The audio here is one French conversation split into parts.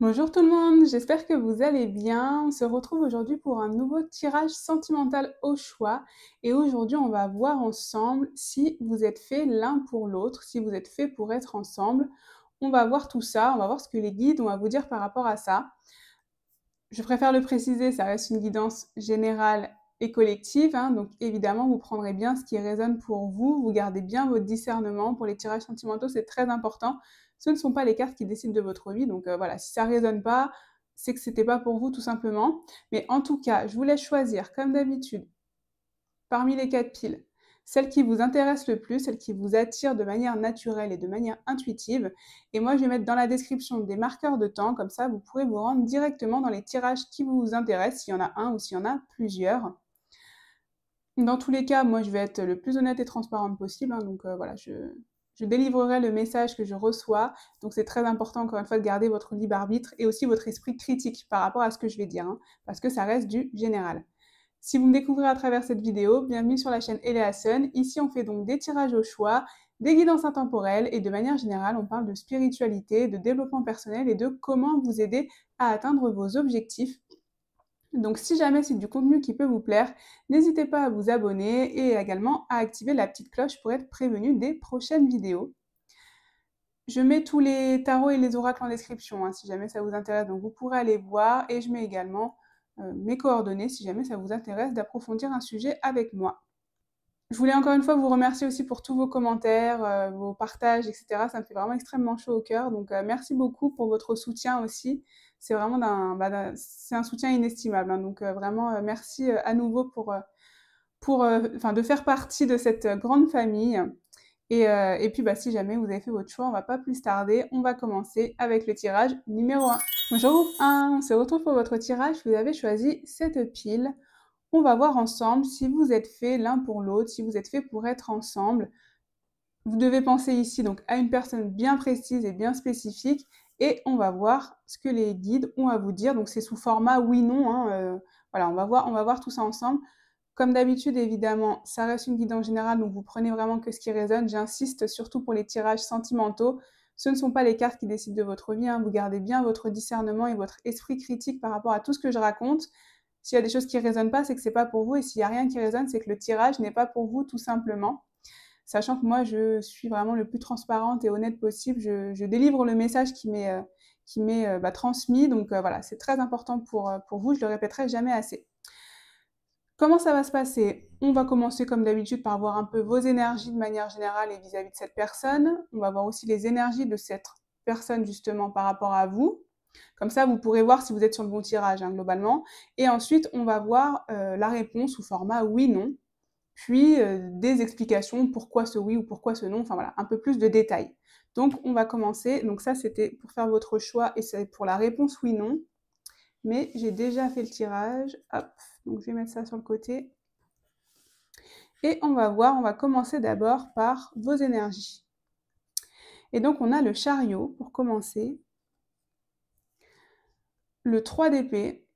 Bonjour tout le monde, j'espère que vous allez bien. On se retrouve aujourd'hui pour un nouveau tirage sentimental au choix. Et aujourd'hui, on va voir ensemble si vous êtes faits l'un pour l'autre, si vous êtes faits pour être ensemble. On va voir tout ça, on va voir ce que les guides ont à vous dire par rapport à ça. Je préfère le préciser, ça reste une guidance générale et collective, hein, donc évidemment, vous prendrez bien ce qui résonne pour vous, vous gardez bien votre discernement. Pour les tirages sentimentaux, c'est très important. Ce ne sont pas les cartes qui décident de votre vie, donc voilà, si ça résonne pas, c'est que c'était pas pour vous tout simplement. Mais en tout cas, je vous laisse choisir, comme d'habitude, parmi les 4 piles, celle qui vous intéresse le plus, celle qui vous attire de manière naturelle et de manière intuitive. Et moi, je vais mettre dans la description des marqueurs de temps, comme ça, vous pourrez vous rendre directement dans les tirages qui vous intéressent, s'il y en a un ou s'il y en a plusieurs. Dans tous les cas, moi, je vais être le plus honnête et transparente possible, hein, donc voilà, je délivrerai le message que je reçois. Donc c'est très important, encore une fois, de garder votre libre arbitre et aussi votre esprit critique par rapport à ce que je vais dire, hein, parce que ça reste du général. Si vous me découvrez à travers cette vidéo, bienvenue sur la chaîne Eléa Sun. Ici, on fait donc des tirages au choix, des guidances intemporelles et de manière générale, on parle de spiritualité, de développement personnel et de comment vous aider à atteindre vos objectifs. Donc si jamais c'est du contenu qui peut vous plaire, n'hésitez pas à vous abonner et également à activer la petite cloche pour être prévenu des prochaines vidéos. Je mets tous les tarots et les oracles en description, hein, si jamais ça vous intéresse, donc vous pourrez aller voir, et je mets également mes coordonnées si jamais ça vous intéresse d'approfondir un sujet avec moi. Je voulais encore une fois vous remercier aussi pour tous vos commentaires, vos partages, etc. Ça me fait vraiment extrêmement chaud au cœur, donc merci beaucoup pour votre soutien aussi. C'est vraiment c'est un soutien inestimable, hein, donc vraiment merci à nouveau de faire partie de cette grande famille. Et puis, si jamais vous avez fait votre choix, on va pas plus tarder. On va commencer avec le tirage numéro 1. Bonjour groupe 1, on se retrouve pour votre tirage. Vous avez choisi cette pile. On va voir ensemble si vous êtes fait l'un pour l'autre, si vous êtes fait pour être ensemble. Vous devez penser ici donc à une personne bien précise et bien spécifique. Et on va voir ce que les guides ont à vous dire. Donc c'est sous format oui-non, hein, voilà, on va voir tout ça ensemble. Comme d'habitude, évidemment, ça reste une guidance générale, donc vous prenez vraiment que ce qui résonne. J'insiste surtout pour les tirages sentimentaux. Ce ne sont pas les cartes qui décident de votre vie, hein. Vous gardez bien votre discernement et votre esprit critique par rapport à tout ce que je raconte. S'il y a des choses qui ne résonnent pas, c'est que ce n'est pas pour vous. Et s'il n'y a rien qui résonne, c'est que le tirage n'est pas pour vous, tout simplement. Sachant que moi, je suis vraiment le plus transparente et honnête possible. Je délivre le message qui m'est transmis. Donc voilà, c'est très important pour vous. Je le répéterai jamais assez. Comment ça va se passer? On va commencer comme d'habitude par voir un peu vos énergies de manière générale et vis-à-vis de cette personne. On va voir aussi les énergies de cette personne justement par rapport à vous. Comme ça, vous pourrez voir si vous êtes sur le bon tirage, hein, globalement. Et ensuite, on va voir la réponse sous format oui-non, puis des explications, pourquoi ce oui ou pourquoi ce non, enfin voilà, un peu plus de détails. Donc, on va commencer. Donc ça, c'était pour faire votre choix et c'est pour la réponse oui-non. Mais j'ai déjà fait le tirage. Hop, donc je vais mettre ça sur le côté. Et on va voir, on va commencer d'abord par vos énergies. Et donc on a le chariot pour commencer, le 3 d'épée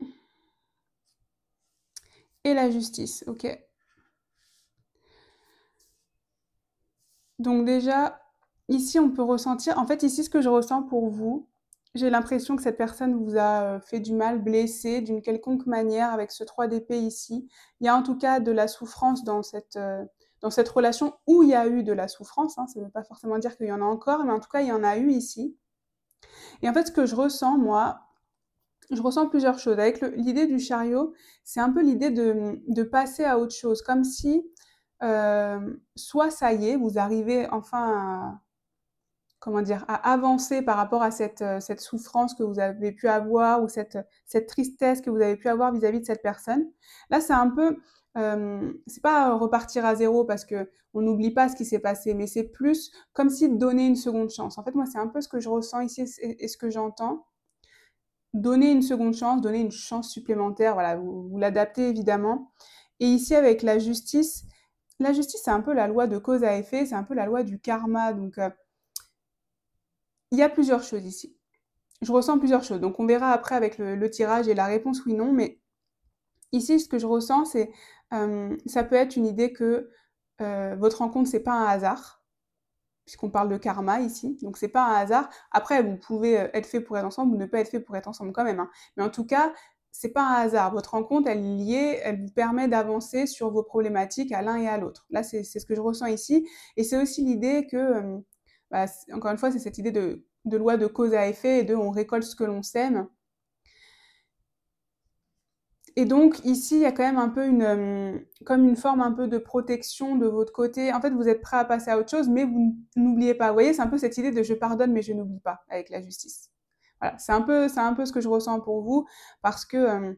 et la justice, ok? Donc déjà, ici on peut ressentir, en fait ici ce que je ressens pour vous, j'ai l'impression que cette personne vous a fait du mal, blessé d'une quelconque manière avec ce 3 d'épée ici. Il y a en tout cas de la souffrance dans cette relation où il y a eu de la souffrance, hein. Ça ne veut pas forcément dire qu'il y en a encore, mais en tout cas il y en a eu ici. Et en fait ce que je ressens moi, je ressens plusieurs choses. Avec l'idée du chariot, c'est un peu l'idée de passer à autre chose, comme si soit ça y est, vous arrivez enfin à avancer par rapport à cette souffrance que vous avez pu avoir ou cette tristesse que vous avez pu avoir vis-à-vis de cette personne. Là, c'est un peu, c'est pas repartir à zéro parce que on n'oublie pas ce qui s'est passé, mais c'est plus comme si donner une seconde chance. En fait, moi, c'est un peu ce que je ressens ici et ce que j'entends. Donner une seconde chance, donner une chance supplémentaire, voilà, vous l'adaptez évidemment. Et ici, avec la justice, c'est un peu la loi de cause à effet, c'est un peu la loi du karma. Donc, il y a plusieurs choses ici. Je ressens plusieurs choses. Donc, on verra après avec le tirage et la réponse oui-non. Mais ici, ce que je ressens, c'est ça peut être une idée que votre rencontre, c'est pas un hasard. puisqu'on parle de karma ici, donc c'est pas un hasard. Après, vous pouvez être fait pour être ensemble ou ne pas être fait pour être ensemble quand même, hein. Mais en tout cas, c'est pas un hasard. Votre rencontre, elle est liée, elle vous permet d'avancer sur vos problématiques à l'un et à l'autre. Là, c'est ce que je ressens ici. Et c'est aussi l'idée que, encore une fois, c'est cette idée de loi de cause à effet et de on récolte ce que l'on sème. Et donc ici, il y a quand même un peu comme une forme un peu de protection de votre côté. En fait, vous êtes prêt à passer à autre chose, mais vous n'oubliez pas. Vous voyez, c'est un peu cette idée de je pardonne, mais je n'oublie pas avec la justice. Voilà, c'est un peu ce que je ressens pour vous, parce que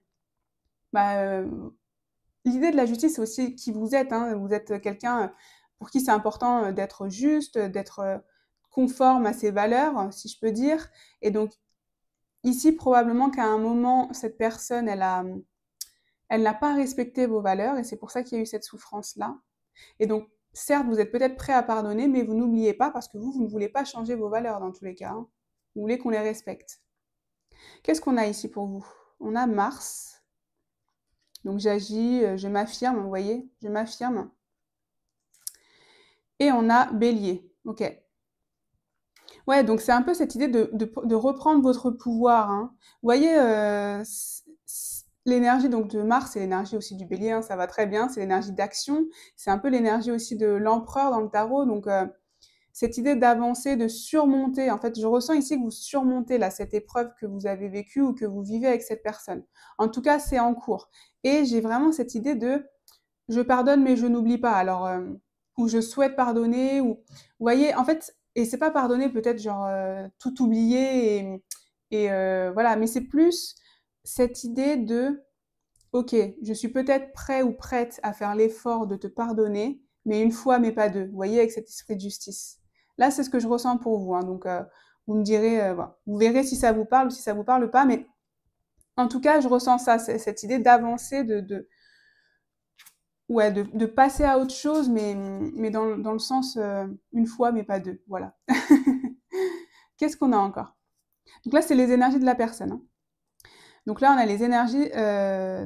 l'idée de la justice, c'est aussi qui vous êtes, hein. Vous êtes quelqu'un pour qui c'est important d'être juste, d'être conforme à ses valeurs, si je peux dire. Et donc ici, probablement qu'à un moment, cette personne, elle n'a pas respecté vos valeurs et c'est pour ça qu'il y a eu cette souffrance-là. Et donc, certes, vous êtes peut-être prêt à pardonner, mais vous n'oubliez pas parce que vous ne voulez pas changer vos valeurs dans tous les cas, hein. Vous voulez qu'on les respecte. Qu'est-ce qu'on a ici pour vous? On a Mars. Donc j'agis, je m'affirme, vous voyez, je m'affirme. Et on a Bélier. Ok. Ouais, donc c'est un peu cette idée de reprendre votre pouvoir, hein. Vous voyez, l'énergie donc de Mars, c'est l'énergie aussi du Bélier, hein, ça va très bien, c'est l'énergie d'action. C'est un peu l'énergie aussi de l'empereur dans le tarot. Donc cette idée d'avancer, de surmonter. En fait, je ressens ici que vous surmontez là cette épreuve que vous avez vécue ou que vous vivez avec cette personne. En tout cas, c'est en cours. Et j'ai vraiment cette idée de je pardonne mais je n'oublie pas. Alors ou je souhaite pardonner ou vous voyez en fait et c'est pas pardonner peut-être genre tout oublier et voilà, mais c'est plus cette idée de ok, je suis peut-être prêt ou prête à faire l'effort de te pardonner, mais une fois mais pas deux. Vous voyez avec cet esprit de justice. Là, c'est ce que je ressens pour vous, hein, donc vous me direz, voilà. Vous verrez si ça vous parle ou si ça vous parle pas, mais en tout cas, je ressens ça, cette idée d'avancer, ouais, de passer à autre chose, mais dans le sens une fois, mais pas deux. Voilà. Qu'est-ce qu'on a encore? Donc là, c'est les énergies de la personne, hein. Donc là, on a les énergies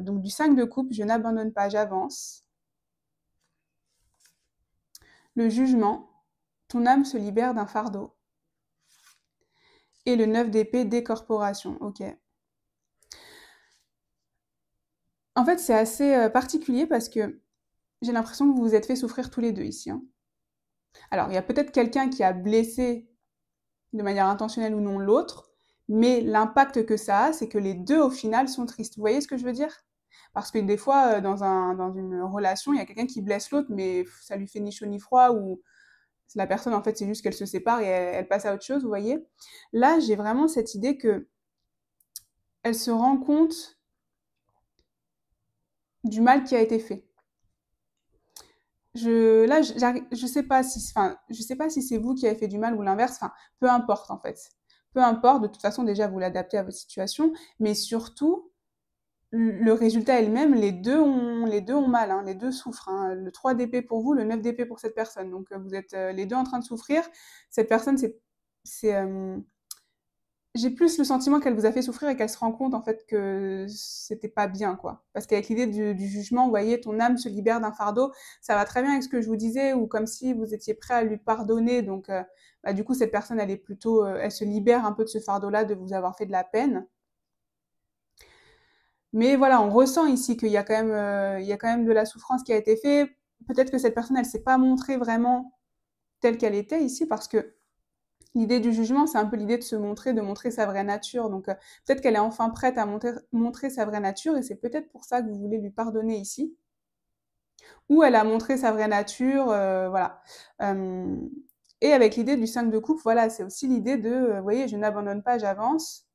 donc du 5 de coupe, je n'abandonne pas, j'avance. Le jugement, ton âme se libère d'un fardeau. Et le 9 d'épée, décorporation. Ok. En fait, c'est assez particulier parce que j'ai l'impression que vous vous êtes fait souffrir tous les deux ici, hein. Alors, il y a peut-être quelqu'un qui a blessé de manière intentionnelle ou non l'autre, mais l'impact que ça a, c'est que les deux, au final, sont tristes. Vous voyez ce que je veux dire? Parce que des fois, dans une relation, il y a quelqu'un qui blesse l'autre, mais ça lui fait ni chaud ni froid, ou la personne, en fait, c'est juste qu'elle se sépare et elle passe à autre chose, vous voyez? Là, j'ai vraiment cette idée que elle se rend compte du mal qui a été fait. Là, je sais pas si, enfin, je sais pas si c'est vous qui avez fait du mal ou l'inverse. Enfin, peu importe en fait. Peu importe. De toute façon, déjà, vous l'adaptez à votre situation, mais surtout, le résultat est le même. Les deux ont mal, hein, les deux souffrent, hein. Le 3 d'épée pour vous, le 9 d'épée pour cette personne. Donc, vous êtes les deux en train de souffrir. Cette personne, c'est, j'ai plus le sentiment qu'elle vous a fait souffrir et qu'elle se rend compte en fait que c'était pas bien, quoi. Parce qu'avec l'idée du jugement, vous voyez, ton âme se libère d'un fardeau, ça va très bien avec ce que je vous disais, ou comme si vous étiez prêt à lui pardonner, donc du coup cette personne elle est plutôt, elle se libère un peu de ce fardeau-là, de vous avoir fait de la peine. Mais voilà, on ressent ici qu'il y a quand même, il y a quand même de la souffrance qui a été faite. Peut-être que cette personne elle s'est pas montrée vraiment telle qu'elle était ici, parce que l'idée du jugement, c'est un peu l'idée de se montrer, de montrer sa vraie nature. Donc peut-être qu'elle est enfin prête à montrer sa vraie nature et c'est peut-être pour ça que vous voulez lui pardonner ici. Ou elle a montré sa vraie nature, voilà. Et avec l'idée du 5 de coupe, voilà, c'est aussi l'idée de, vous voyez, je n'abandonne pas, j'avance.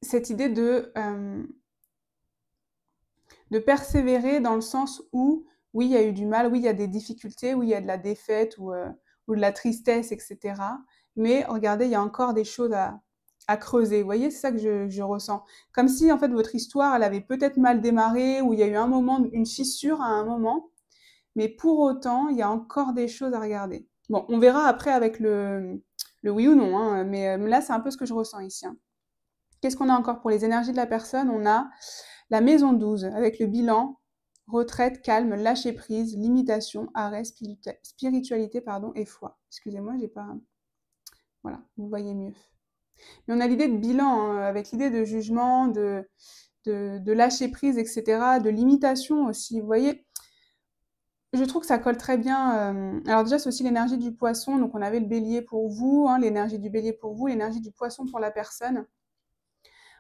Cette idée de persévérer dans le sens où, oui, il y a eu du mal, oui, il y a des difficultés, oui, il y a de la défaite ou de la tristesse, etc. Mais regardez, il y a encore des choses à creuser. Vous voyez, c'est ça que je ressens. Comme si, en fait, votre histoire, elle avait peut-être mal démarré, ou il y a eu un moment, une fissure à un moment, mais pour autant, il y a encore des choses à regarder. Bon, on verra après avec le oui ou non, hein, mais là, c'est un peu ce que je ressens ici, hein. Qu'est-ce qu'on a encore pour les énergies de la personne? On a la maison 12 avec le bilan, retraite, calme, lâcher prise, limitation, arrêt, spiritualité, pardon, et foi. Excusez-moi, j'ai pas... Voilà, vous voyez mieux. Mais on a l'idée de bilan, hein, avec l'idée de jugement, de lâcher prise, etc., de limitation aussi. Vous voyez, je trouve que ça colle très bien. Alors déjà, c'est aussi l'énergie du poisson. Donc on avait le bélier pour vous, hein, l'énergie du bélier pour vous, l'énergie du poisson pour la personne.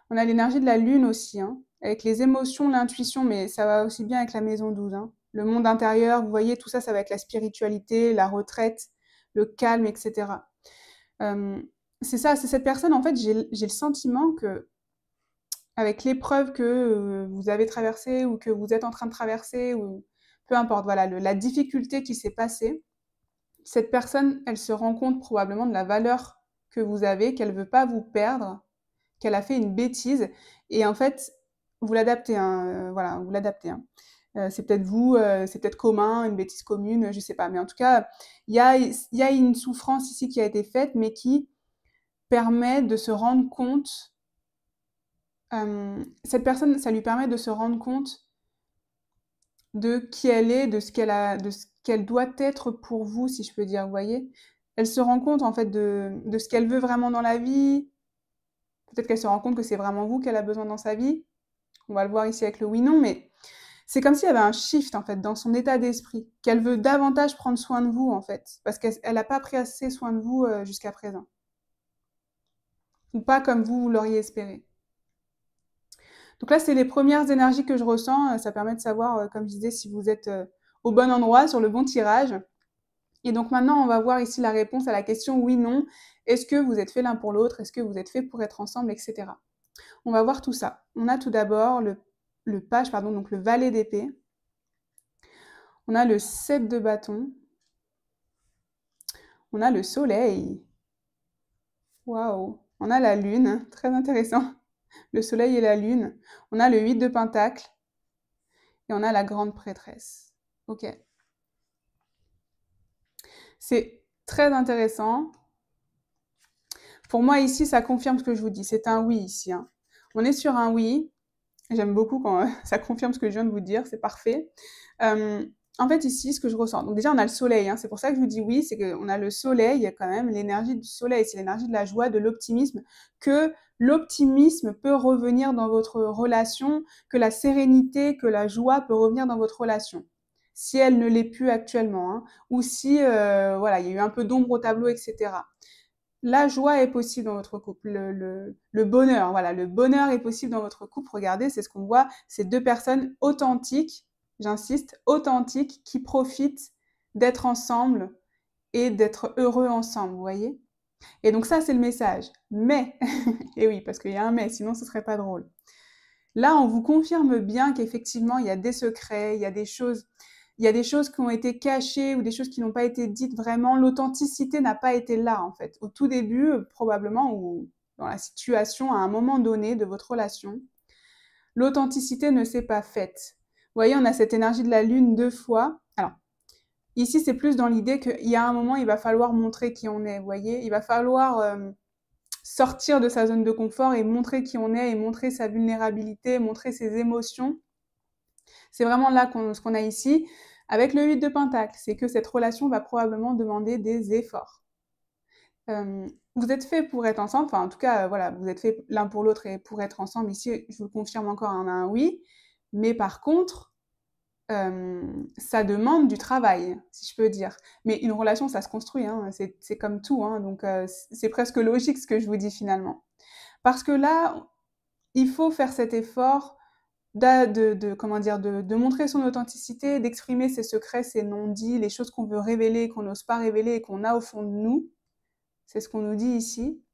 On a l'énergie de la lune aussi, hein, avec les émotions, l'intuition, mais ça va aussi bien avec la maison 12. Hein. Le monde intérieur, vous voyez, tout ça, ça va être la spiritualité, la retraite, le calme, etc. C'est ça, c'est cette personne, en fait, j'ai le sentiment que avec l'épreuve que vous avez traversée ou que vous êtes en train de traverser, ou peu importe, voilà, la difficulté qui s'est passée, cette personne, elle se rend compte probablement de la valeur que vous avez, qu'elle ne veut pas vous perdre, qu'elle a fait une bêtise, et en fait, vous l'adaptez, hein, voilà, vous l'adaptez. Hein. C'est peut-être vous, c'est peut-être commun, une bêtise commune, je sais pas. Mais en tout cas, il y a une souffrance ici qui a été faite, mais qui permet de se rendre compte. Cette personne, ça lui permet de se rendre compte de qui elle est, de ce qu'elle doit être pour vous, si je peux dire, vous voyez. Elle se rend compte en fait de ce qu'elle veut vraiment dans la vie. Peut-être qu'elle se rend compte que c'est vraiment vous qu'elle a besoin dans sa vie. On va le voir ici avec le oui-non, mais c'est comme s'il y avait un shift en fait dans son état d'esprit, qu'elle veut davantage prendre soin de vous en fait, parce qu'elle n'a pas pris assez soin de vous jusqu'à présent. Ou pas comme vous l'auriez espéré. Donc là, c'est les premières énergies que je ressens. Ça permet de savoir, comme je disais, si vous êtes au bon endroit, sur le bon tirage. Et donc maintenant, on va voir ici la réponse à la question oui, non. Est-ce que vous êtes fait l'un pour l'autre? Est-ce que vous êtes fait pour être ensemble, etc. On va voir tout ça. On a tout d'abord le page, pardon, donc le valet d'épée. On a le 7 de bâton. On a le soleil. Waouh. On a la lune, très intéressant. Le soleil et la lune. On a le 8 de pentacle. Et on a la grande prêtresse. Ok. C'est très intéressant. Pour moi, ici, ça confirme ce que je vous dis. C'est un oui ici. Hein. On est sur un oui. J'aime beaucoup quand ça confirme ce que je viens de vous dire. C'est parfait. En fait, ici, ce que je ressens. Donc déjà, on a le soleil. Hein. C'est pour ça que je vous dis oui. C'est qu'on a le soleil, quand même, l'énergie du soleil. C'est l'énergie de la joie, de l'optimisme. Que l'optimisme peut revenir dans votre relation. Que la sérénité, que la joie peut revenir dans votre relation. Si elle ne l'est plus actuellement. Hein. Ou si, voilà, il y a eu un peu d'ombre au tableau, etc. La joie est possible dans votre couple, le bonheur, voilà, le bonheur est possible dans votre couple. Regardez, c'est ce qu'on voit, c'est deux personnes authentiques, j'insiste, authentiques, qui profitent d'être ensemble et d'être heureux ensemble, vous voyez. Et donc ça, c'est le message. Mais, et oui, parce qu'il y a un mais, sinon ce serait pas drôle. Là, on vous confirme bien qu'effectivement, il y a des secrets, il y a des choses qui ont été cachées ou des choses qui n'ont pas été dites vraiment. L'authenticité n'a pas été là, en fait. Au tout début, probablement, ou dans la situation, à un moment donné de votre relation, l'authenticité ne s'est pas faite. Vous voyez, on a cette énergie de la lune 2 fois. Alors, ici, c'est plus dans l'idée qu'il y a un moment, il va falloir montrer qui on est, vous voyez. Il va falloir sortir de sa zone de confort et montrer qui on est et montrer sa vulnérabilité, montrer ses émotions. C'est vraiment là ce qu'on a ici. Avec le 8 de pentacle, c'est que cette relation va probablement demander des efforts. Vous êtes fait pour être ensemble, enfin en tout cas, voilà, vous êtes fait l'un pour l'autre et pour être ensemble. Ici, je vous le confirme encore, on a un oui. Mais par contre, ça demande du travail, si je peux dire. Mais une relation, ça se construit, hein, c'est comme tout, hein, donc c'est presque logique ce que je vous dis finalement. Parce que là, il faut faire cet effort de montrer son authenticité, d'exprimer ses secrets, ses non-dits, les choses qu'on veut révéler, qu'on n'ose pas révéler et qu'on a au fond de nous. C'est ce qu'on nous dit ici.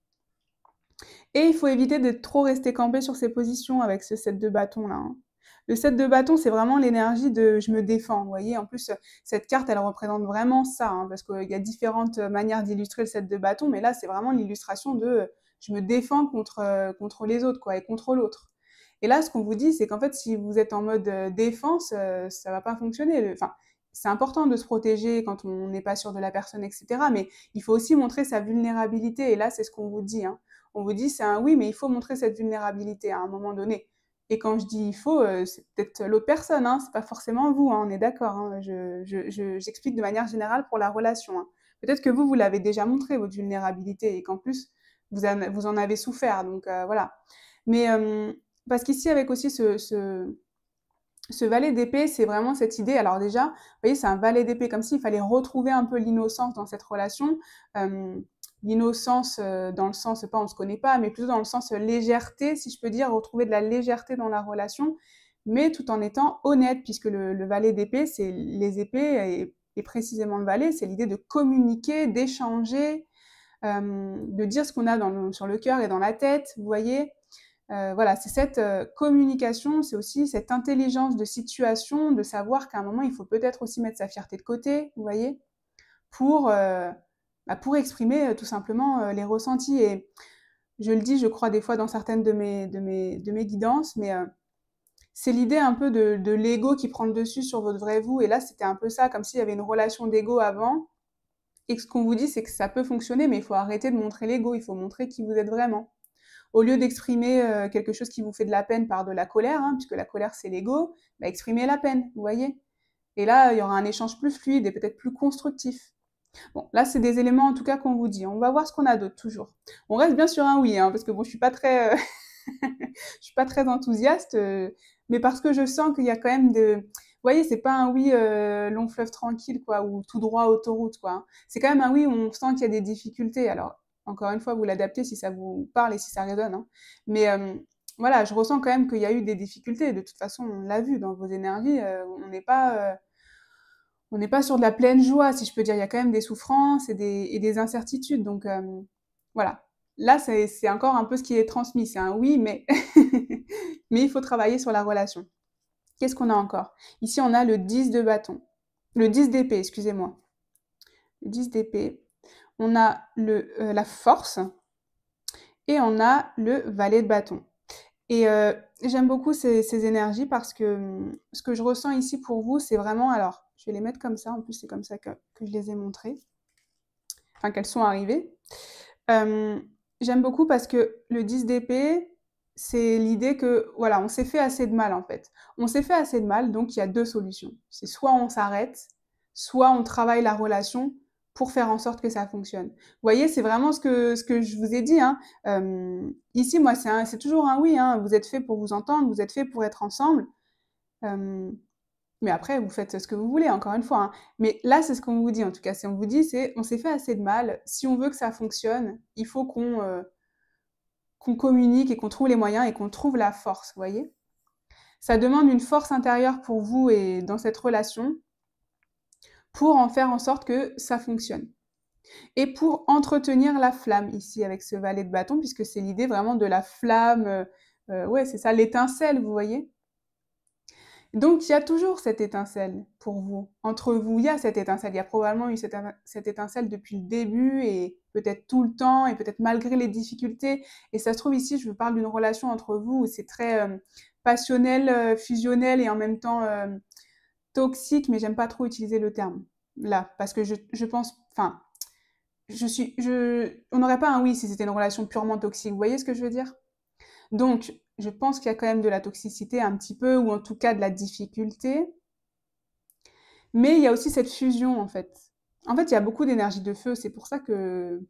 Et il faut éviter de trop rester campé sur ses positions avec ce 7 de bâton là. Hein. Le 7 de bâton, c'est vraiment l'énergie de je me défends. Vous voyez, en plus, cette carte, elle représente vraiment ça, hein, parce qu'il y a différentes manières d'illustrer le 7 de bâton, mais là, c'est vraiment l'illustration de je me défends contre les autres, quoi, et contre l'autre. Et là, ce qu'on vous dit, c'est qu'en fait, si vous êtes en mode défense, ça va pas fonctionner. Enfin, c'est important de se protéger quand on n'est pas sûr de la personne, etc. Mais il faut aussi montrer sa vulnérabilité. Et là, c'est ce qu'on vous dit. Hein. On vous dit, c'est un oui, mais il faut montrer cette vulnérabilité à un moment donné. Et quand je dis il faut, c'est peut-être l'autre personne, hein, c'est pas forcément vous, hein, on est d'accord, hein. J'explique de manière générale pour la relation, hein. Peut-être que vous l'avez déjà montré, votre vulnérabilité, et qu'en plus, vous en avez souffert, donc voilà. Mais parce qu'ici, avec aussi ce valet d'épée, c'est vraiment cette idée. Alors déjà, vous voyez, c'est un valet d'épée, comme s'il fallait retrouver un peu l'innocence dans cette relation. L'innocence dans le sens, pas on se connaît pas, mais plutôt dans le sens légèreté, si je peux dire, retrouver de la légèreté dans la relation, mais tout en étant honnête, puisque le valet d'épée, c'est les épées, et précisément le valet, c'est l'idée de communiquer, d'échanger, de dire ce qu'on a sur le cœur et dans la tête, vous voyez. Voilà, c'est cette communication, c'est aussi cette intelligence de situation, de savoir qu'à un moment, il faut peut-être aussi mettre sa fierté de côté, vous voyez, pour, pour exprimer tout simplement les ressentis. Et je le dis, je crois, des fois dans certaines de mes guidances, mais c'est l'idée un peu de l'ego qui prend le dessus sur votre vrai vous. Et là, c'était un peu ça, comme s'il y avait une relation d'ego avant. Et que ce qu'on vous dit, c'est que ça peut fonctionner, mais il faut arrêter de montrer l'ego, il faut montrer qui vous êtes vraiment. Au lieu d'exprimer quelque chose qui vous fait de la peine par de la colère, hein, puisque la colère c'est l'ego, bah, exprimez la peine, vous voyez. Et là, il y aura un échange plus fluide et peut-être plus constructif. Bon, là, c'est des éléments en tout cas qu'on vous dit. On va voir ce qu'on a d'autre toujours. On reste bien sur un oui, hein, parce que bon, je suis pas très, je suis pas très enthousiaste, mais parce que je sens qu'il y a quand même de, vous voyez, c'est pas un oui long fleuve tranquille, quoi, ou tout droit autoroute, quoi, hein. C'est quand même un oui où on sent qu'il y a des difficultés. Alors, encore une fois, vous l'adaptez si ça vous parle et si ça résonne, hein. Mais voilà, je ressens quand même qu'il y a eu des difficultés. De toute façon, on l'a vu dans vos énergies, on n'est pas sur de la pleine joie, si je peux dire. Il y a quand même des souffrances et des incertitudes. Donc voilà. Là, c'est encore un peu ce qui est transmis. C'est un oui, mais mais il faut travailler sur la relation. Qu'est-ce qu'on a encore? Ici, on a le 10 de bâton. Le 10 d'épée, excusez-moi. Le 10 d'épée. On a la force et on a le valet de bâton. Et j'aime beaucoup ces énergies parce que ce que je ressens ici pour vous, c'est vraiment... Alors, je vais les mettre comme ça. En plus, c'est comme ça que je les ai montrées. Enfin, qu'elles sont arrivées. J'aime beaucoup parce que le 10 d'épée, c'est l'idée que, voilà, on s'est fait assez de mal, en fait. On s'est fait assez de mal, donc il y a deux solutions. C'est soit on s'arrête, soit on travaille la relation pour faire en sorte que ça fonctionne. Vous voyez, c'est vraiment ce que je vous ai dit, hein. Ici, moi, c'est toujours un oui, hein. Vous êtes fait pour vous entendre, vous êtes fait pour être ensemble. Mais après, vous faites ce que vous voulez, encore une fois, hein. Mais là, c'est ce qu'on vous dit, en tout cas. Si on vous dit, c'est on s'est fait assez de mal. Si on veut que ça fonctionne, il faut qu'on communique et qu'on trouve les moyens et qu'on trouve la force, vous voyez. Ça demande une force intérieure pour vous et dans cette relation pour en faire en sorte que ça fonctionne. Et pour entretenir la flamme, ici, avec ce valet de bâton, puisque c'est l'idée vraiment de la flamme, ouais, c'est ça, l'étincelle, vous voyez. Donc, il y a toujours cette étincelle pour vous. Entre vous, il y a cette étincelle. Il y a probablement eu cette étincelle depuis le début et peut-être tout le temps et peut-être malgré les difficultés. Et ça se trouve ici, je vous parle d'une relation entre vous où c'est très passionnel, fusionnel et en même temps toxique, mais j'aime pas trop utiliser le terme là parce que je pense, enfin, on n'aurait pas un oui si c'était une relation purement toxique. Vous voyez ce que je veux dire? Donc, je pense qu'il y a quand même de la toxicité un petit peu, ou en tout cas de la difficulté. Mais il y a aussi cette fusion, en fait. En fait, il y a beaucoup d'énergie de feu. C'est pour ça que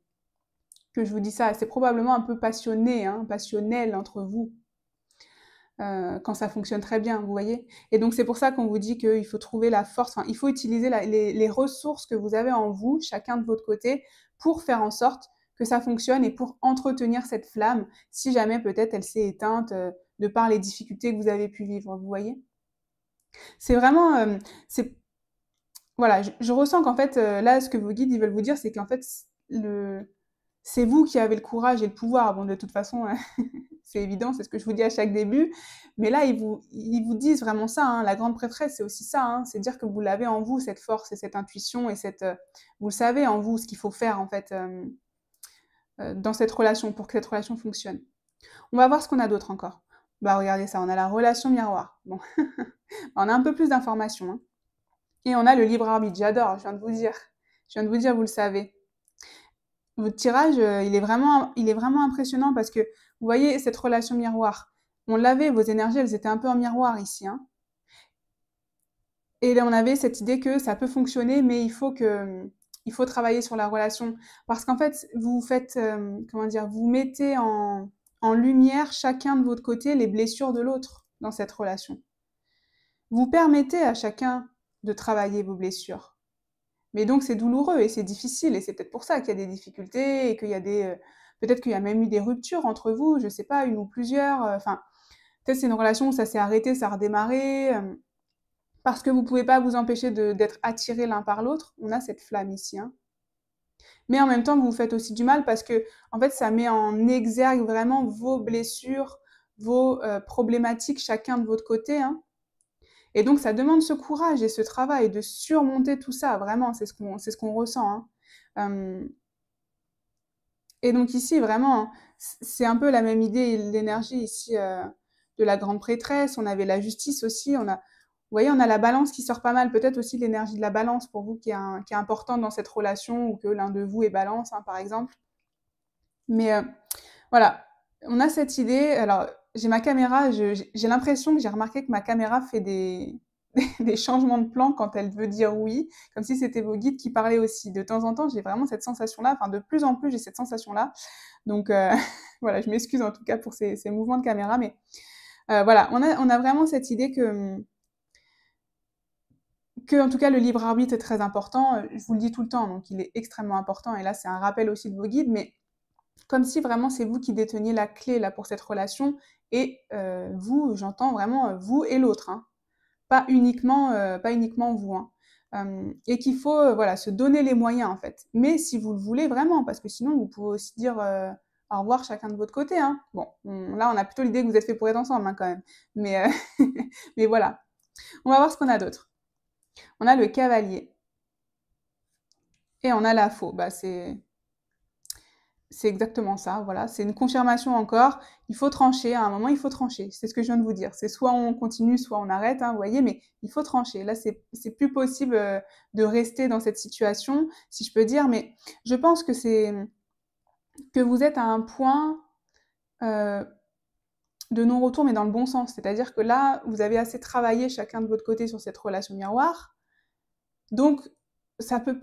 je vous dis ça. C'est probablement un peu passionné, hein, passionnel entre vous, quand ça fonctionne très bien, vous voyez. Et donc, c'est pour ça qu'on vous dit qu'il faut trouver la force, enfin, il faut utiliser les ressources que vous avez en vous, chacun de votre côté, pour faire en sorte que ça fonctionne et pour entretenir cette flamme, si jamais peut-être elle s'est éteinte de par les difficultés que vous avez pu vivre, vous voyez. C'est vraiment, voilà, je ressens qu'en fait, là, ce que vos guides, ils veulent vous dire, c'est qu'en fait, c'est vous qui avez le courage et le pouvoir. Bon, de toute façon, c'est évident, c'est ce que je vous dis à chaque début. Mais là, ils vous disent vraiment ça, hein. La grande prêtresse, c'est aussi ça, hein. C'est dire que vous l'avez en vous, cette force et cette intuition et vous le savez en vous, ce qu'il faut faire, en fait, dans cette relation, pour que cette relation fonctionne. On va voir ce qu'on a d'autre encore. Bah, regardez ça, on a la relation miroir. Bon, on a un peu plus d'informations, hein. Et on a le libre arbitre. J'adore, je viens de vous dire. Je viens de vous dire, vous le savez. Votre tirage, il est vraiment impressionnant parce que, vous voyez, cette relation miroir, On l'avait, vos énergies, elles étaient un peu en miroir ici, hein. Et là, on avait cette idée que ça peut fonctionner, mais il faut travailler sur la relation. Parce qu'en fait, vous faites, comment dire, vous mettez en lumière chacun de votre côté les blessures de l'autre dans cette relation. Vous permettez à chacun de travailler vos blessures. Mais donc c'est douloureux et c'est difficile et c'est peut-être pour ça qu'il y a des difficultés et qu'il y a peut-être qu'il y a même eu des ruptures entre vous, je sais pas, une ou plusieurs. Enfin, peut-être c'est une relation où ça s'est arrêté, ça a redémarré. Parce que vous pouvez pas vous empêcher d'être attirés l'un par l'autre. On a cette flamme ici, hein. Mais en même temps, vous vous faites aussi du mal parce que, en fait, ça met en exergue vraiment vos blessures, vos problématiques chacun de votre côté, hein. Et donc, ça demande ce courage et ce travail de surmonter tout ça, vraiment, c'est ce qu'on ressent, hein. Et donc ici, vraiment, c'est un peu la même idée, l'énergie ici de la grande prêtresse. On avait la justice aussi. Vous voyez, on a la balance qui sort pas mal. Peut-être aussi l'énergie de la balance pour vous qui est importante dans cette relation ou que l'un de vous est balance, hein, par exemple. Mais voilà, on a cette idée. Alors, j'ai ma caméra, j'ai l'impression que j'ai remarqué que ma caméra fait des changements de plan quand elle veut dire oui, comme si c'était vos guides qui parlaient aussi. De temps en temps, j'ai vraiment cette sensation-là, enfin de plus en plus, j'ai cette sensation-là. Donc voilà, je m'excuse en tout cas pour ces mouvements de caméra, mais voilà, on a vraiment cette idée que, en tout cas, le libre arbitre est très important. Je vous le dis tout le temps, donc il est extrêmement important, et là, c'est un rappel aussi de vos guides, mais comme si vraiment c'est vous qui déteniez la clé là pour cette relation, et vous, j'entends vraiment vous et l'autre, hein. Pas uniquement vous, hein. Et qu'il faut voilà, se donner les moyens en fait. Mais si vous le voulez vraiment, parce que sinon vous pouvez aussi dire au revoir chacun de votre côté, hein. Bon, là on a plutôt l'idée que vous êtes fait pour être ensemble, hein, quand même. Mais, mais voilà. On va voir ce qu'on a d'autre. On a le cavalier. Et on a la faux. Bah, c'est exactement ça, voilà. C'est une confirmation encore. Il faut trancher, à un moment, il faut trancher. C'est ce que je viens de vous dire. C'est soit on continue, soit on arrête, hein, vous voyez, mais il faut trancher. Là, c'est plus possible de rester dans cette situation, si je peux dire, mais je pense que vous êtes à un point euh, de non-retour, mais dans le bon sens. C'est-à-dire que là, vous avez assez travaillé chacun de votre côté sur cette relation miroir. Donc,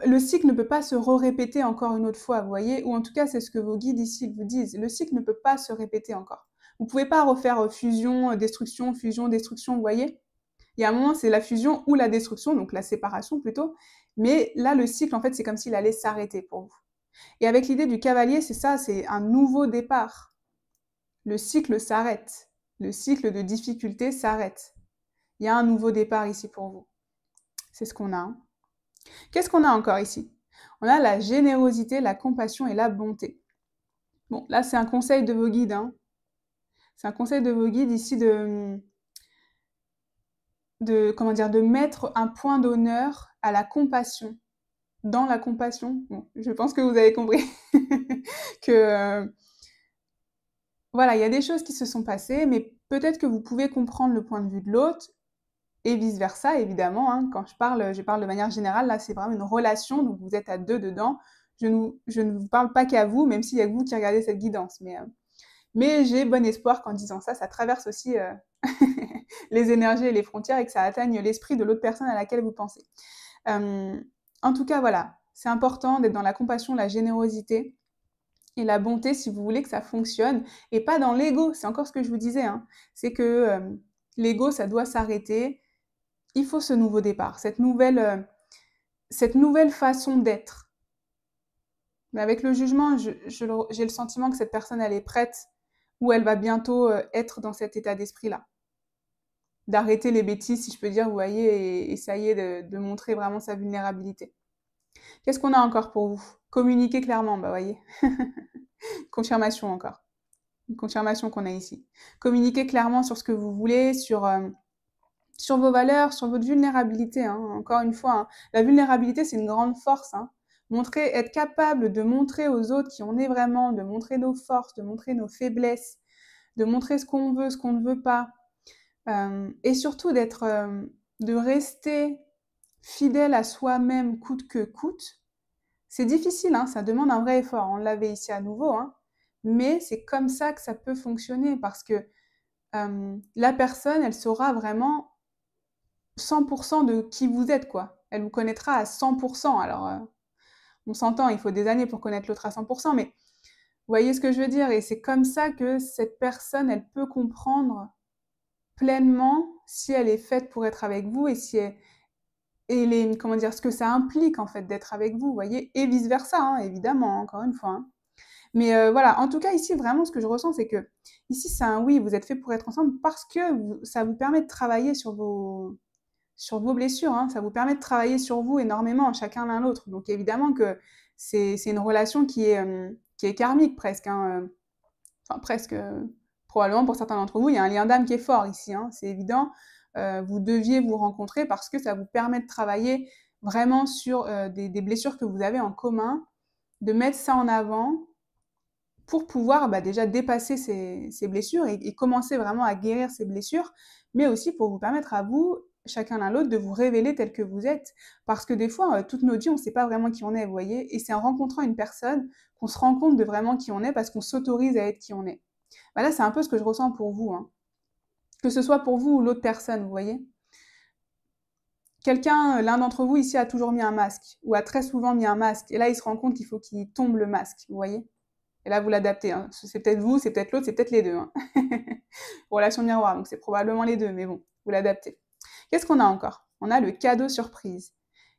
le cycle ne peut pas se répéter encore une autre fois, vous voyez, ou en tout cas, c'est ce que vos guides ici vous disent. Le cycle ne peut pas se répéter encore. Vous ne pouvez pas refaire fusion, destruction, vous voyez. Il y a un moment, c'est la fusion ou la destruction, donc la séparation plutôt. Mais là, le cycle, en fait, c'est comme s'il allait s'arrêter pour vous. Et avec l'idée du cavalier, c'est ça, c'est un nouveau départ. Le cycle s'arrête. Le cycle de difficulté s'arrête. Il y a un nouveau départ ici pour vous. C'est ce qu'on a, hein. Qu'est-ce qu'on a encore ici? On a la générosité, la compassion et la bonté. Bon, là, c'est un conseil de vos guides, hein. C'est un conseil de vos guides ici comment dire, de mettre un point d'honneur à la compassion. Dans la compassion, bon, je pense que vous avez compris que voilà, il y a des choses qui se sont passées, mais peut-être que vous pouvez comprendre le point de vue de l'autre et vice-versa, évidemment, hein. Quand je parle de manière générale, là, c'est vraiment une relation, donc vous êtes à deux dedans. Je ne vous parle pas qu'à vous, même s'il y a que vous qui regardez cette guidance. Mais j'ai bon espoir qu'en disant ça, ça traverse aussi les énergies et les frontières et que ça atteigne l'esprit de l'autre personne à laquelle vous pensez. En tout cas, voilà, c'est important d'être dans la compassion, la générosité et la bonté si vous voulez que ça fonctionne, et pas dans l'ego. C'est encore ce que je vous disais, hein. C'est que l'ego, ça doit s'arrêter. Il faut ce nouveau départ, cette nouvelle façon d'être. Mais avec le jugement, j'ai le sentiment que cette personne, elle est prête, ou elle va bientôt être dans cet état d'esprit-là. D'arrêter les bêtises, si je peux dire, vous voyez, et ça y est, de montrer vraiment sa vulnérabilité. Qu'est-ce qu'on a encore pour vous? Communiquer clairement, bah voyez. Confirmation encore. Une confirmation qu'on a ici. Communiquer clairement sur ce que vous voulez, sur vos valeurs, sur votre vulnérabilité, hein. Encore une fois, hein, la vulnérabilité, c'est une grande force, hein. Être capable de montrer aux autres qui on est vraiment, de montrer nos forces, de montrer nos faiblesses, de montrer ce qu'on veut, ce qu'on ne veut pas, et surtout de rester fidèle à soi-même coûte que coûte. C'est difficile, hein, ça demande un vrai effort. On l'avait ici à nouveau, hein, mais c'est comme ça que ça peut fonctionner parce que la personne, elle saura vraiment 100% de qui vous êtes, quoi. Elle vous connaîtra à 100%. Alors, on s'entend, il faut des années pour connaître l'autre à 100%, mais vous voyez ce que je veux dire? Et c'est comme ça que cette personne, elle peut comprendre pleinement si elle est faite pour être avec vous et si elle, et comment dire, ce que ça implique en fait d'être avec vous, vous voyez, et vice versa, hein, évidemment, encore une fois. Hein. Mais voilà, en tout cas ici vraiment ce que je ressens c'est que ici c'est un oui, vous êtes fait pour être ensemble parce que ça vous permet de travailler sur vos blessures, hein, ça vous permet de travailler sur vous énormément, chacun l'un l'autre. Donc évidemment que c'est une relation qui est karmique presque, hein, enfin presque, probablement pour certains d'entre vous, il y a un lien d'âme qui est fort ici, hein, c'est évident. Vous deviez vous rencontrer parce que ça vous permet de travailler vraiment sur des blessures que vous avez en commun, de mettre ça en avant pour pouvoir déjà dépasser ces blessures et commencer vraiment à guérir ces blessures, mais aussi pour vous permettre à vous, chacun l'un l'autre, de vous révéler tel que vous êtes. Parce que des fois, toute notre vie, on ne sait pas vraiment qui on est, vous voyez, et c'est en rencontrant une personne qu'on se rend compte de vraiment qui on est parce qu'on s'autorise à être qui on est. Là, c'est un peu ce que je ressens pour vous, hein. Que ce soit pour vous ou l'autre personne, vous voyez. Quelqu'un, l'un d'entre vous ici a toujours mis un masque, ou a très souvent mis un masque, et là il se rend compte qu'il faut qu'il tombe le masque, vous voyez. Et là vous l'adaptez, hein. C'est peut-être vous, c'est peut-être l'autre, c'est peut-être les deux. Hein. Relation miroir, donc c'est probablement les deux, mais bon, vous l'adaptez. Qu'est-ce qu'on a encore? On a le cadeau surprise.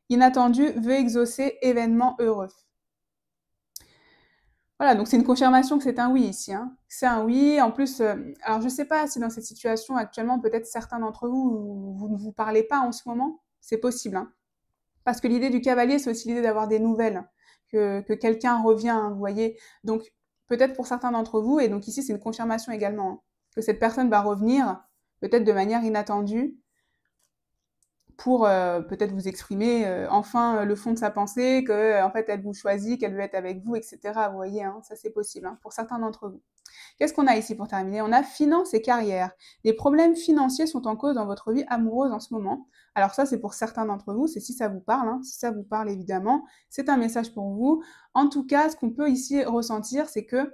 Inattendu, veut exaucer, événement heureux. Voilà, donc c'est une confirmation que c'est un oui ici. Hein. C'est un oui. En plus, alors je ne sais pas si dans cette situation actuellement, peut-être certains d'entre vous, vous ne vous parlez pas en ce moment. C'est possible. Hein. Parce que l'idée du cavalier, c'est aussi l'idée d'avoir des nouvelles, que quelqu'un revient, hein, vous voyez. Donc peut-être pour certains d'entre vous, et donc ici c'est une confirmation également, hein, que cette personne va revenir, peut-être de manière inattendue, pour peut-être vous exprimer enfin le fond de sa pensée, que en fait elle vous choisit, qu'elle veut être avec vous, etc. Vous voyez, hein, ça c'est possible hein, pour certains d'entre vous. Qu'est-ce qu'on a ici pour terminer? On a finances et carrière. Des problèmes financiers sont en cause dans votre vie amoureuse en ce moment. Alors ça, c'est pour certains d'entre vous, c'est si ça vous parle. Hein. Si ça vous parle, évidemment, c'est un message pour vous. En tout cas, ce qu'on peut ici ressentir, c'est que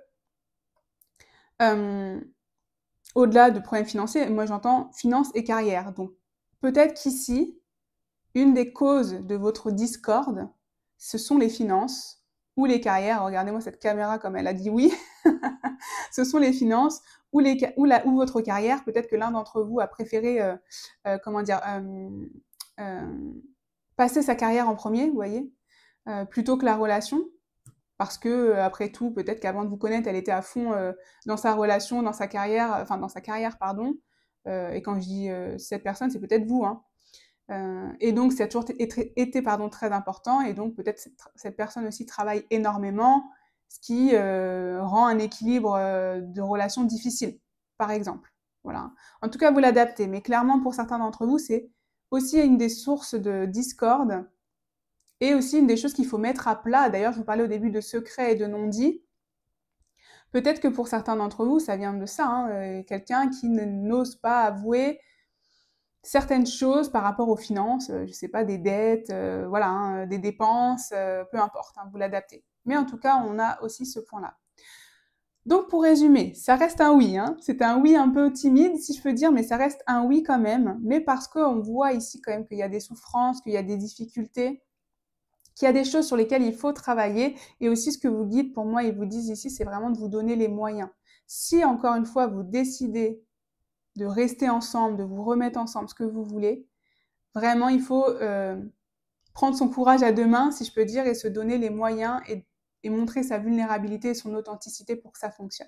au-delà de problèmes financiers, moi j'entends finances et carrière. Donc peut-être qu'ici, une des causes de votre discorde, ce sont les finances ou les carrières. Regardez-moi cette caméra comme elle a dit oui. Ce sont les finances ou votre carrière. Peut-être que l'un d'entre vous a préféré, comment dire, passer sa carrière en premier, vous voyez, plutôt que la relation. Parce que, après tout, peut-être qu'avant de vous connaître, elle était à fond dans sa relation, dans sa carrière, enfin dans sa carrière, pardon. Et quand je dis cette personne, c'est peut-être vous, hein. Et donc, ça a toujours été très important. Et donc, peut-être cette personne aussi travaille énormément, ce qui rend un équilibre de relation difficile, par exemple. Voilà. En tout cas, vous l'adaptez. Mais clairement, pour certains d'entre vous, c'est aussi une des sources de discorde et aussi une des choses qu'il faut mettre à plat. D'ailleurs, je vous parlais au début de secrets et de non-dits. Peut-être que pour certains d'entre vous, ça vient de ça. Hein, quelqu'un qui n'ose pas avouer certaines choses par rapport aux finances, je sais pas, des dettes, voilà, hein, des dépenses, peu importe, hein, vous l'adaptez. Mais en tout cas, on a aussi ce point-là. Donc pour résumer, ça reste un oui, hein. C'est un oui un peu timide, si je peux dire, mais ça reste un oui quand même. Mais parce qu'on voit ici quand même qu'il y a des souffrances, qu'il y a des difficultés, qu'il y a des choses sur lesquelles il faut travailler. Et aussi ce que vous guide, pour moi, ils vous disent ici, c'est vraiment de vous donner les moyens. Si, encore une fois, vous décidez de rester ensemble, de vous remettre ensemble, ce que vous voulez, vraiment, il faut prendre son courage à deux mains, si je peux dire, et se donner les moyens et montrer sa vulnérabilité et son authenticité pour que ça fonctionne.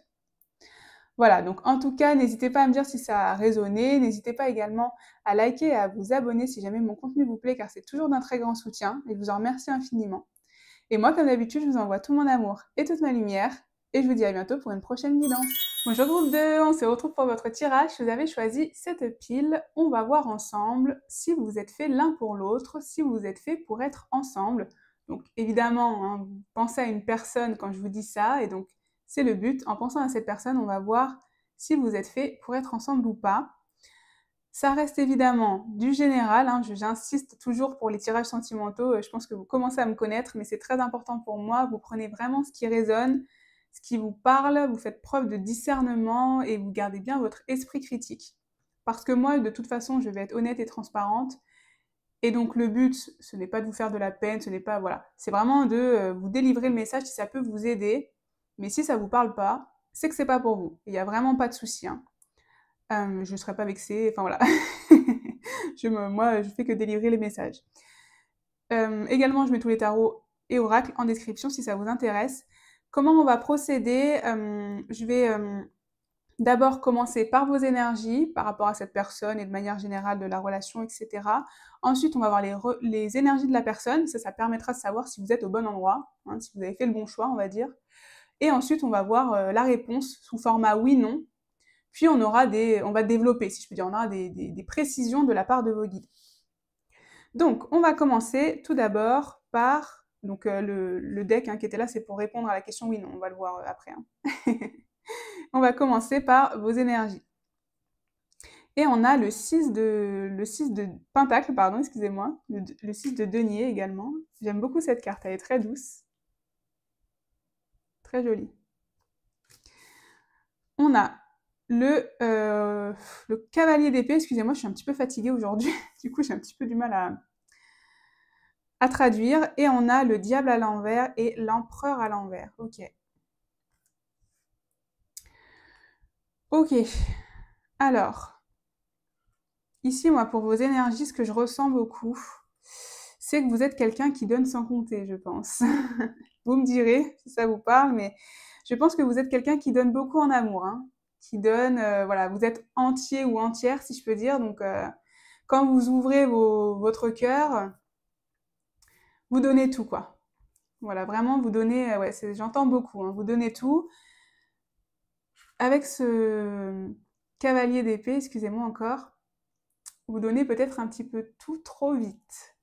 Voilà, donc en tout cas, n'hésitez pas à me dire si ça a résonné, n'hésitez pas également à liker et à vous abonner si jamais mon contenu vous plaît, car c'est toujours d'un très grand soutien, et je vous en remercie infiniment. Et moi, comme d'habitude, je vous envoie tout mon amour et toute ma lumière, et je vous dis à bientôt pour une prochaine guidance. Bonjour groupe 2, on se retrouve pour votre tirage. Vous avez choisi cette pile. On va voir ensemble si vous vous êtes fait l'un pour l'autre, si vous vous êtes fait pour être ensemble. Donc évidemment, hein, vous pensez à une personne quand je vous dis ça, et donc c'est le but. En pensant à cette personne, on va voir si vous êtes fait pour être ensemble ou pas. Ça reste évidemment du général, hein, j'insiste toujours pour les tirages sentimentaux, je pense que vous commencez à me connaître, mais c'est très important pour moi, vous prenez vraiment ce qui résonne, ce qui vous parle, vous faites preuve de discernement et vous gardez bien votre esprit critique. Parce que moi, de toute façon, je vais être honnête et transparente. Et donc le but, ce n'est pas de vous faire de la peine, ce n'est pas, voilà, c'est vraiment de vous délivrer le message si ça peut vous aider. Mais si ça vous parle pas, c'est que c'est pas pour vous. Il y a vraiment pas de souci, hein. Je serais pas vexée, enfin voilà. Moi, je fais que délivrer les messages. Également, je mets tous les tarots et oracles en description si ça vous intéresse. Comment on va procéder? Je vais d'abord commencer par vos énergies par rapport à cette personne et de manière générale de la relation, etc. Ensuite, on va voir les énergies de la personne. Ça permettra de savoir si vous êtes au bon endroit, hein, si vous avez fait le bon choix, on va dire. Et ensuite, on va voir la réponse sous format oui-non. Puis on va développer, si je peux dire, on aura des précisions de la part de vos guides. Donc, on va commencer tout d'abord par donc, le deck qui était là, c'est pour répondre à la question oui-non. On va le voir après. Hein. On va commencer par vos énergies. Et on a le 6 de Pentacle, pardon, excusez-moi, le 6 de Denier également. J'aime beaucoup cette carte, elle est très douce. Très jolie. On a le Cavalier d'épée, excusez-moi, je suis un petit peu fatiguée aujourd'hui, du coup j'ai un petit peu du mal à traduire. Et on a le Diable à l'envers et l'Empereur à l'envers. Ok. Ok. Alors, ici, moi, pour vos énergies, ce que je ressens beaucoup, c'est que vous êtes quelqu'un qui donne sans compter, je pense. Vous me direz si ça vous parle, mais je pense que vous êtes quelqu'un qui donne beaucoup en amour, hein, qui donne, voilà, vous êtes entier ou entière, si je peux dire. Donc, quand vous ouvrez votre cœur, vous donnez tout, quoi. Voilà, vraiment, vous donnez, ouais, j'entends beaucoup, hein, vous donnez tout. Avec ce cavalier d'épée, excusez-moi encore, vous donnez peut-être un petit peu tout trop vite.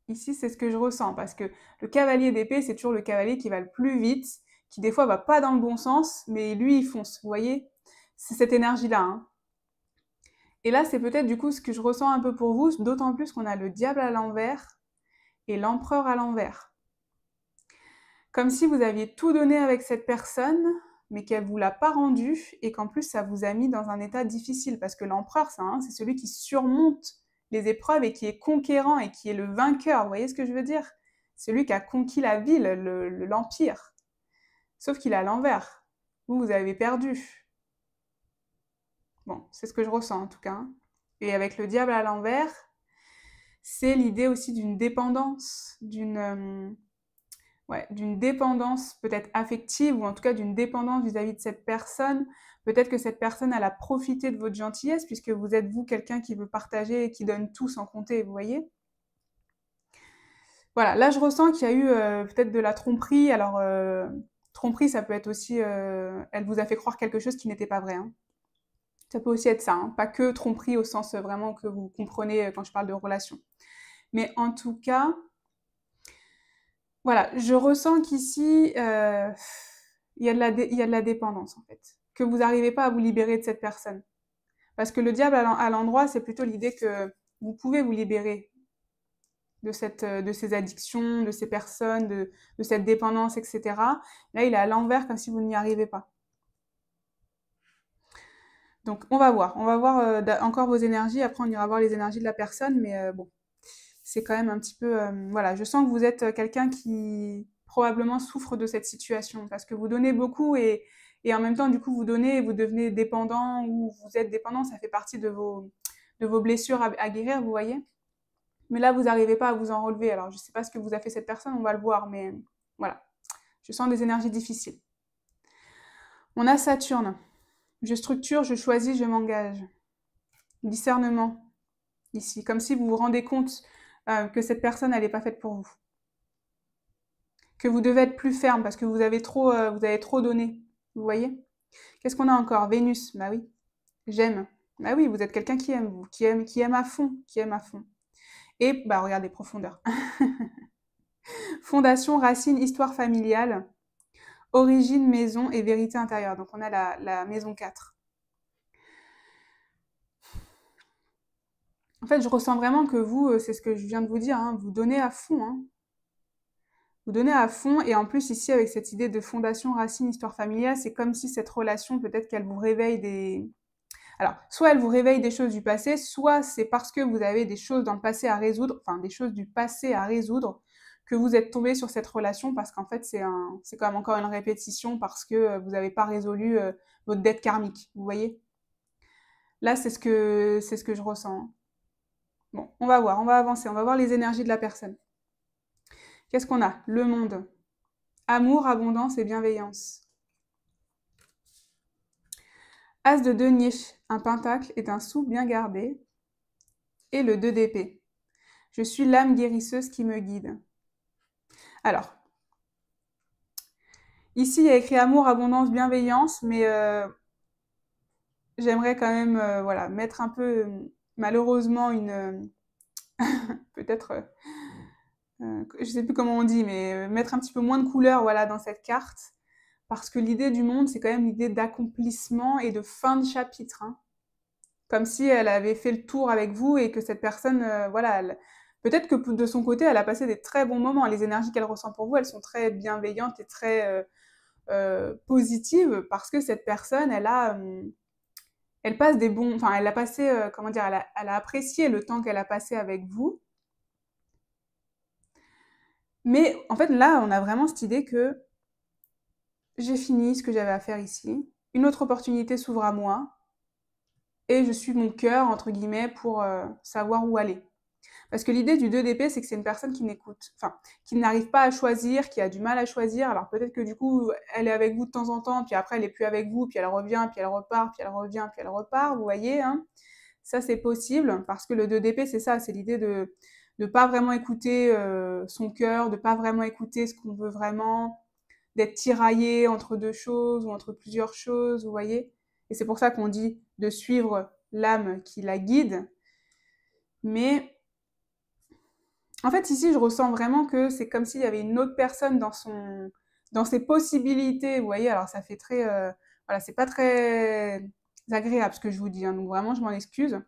Ici, c'est ce que je ressens, parce que le cavalier d'épée, c'est toujours le cavalier qui va le plus vite, qui des fois va pas dans le bon sens, mais lui, il fonce, vous voyez? C'est cette énergie-là, hein. Et là, c'est peut-être du coup ce que je ressens un peu pour vous, d'autant plus qu'on a le diable à l'envers et l'empereur à l'envers. Comme si vous aviez tout donné avec cette personne, mais qu'elle vous l'a pas rendu, et qu'en plus, ça vous a mis dans un état difficile, parce que l'empereur, c'est celui qui surmonte les épreuves et qui est conquérant et qui est le vainqueur. Vous voyez ce que je veux dire? Celui qui a conquis la ville, l'empire. Sauf qu'il est à l'envers. Vous avez perdu. Bon, c'est ce que je ressens en tout cas. Et avec le diable à l'envers, c'est l'idée aussi d'une dépendance, d'une dépendance peut-être affective, ou en tout cas d'une dépendance vis-à-vis de cette personne. Peut-être que cette personne, elle a profité de votre gentillesse, puisque vous êtes vous quelqu'un qui veut partager et qui donne tout sans compter, vous voyez? Voilà, là je ressens qu'il y a eu peut-être de la tromperie. Alors, tromperie, ça peut être aussi, elle vous a fait croire quelque chose qui n'était pas vrai, hein. Ça peut aussi être ça, hein. Pas que tromperie au sens vraiment que vous comprenez quand je parle de relation. Mais en tout cas, voilà, je ressens qu'ici, il y a de la dépendance, en fait. Que vous n'arrivez pas à vous libérer de cette personne. Parce que le diable à l'endroit, c'est plutôt l'idée que vous pouvez vous libérer de ces addictions, de ces personnes, de cette dépendance, etc. Là, il est à l'envers, comme si vous n'y arrivez pas. Donc, on va voir encore vos énergies. Après, on ira voir les énergies de la personne, mais bon, c'est quand même un petit peu... voilà, je sens que vous êtes quelqu'un qui probablement souffre de cette situation, parce que vous donnez beaucoup et en même temps, du coup, vous donnez et vous devenez dépendant, ou vous êtes dépendant, ça fait partie de vos blessures à guérir, vous voyez. Mais là, vous n'arrivez pas à vous en relever. Alors, je ne sais pas ce que vous a fait cette personne, on va le voir, mais voilà. Je sens des énergies difficiles. On a Saturne. Je structure, je choisis, je m'engage. Discernement, ici. Comme si vous vous rendez compte que cette personne, elle n'est pas faite pour vous. Que vous devez être plus ferme parce que vous avez trop donné. Vous voyez? Qu'est-ce qu'on a encore? Vénus. Bah oui. J'aime. Bah oui, vous êtes quelqu'un qui aime, vous, qui aime à fond, qui aime à fond. Et, bah regardez, profondeur. Fondation, racine, histoire familiale, origine, maison et vérité intérieure. Donc on a la maison 4. En fait, je ressens vraiment que vous, c'est ce que je viens de vous dire, hein, vous donnez à fond, hein. Vous donnez à fond et en plus ici avec cette idée de fondation, racine, histoire familiale, c'est comme si cette relation, peut-être qu'elle vous réveille des... Alors, soit elle vous réveille des choses du passé, soit c'est parce que vous avez des choses dans le passé à résoudre, enfin des choses du passé à résoudre, que vous êtes tombé sur cette relation parce qu'en fait c'est quand même encore une répétition parce que vous n'avez pas résolu votre dette karmique, vous voyez. Là, c'est ce que je ressens, hein. Bon, on va voir, on va avancer, on va voir les énergies de la personne. Qu'est-ce qu'on a? Le monde. Amour, abondance et bienveillance. As de denier, un pentacle et un sou bien gardé. Et le 2 d'épée. Je suis l'âme guérisseuse qui me guide. Alors, ici, il y a écrit amour, abondance, bienveillance, mais j'aimerais quand même voilà, mettre un peu, malheureusement, peut-être, je sais plus comment on dit, mais mettre un petit peu moins de couleur voilà, dans cette carte, parce que l'idée du monde, c'est quand même l'idée d'accomplissement et de fin de chapitre, hein. Comme si elle avait fait le tour avec vous et que cette personne, voilà, peut-être que de son côté, elle a passé des très bons moments. Les énergies qu'elle ressent pour vous, elles sont très bienveillantes et très positives parce que cette personne, elle passe des bons, enfin, elle a passé, comment dire, elle a apprécié le temps qu'elle a passé avec vous. Mais en fait, là, on a vraiment cette idée que j'ai fini ce que j'avais à faire ici. Une autre opportunité s'ouvre à moi et je suis mon cœur, entre guillemets, pour savoir où aller. Parce que l'idée du 2 d'épée, c'est que c'est une personne qui n'écoute, enfin, qui n'arrive pas à choisir, qui a du mal à choisir. Alors peut-être que du coup, elle est avec vous de temps en temps, puis après, elle est plus avec vous, puis elle revient, puis elle repart, puis elle revient, puis elle repart, vous voyez, hein. Ça, c'est possible, parce que le 2 d'épée, c'est ça, c'est l'idée de ne pas vraiment écouter son cœur, de pas vraiment écouter ce qu'on veut vraiment, d'être tiraillé entre deux choses ou entre plusieurs choses, vous voyez. Et c'est pour ça qu'on dit de suivre l'âme qui la guide. Mais en fait, ici, je ressens vraiment que c'est comme s'il y avait une autre personne dans ses possibilités, vous voyez. Alors, ça fait très, voilà, c'est pas très agréable ce que je vous dis, hein, donc vraiment, je m'en excuse.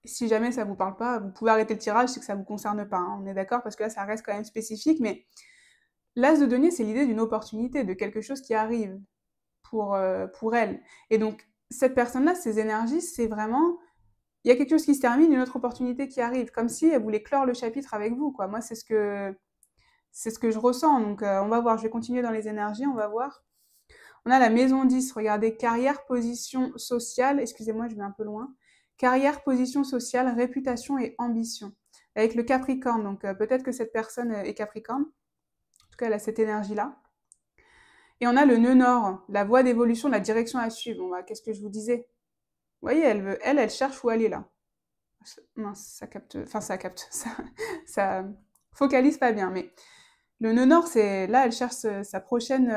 Si jamais ça vous parle pas, vous pouvez arrêter le tirage, c'est que ça vous concerne pas, hein, on est d'accord, parce que là, ça reste quand même spécifique, mais l'as de denier, c'est l'idée d'une opportunité, de quelque chose qui arrive pour elle. Et donc, cette personne-là, ses énergies, c'est vraiment il y a quelque chose qui se termine, une autre opportunité qui arrive, comme si elle voulait clore le chapitre avec vous, quoi. Moi, c'est ce que je ressens. Donc, on va voir. Je vais continuer dans les énergies, on va voir. On a la maison 10, regardez, carrière, position sociale. Excusez-moi, je vais un peu loin. Carrière, position sociale, réputation et ambition. Avec le Capricorne, donc peut-être que cette personne est Capricorne. En tout cas, elle a cette énergie-là. Et on a le nœud nord, la voie d'évolution, la direction à suivre. Bon, bah, qu'est-ce que je vous disais? Vous voyez, elle cherche où aller là. Mince, ça capte, ça focalise pas bien. Mais le nœud nord, c'est là, elle cherche sa prochaine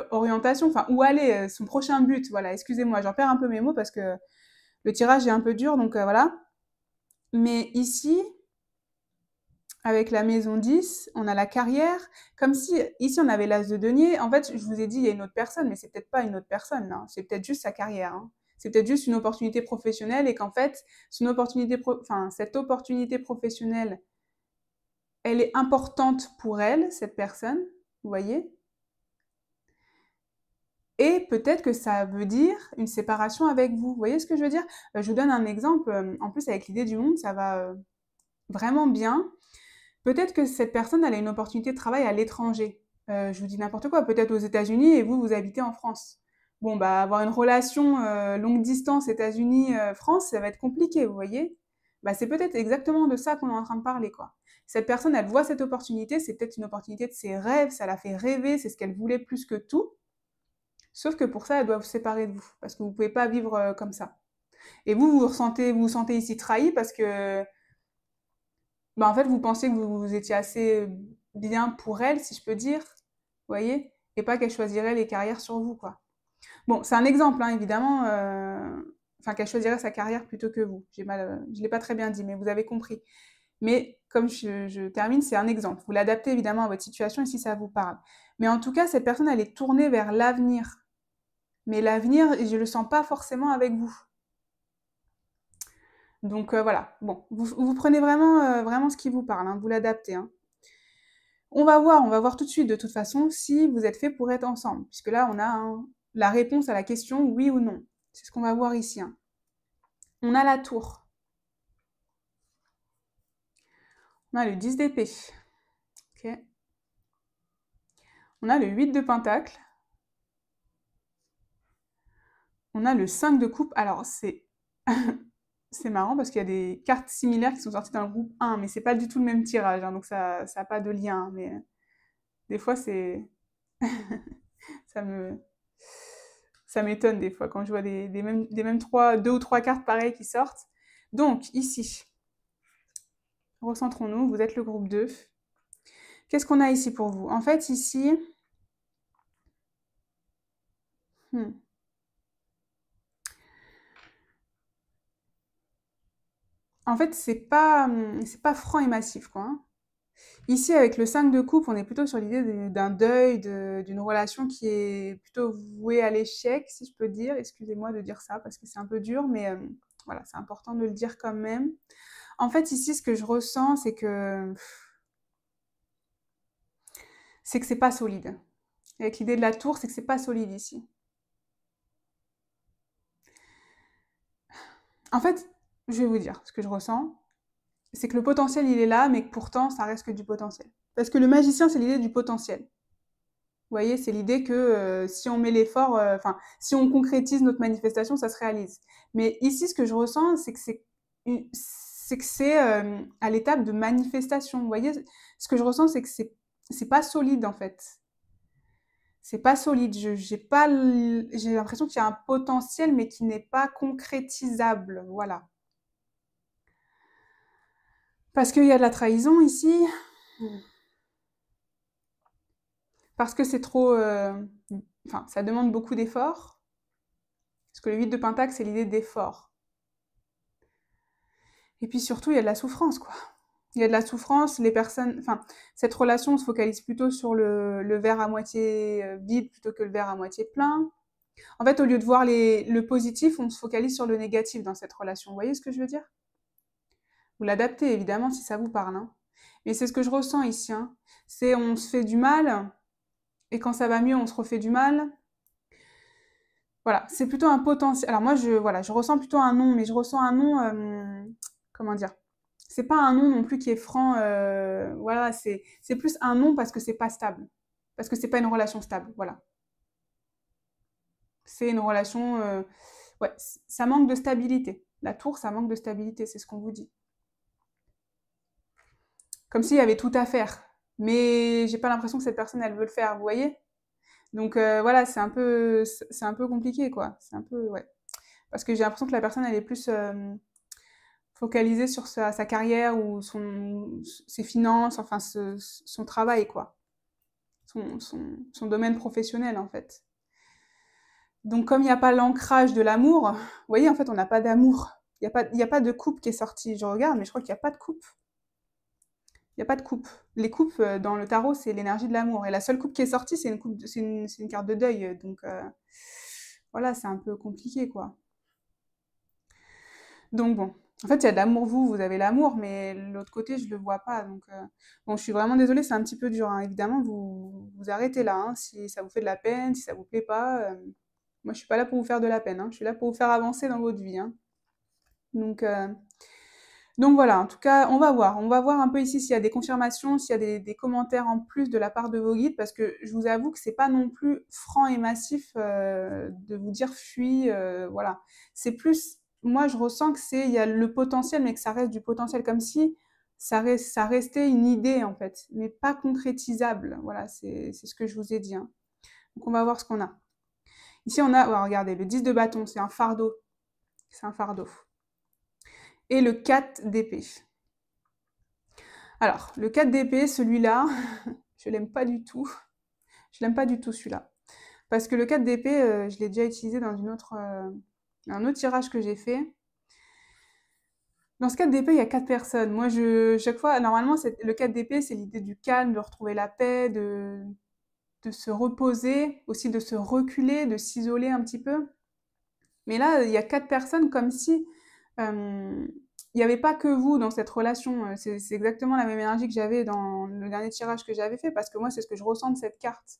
orientation, enfin où aller, son prochain but. Voilà, excusez-moi, j'en perds un peu mes mots parce que le tirage est un peu dur, donc voilà. Mais ici, avec la maison 10, on a la carrière, comme si ici on avait l'as de denier. En fait, je vous ai dit, il y a une autre personne, mais c'est peut-être pas une autre personne, hein. C'est peut-être juste sa carrière, hein. C'est peut-être juste une opportunité professionnelle et qu'en fait, cette opportunité professionnelle, elle est importante pour elle, cette personne, vous voyez. Et peut-être que ça veut dire une séparation avec vous. Vous voyez ce que je veux dire? Je vous donne un exemple. En plus, avec l'idée du monde, ça va vraiment bien. Peut-être que cette personne, elle a une opportunité de travail à l'étranger. Je vous dis n'importe quoi, peut-être aux États-Unis et vous, vous habitez en France. Bon, bah, avoir une relation longue distance États-Unis-France, ça va être compliqué, vous voyez. Bah, c'est peut-être exactement de ça qu'on est en train de parler, quoi. Cette personne, elle voit cette opportunité, c'est peut-être une opportunité de ses rêves, ça la fait rêver, c'est ce qu'elle voulait plus que tout. Sauf que pour ça, elle doit vous séparer de vous, parce que vous ne pouvez pas vivre comme ça. Et vous vous sentez ici trahi parce que bah, en fait, vous pensez que vous étiez assez bien pour elle, si je peux dire, vous voyez, et pas qu'elle choisirait les carrières sur vous, quoi. Bon, c'est un exemple, hein, évidemment, enfin, qu'elle choisirait sa carrière plutôt que vous. Je l'ai pas très bien dit, mais vous avez compris. Mais comme je termine, c'est un exemple. Vous l'adaptez évidemment à votre situation et si ça vous parle. Mais en tout cas, cette personne, elle est tournée vers l'avenir. Mais l'avenir, je le sens pas forcément avec vous. Donc voilà, bon, vous prenez vraiment, vraiment ce qui vous parle, hein, vous l'adaptez, hein. On va voir tout de suite de toute façon si vous êtes fait pour être ensemble, puisque là on a la réponse à la question oui ou non. C'est ce qu'on va voir ici. Hein. On a la tour. On a le 10 d'épée. Okay. On a le 8 de pentacle. On a le 5 de coupe. Alors c'est c'est marrant parce qu'il y a des cartes similaires qui sont sorties dans le groupe 1, mais c'est pas du tout le même tirage, hein, donc ça n'a pas de lien. Hein, mais des fois c'est ça me ça m'étonne des fois quand je vois des mêmes deux ou trois cartes pareilles qui sortent. Donc ici, recentrons-nous, vous êtes le groupe 2. Qu'est-ce qu'on a ici pour vous? En fait, ici... En fait, c'est pas franc et massif, quoi. Hein. Ici, avec le 5 de coupe, on est plutôt sur l'idée d'un deuil, d'une relation qui est plutôt vouée à l'échec, si je peux dire. Excusez-moi de dire ça, parce que c'est un peu dur, mais voilà, c'est important de le dire quand même. En fait, ici, ce que je ressens, c'est que c'est pas solide. Avec l'idée de la tour, c'est que c'est pas solide ici. En fait, je vais vous dire ce que je ressens, c'est que le potentiel, il est là, mais que pourtant, ça reste que du potentiel. Parce que le magicien, c'est l'idée du potentiel. Vous voyez, c'est l'idée que si on met l'effort, enfin, si on concrétise notre manifestation, ça se réalise. Mais ici, ce que je ressens, c'est que c'est à l'étape de manifestation. Vous voyez, ce que je ressens, c'est que c'est pas solide en fait. C'est pas solide. J'ai l'impression qu'il y a un potentiel, mais qui n'est pas concrétisable. Voilà. Parce qu'il y a de la trahison ici. Parce que c'est trop... Enfin, ça demande beaucoup d'efforts. Parce que le 8 de pentacle, c'est l'idée d'effort. Et puis surtout, il y a de la souffrance, quoi. Il y a de la souffrance, les personnes... Enfin, cette relation se focalise plutôt sur le verre à moitié vide plutôt que le verre à moitié plein. En fait, au lieu de voir le positif, on se focalise sur le négatif dans cette relation. Vous voyez ce que je veux dire? Vous l'adaptez, évidemment, si ça vous parle. Hein. Mais c'est ce que je ressens ici. Hein. C'est on se fait du mal, et quand ça va mieux, on se refait du mal. Voilà, c'est plutôt un potentiel. Alors moi, je ressens plutôt un non, mais je ressens un non, comment dire? C'est pas un non non plus qui est franc, voilà, c'est plus un non parce que c'est pas stable. Parce que c'est pas une relation stable, voilà. C'est une relation, ouais, ça manque de stabilité. La tour, ça manque de stabilité, c'est ce qu'on vous dit. Comme s'il y avait tout à faire. Mais j'ai pas l'impression que cette personne, elle veut le faire, vous voyez? Donc voilà, c'est un peu compliqué, quoi. C'est un peu, ouais. Parce que j'ai l'impression que la personne, elle est plus focalisée sur sa carrière ou ses finances, enfin son travail, quoi. Son domaine professionnel, en fait. Donc comme il n'y a pas l'ancrage de l'amour, vous voyez, en fait, on n'a pas d'amour. Il y a pas de coupe qui est sortie. Je regarde, mais je crois qu'il n'y a pas de coupe. Il n'y a pas de coupe. Les coupes dans le tarot, c'est l'énergie de l'amour. Et la seule coupe qui est sortie, c'est une carte de deuil. Donc voilà, c'est un peu compliqué, quoi. Donc bon, en fait, il y a de l'amour, vous avez l'amour, mais l'autre côté, je le vois pas. Donc bon, je suis vraiment désolée, c'est un petit peu dur. Hein. Évidemment, vous arrêtez là. Hein, si ça vous fait de la peine, si ça vous plaît pas. Moi, je suis pas là pour vous faire de la peine. Hein, je suis là pour vous faire avancer dans votre vie. Hein. Donc, euh, donc voilà, en tout cas, on va voir. On va voir un peu ici s'il y a des confirmations, s'il y a des commentaires en plus de la part de vos guides, parce que je vous avoue que c'est pas non plus franc et massif de vous dire fuis, voilà. C'est plus, moi je ressens que il y a le potentiel, mais que ça reste du potentiel, comme si ça restait une idée en fait, mais pas concrétisable. Voilà, c'est ce que je vous ai dit. Hein. Donc on va voir ce qu'on a. Ici on a, oh, regardez, le 10 de bâton, c'est un fardeau. C'est un fardeau. Et le 4 d'épée. Alors, le 4 d'épée, celui-là, je l'aime pas du tout. Je l'aime pas du tout celui-là. Parce que le 4 d'épée, je l'ai déjà utilisé dans un autre tirage que j'ai fait. Dans ce 4 d'épée, il y a 4 personnes. Moi, chaque fois, normalement, le 4 d'épée, c'est l'idée du calme, de retrouver la paix, de se reposer, aussi de se reculer, de s'isoler un petit peu. Mais là, il y a 4 personnes comme si il n'y avait pas que vous dans cette relation. C'est exactement la même énergie que j'avais dans le dernier tirage que j'avais fait, parce que moi, c'est ce que je ressens de cette carte.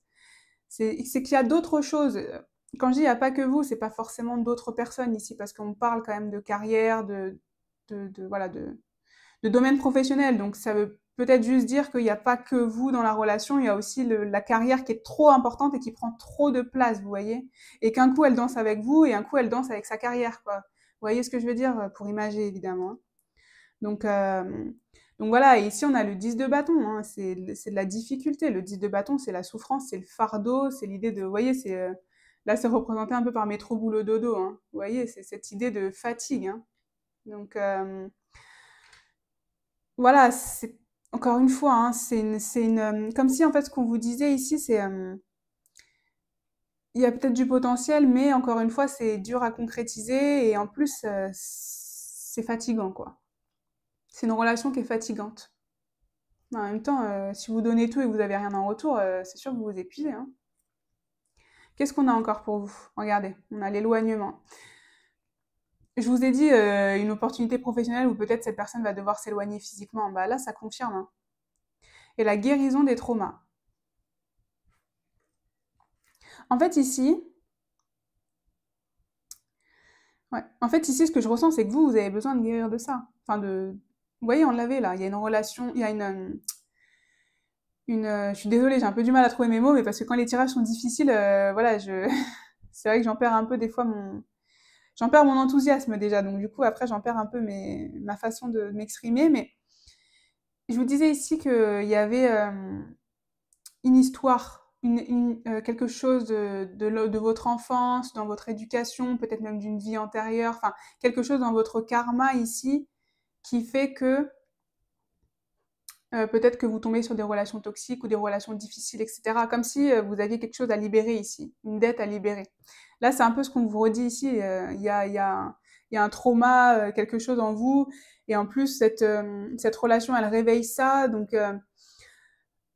C'est qu'il y a d'autres choses. Quand je dis il n'y a pas que vous, c'est pas forcément d'autres personnes ici, parce qu'on parle quand même de carrière, voilà, de domaine professionnel. Donc ça veut peut-être juste dire qu'il n'y a pas que vous dans la relation, il y a aussi la carrière qui est trop importante et qui prend trop de place, vous voyez. Et qu'un coup elle danse avec vous et un coup elle danse avec sa carrière, quoi. Vous voyez ce que je veux dire, pour imager évidemment. Donc, euh, donc voilà, et ici on a le 10 de bâton, hein, c'est de la difficulté. Le 10 de bâton, c'est la souffrance, c'est le fardeau, c'est l'idée de, vous voyez, là c'est représenté un peu par métro boulot dodo, hein, vous voyez, c'est cette idée de fatigue. Hein. Donc, voilà, c'est encore une fois, hein, comme si en fait ce qu'on vous disait ici, il y a peut-être du potentiel, mais encore une fois, c'est dur à concrétiser et en plus, c'est fatigant, quoi. C'est une relation qui est fatigante. En même temps, si vous donnez tout et que vous avez rien en retour, c'est sûr que vous vous épuisez, hein. Qu'est-ce qu'on a encore pour vous? Regardez, on a l'éloignement. Je vous ai dit une opportunité professionnelle où peut-être cette personne va devoir s'éloigner physiquement. Bah là, ça confirme, hein. Et la guérison des traumas. En fait, ici, ouais. En fait, ici, ce que je ressens, c'est que vous avez besoin de guérir de ça. Enfin, vous voyez, on l'avait là. Il y a une relation, il y a je suis désolée, j'ai un peu du mal à trouver mes mots, mais parce que quand les tirages sont difficiles, voilà, c'est vrai que j'en perds un peu des fois j'en perds mon enthousiasme déjà. Donc du coup, après, j'en perds un peu ma façon de m'exprimer. Mais je vous disais ici qu'il y avait une histoire, quelque chose de votre enfance, dans votre éducation, peut-être même d'une vie antérieure, enfin, quelque chose dans votre karma ici qui fait que peut-être que vous tombez sur des relations toxiques ou des relations difficiles, etc. Comme si vous aviez quelque chose à libérer ici, une dette à libérer. Là, c'est un peu ce qu'on vous redit ici. Il y a un trauma, quelque chose en vous, et en plus, cette relation, elle réveille ça. Donc,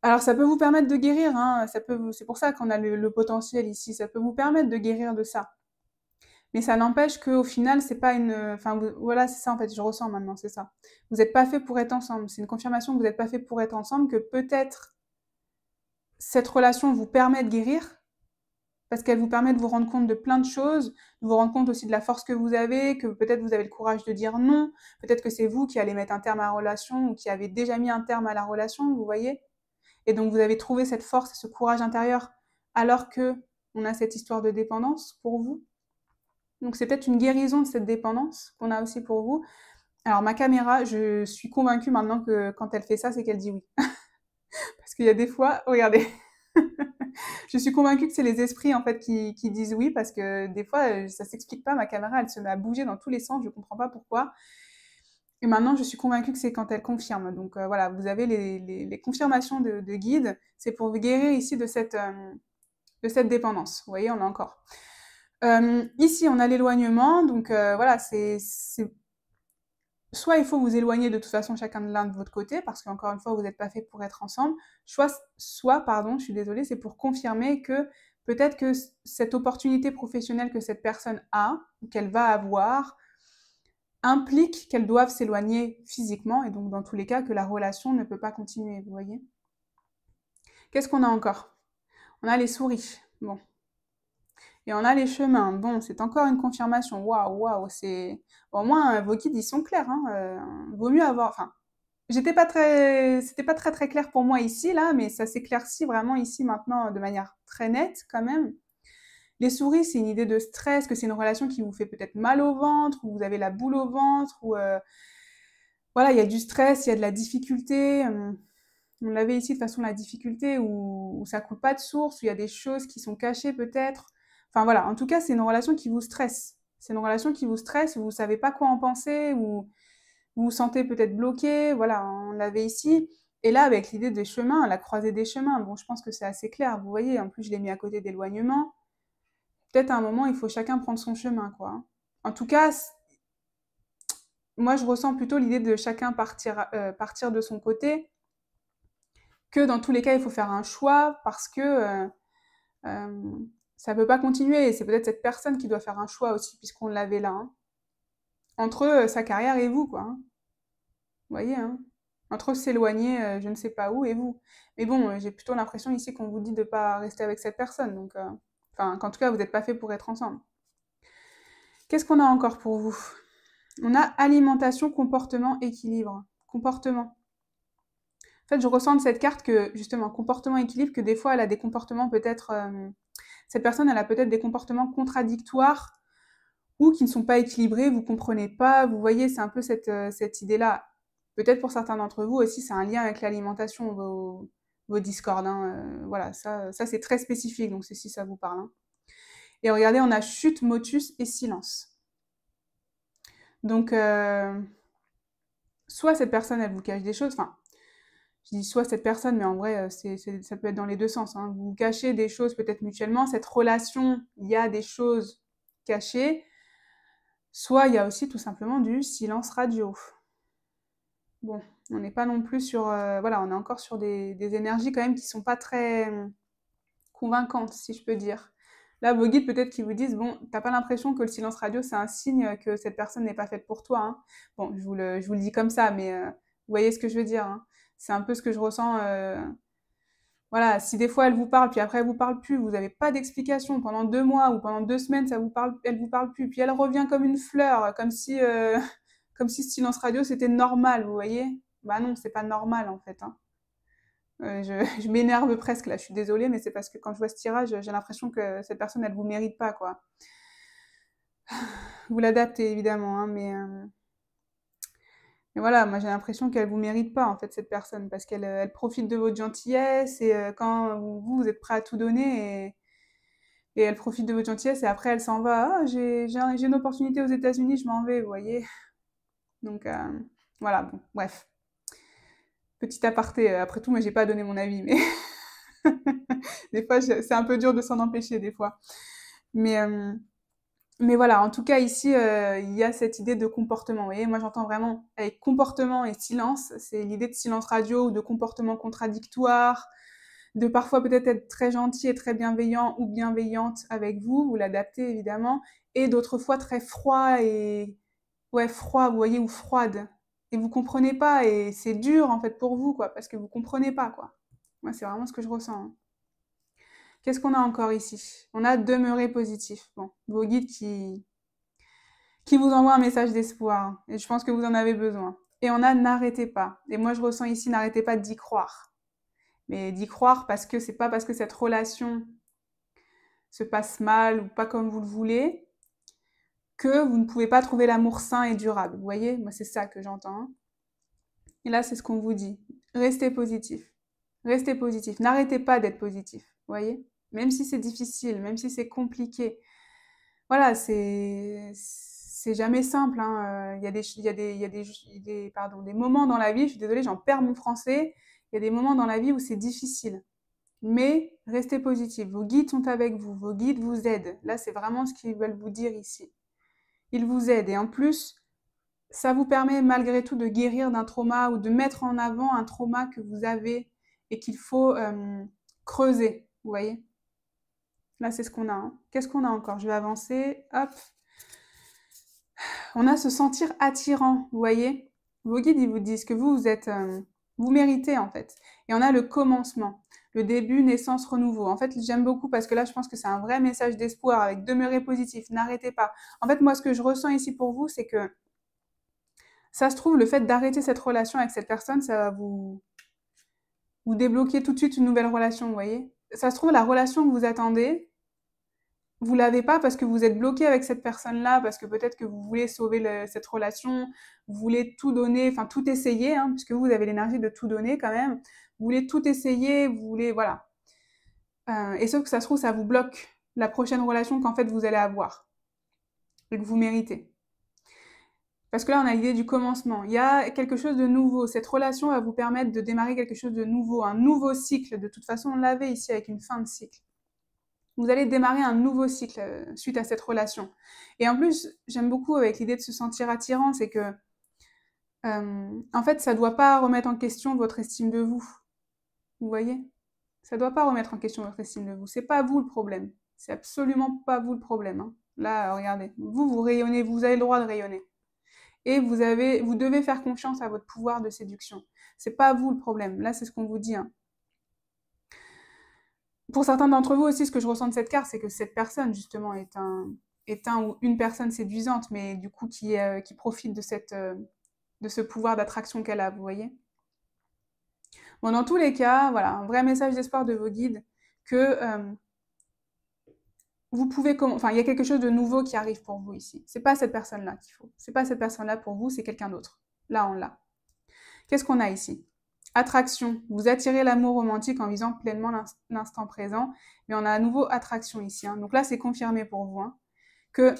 alors, ça peut vous permettre de guérir. Hein, c'est pour ça qu'on a le potentiel ici. Ça peut vous permettre de guérir de ça. Mais ça n'empêche qu'au final, c'est pas une. Enfin, voilà, c'est ça en fait, je ressens maintenant, c'est ça. Vous n'êtes pas fait pour être ensemble. C'est une confirmation que vous n'êtes pas fait pour être ensemble, que peut-être cette relation vous permet de guérir, parce qu'elle vous permet de vous rendre compte de plein de choses, de vous rendre compte aussi de la force que vous avez, que peut-être vous avez le courage de dire non, peut-être que c'est vous qui allez mettre un terme à la relation ou qui avez déjà mis un terme à la relation, vous voyez. Et donc vous avez trouvé cette force et ce courage intérieur alors que on a cette histoire de dépendance pour vous. Donc c'est peut-être une guérison de cette dépendance qu'on a aussi pour vous. Alors ma caméra, je suis convaincue maintenant que quand elle fait ça, c'est qu'elle dit oui. Parce qu'il y a des fois, regardez, je suis convaincue que c'est les esprits en fait qui disent oui, parce que des fois ça s'explique pas, ma caméra elle se met à bouger dans tous les sens, je comprends pas pourquoi. Et maintenant je suis convaincue que c'est quand elle confirme. Donc voilà, vous avez les confirmations de guide, c'est pour vous guérir ici de cette dépendance. Vous voyez, on a encore. Ici, on a l'éloignement, donc voilà, soit il faut vous éloigner de toute façon chacun de l'un de votre côté, parce qu'encore une fois, vous n'êtes pas fait pour être ensemble, pardon, je suis désolée, c'est pour confirmer que peut-être que cette opportunité professionnelle que cette personne a, ou qu'elle va avoir, implique qu'elles doivent s'éloigner physiquement, et donc dans tous les cas, que la relation ne peut pas continuer, vous voyez. Qu'est-ce qu'on a encore? On a les souris. Bon, et on a les chemins. Bon, c'est encore une confirmation. Waouh, waouh, c'est. Bon, au moins, vos guides, ils sont clairs. Hein. Vaut mieux avoir. Enfin, c'était pas très très clair pour moi ici, là, mais ça s'éclaircit vraiment ici maintenant de manière très nette quand même. Les souris, c'est une idée de stress, que c'est une relation qui vous fait peut-être mal au ventre, ou vous avez la boule au ventre, ou voilà, il y a du stress, il y a de la difficulté. On l'avait ici de façon la difficulté où ça coule pas de source, où il y a des choses qui sont cachées peut-être. Enfin voilà, en tout cas, c'est une relation qui vous stresse. C'est une relation qui vous stresse, où vous savez pas quoi en penser, où vous vous sentez peut-être bloqué. Voilà, on l'avait ici. Et là, avec l'idée des chemins, la croisée des chemins, bon, je pense que c'est assez clair. Vous voyez, en plus, je l'ai mis à côté d'éloignement. Peut-être à un moment, il faut chacun prendre son chemin, quoi. En tout cas, moi, je ressens plutôt l'idée de chacun partir de son côté, que dans tous les cas, il faut faire un choix parce que ça ne peut pas continuer. Et c'est peut-être cette personne qui doit faire un choix aussi, puisqu'on l'avait là. Hein. Entre sa carrière et vous, quoi, hein. Vous voyez, hein? Entre s'éloigner, je ne sais pas où et vous. Mais bon, j'ai plutôt l'impression ici qu'on vous dit de pas rester avec cette personne, donc enfin, qu'en tout cas, vous n'êtes pas fait pour être ensemble. Qu'est-ce qu'on a encore pour vous? On a alimentation, comportement, équilibre. Comportement. En fait, je ressens de cette carte que, justement, comportement, équilibre, que des fois, elle a des comportements peut-être... cette personne, elle a peut-être des comportements contradictoires ou qui ne sont pas équilibrés, vous comprenez pas, vous voyez, c'est un peu cette idée-là. Peut-être pour certains d'entre vous aussi, c'est un lien avec l'alimentation, vos discordes, hein, voilà, ça c'est très spécifique, donc c'est si ça vous parle, hein. Et regardez, on a chute, motus et silence. Donc, soit cette personne, elle vous cache des choses, enfin, je dis soit cette personne, mais en vrai, ça peut être dans les deux sens, hein. Vous cachez des choses peut-être mutuellement, cette relation, il y a des choses cachées, soit il y a aussi tout simplement du silence radio. Bon, on n'est pas non plus sur... voilà, on est encore sur des énergies quand même qui sont pas très convaincantes, si je peux dire. Là, vos guides peut-être qui vous disent, bon, t'as pas l'impression que le silence radio, c'est un signe que cette personne n'est pas faite pour toi, hein. Bon, je vous le dis comme ça, mais vous voyez ce que je veux dire, hein. C'est un peu ce que je ressens. Voilà, si des fois elle vous parle, puis après elle vous parle plus, vous n'avez pas d'explication pendant 2 mois ou pendant 2 semaines, elle vous parle plus, puis elle revient comme une fleur, comme si, comme si ce silence radio c'était normal, vous voyez? Bah non, c'est pas normal en fait, hein. Je m'énerve presque là, je suis désolée, mais c'est parce que quand je vois ce tirage, j'ai l'impression que cette personne, elle vous mérite pas, quoi. Vous l'adaptez évidemment, hein, mais voilà, moi j'ai l'impression qu'elle vous mérite pas en fait cette personne, parce qu'elle profite de votre gentillesse et quand vous êtes prêt à tout donner et elle profite de votre gentillesse et après elle s'en va. Ah, j'ai une opportunité aux États-Unis, je m'en vais, vous voyez. Donc voilà, bon, bref. Petit aparté, après tout, moi j'ai pas donné mon avis, mais des fois c'est un peu dur de s'en empêcher des fois. Mais, euh, mais voilà, en tout cas ici, il y a cette idée de comportement. Vous voyez, moi j'entends vraiment avec comportement et silence, c'est l'idée de silence radio ou de comportement contradictoire, de parfois peut-être être très gentil et très bienveillant ou bienveillante avec vous, vous l'adaptez évidemment, et d'autres fois très froid et ouais froid, vous voyez, ou froide. Et vous comprenez pas et c'est dur en fait pour vous quoi, parce que vous comprenez pas quoi. Moi c'est vraiment ce que je ressens, hein. Qu'est-ce qu'on a encore ici? On a demeurer positif. Bon, vos guides qui vous envoient un message d'espoir, hein, et je pense que vous en avez besoin. Et on a n'arrêtez pas. Et moi je ressens ici n'arrêtez pas d'y croire. Mais d'y croire parce que c'est pas parce que cette relation se passe mal ou pas comme vous le voulez, que vous ne pouvez pas trouver l'amour sain et durable. Vous voyez, moi c'est ça que j'entends, hein. Et là c'est ce qu'on vous dit. Restez positif. Restez positif. N'arrêtez pas d'être positif. Vous voyez, même si c'est difficile, même si c'est compliqué. Voilà, c'est jamais simple, hein. Il y a pardon, des moments dans la vie, je suis désolée, j'en perds mon français. Il y a des moments dans la vie où c'est difficile. Mais restez positif. Vos guides sont avec vous. Vos guides vous aident. Là, c'est vraiment ce qu'ils veulent vous dire ici. Ils vous aident. Et en plus, ça vous permet malgré tout de guérir d'un trauma ou de mettre en avant un trauma que vous avez et qu'il faut creuser. Vous voyez? Là, c'est ce qu'on a, hein. Qu'est-ce qu'on a encore? Je vais avancer. Hop. On a se sentir attirant. Vous voyez? Vos guides, ils vous disent que vous êtes... vous méritez, en fait. Et on a le commencement. Le début, naissance, renouveau. En fait, j'aime beaucoup parce que là, je pense que c'est un vrai message d'espoir avec demeurer positif, n'arrêtez pas. En fait, moi, ce que je ressens ici pour vous, c'est que ça se trouve, le fait d'arrêter cette relation avec cette personne, ça va vous débloquer tout de suite une nouvelle relation, vous voyez. Ça se trouve, la relation que vous attendez, vous l'avez pas parce que vous êtes bloqué avec cette personne-là, parce que peut-être que vous voulez sauver cette relation, vous voulez tout donner, enfin tout essayer, hein, puisque vous avez l'énergie de tout donner quand même. Vous voulez tout essayer, vous voulez, voilà. Et sauf que ça se trouve, ça vous bloque la prochaine relation qu'en fait vous allez avoir et que vous méritez. Parce que là, on a l'idée du commencement. Il y a quelque chose de nouveau. Cette relation va vous permettre de démarrer quelque chose de nouveau, un nouveau cycle. De toute façon, on l'avait ici avec une fin de cycle. Vous allez démarrer un nouveau cycle suite à cette relation. Et en plus, j'aime beaucoup avec l'idée de se sentir attirant, c'est que, en fait, ça ne doit pas remettre en question votre estime de vous. Vous voyez? Ça ne doit pas remettre en question votre estime de vous. C'est pas vous le problème. C'est absolument pas vous le problème, hein. Là, regardez. Vous rayonnez, vous avez le droit de rayonner. et vous devez faire confiance à votre pouvoir de séduction. C'est pas vous le problème. Là, c'est ce qu'on vous dit, hein. Pour certains d'entre vous aussi, ce que je ressens de cette carte, c'est que cette personne, justement, est un ou une personne séduisante, mais du coup, qui profite de ce pouvoir d'attraction qu'elle a, vous voyez. Bon, dans tous les cas, voilà, un vrai message d'espoir de vos guides, que vous pouvez, enfin, il y a quelque chose de nouveau qui arrive pour vous ici. C'est pas cette personne-là qu'il faut. C'est pas cette personne-là pour vous, c'est quelqu'un d'autre. Là, on l'a. Qu'est-ce qu'on a ici? Attraction. Vous attirez l'amour romantique en visant pleinement l'instant présent. Mais on a à nouveau attraction ici, hein. Donc là, c'est confirmé pour vous, hein, que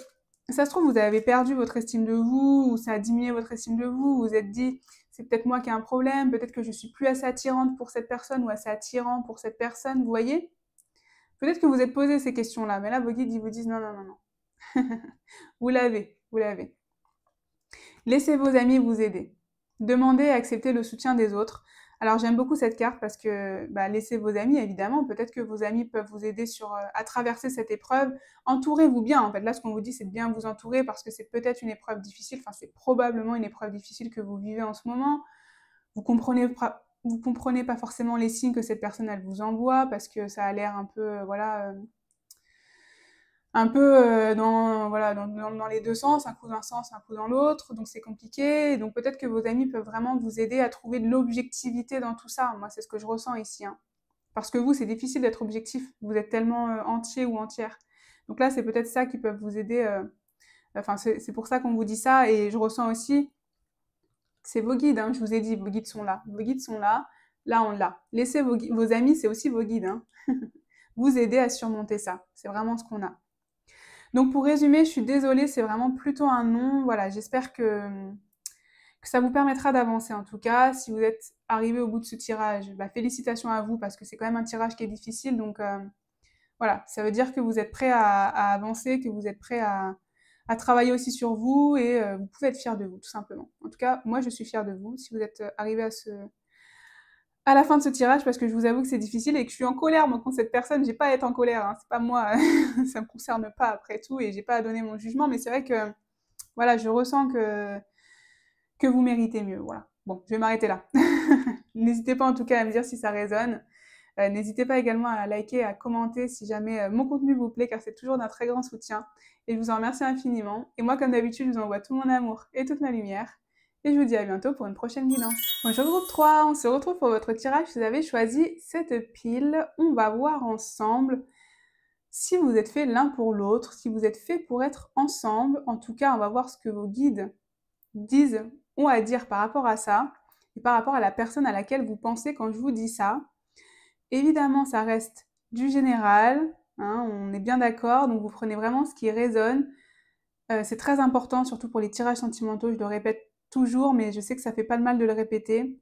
ça se trouve, vous avez perdu votre estime de vous, ou ça a diminué votre estime de vous, vous vous êtes dit, c'est peut-être moi qui ai un problème, peut-être que je suis plus assez attirante pour cette personne ou assez attirant pour cette personne, vous voyez? Peut-être que vous êtes posé ces questions-là, mais là, vos guides, ils vous disent non, non, non, non. Vous l'avez, vous l'avez. Laissez vos amis vous aider. Demandez et acceptez le soutien des autres. Alors j'aime beaucoup cette carte parce que laissez vos amis, évidemment. Peut-être que vos amis peuvent vous aider à traverser cette épreuve. Entourez-vous bien. En fait, là, ce qu'on vous dit, c'est de bien vous entourer parce que c'est peut-être une épreuve difficile. Enfin, c'est probablement une épreuve difficile que vous vivez en ce moment. Vous comprenez pas forcément les signes que cette personne, elle vous envoie parce que ça a l'air un peu, dans les deux sens, un coup d'un sens, un coup dans l'autre, donc c'est compliqué. Donc peut-être que vos amis peuvent vraiment vous aider à trouver de l'objectivité dans tout ça. Moi, c'est ce que je ressens ici, hein. Parce que vous, c'est difficile d'être objectif. Vous êtes tellement entier ou entière. Donc là, c'est peut-être ça qui peut vous aider. Enfin, c'est pour ça qu'on vous dit ça. Et je ressens aussi que c'est vos guides, hein. Je vous ai dit, vos guides sont là. Vos guides sont là. Là, on l'a. Laissez vos amis, c'est aussi vos guides, hein. Vous aider à surmonter ça. C'est vraiment ce qu'on a. Donc pour résumer, je suis désolée, c'est vraiment plutôt un non. Voilà, j'espère que ça vous permettra d'avancer en tout cas. Si vous êtes arrivé au bout de ce tirage, félicitations à vous parce que c'est quand même un tirage qui est difficile. Donc voilà, ça veut dire que vous êtes prêt à avancer, que vous êtes prêt à travailler aussi sur vous et vous pouvez être fiers de vous, tout simplement. En tout cas, moi je suis fière de vous si vous êtes arrivé à la fin de ce tirage parce que je vous avoue que c'est difficile et que je suis en colère moi contre cette personne. J'ai pas à être en colère, hein, c'est pas moi, ça me concerne pas après tout et j'ai pas à donner mon jugement, mais c'est vrai que voilà, je ressens que vous méritez mieux. Voilà. Bon, je vais m'arrêter là. N'hésitez pas en tout cas à me dire si ça résonne. N'hésitez pas également à liker, à commenter si jamais mon contenu vous plaît, car c'est toujours d'un très grand soutien. Et je vous en remercie infiniment. Et moi, comme d'habitude, je vous envoie tout mon amour et toute ma lumière. Et je vous dis à bientôt pour une prochaine guidance. Bonjour groupe 3, on se retrouve pour votre tirage. Vous avez choisi cette pile. On va voir ensemble si vous êtes fait l'un pour l'autre, si vous êtes fait pour être ensemble. En tout cas, on va voir ce que vos guides ont à dire par rapport à ça et par rapport à la personne à laquelle vous pensez quand je vous dis ça. Évidemment, ça reste du général, hein, on est bien d'accord, donc vous prenez vraiment ce qui résonne. C'est très important, surtout pour les tirages sentimentaux, je le répète toujours, mais je sais que ça fait pas de mal de le répéter.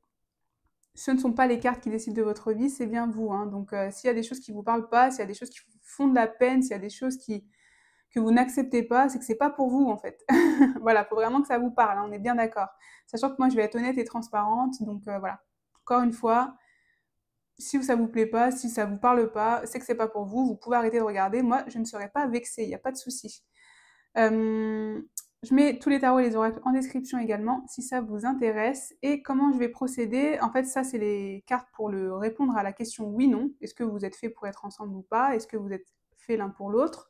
Ce ne sont pas les cartes qui décident de votre vie, c'est bien vous, hein. Donc s'il y a des choses qui vous parlent pas, s'il y a des choses qui vous font de la peine, s'il y a des choses que vous n'acceptez pas, c'est que c'est pas pour vous en fait. Voilà, faut vraiment que ça vous parle, hein, on est bien d'accord. Sachant que moi je vais être honnête et transparente, donc voilà. Encore une fois, si ça vous plaît pas, si ça vous parle pas, c'est que c'est pas pour vous, vous pouvez arrêter de regarder. Moi, je ne serai pas vexée, il n'y a pas de souci. Je mets tous les tarots et les oracles en description également, si ça vous intéresse. Et comment je vais procéder? En fait, ça, c'est les cartes pour répondre à la question oui-non. Est-ce que vous êtes fait pour être ensemble ou pas? Est-ce que vous êtes fait l'un pour l'autre?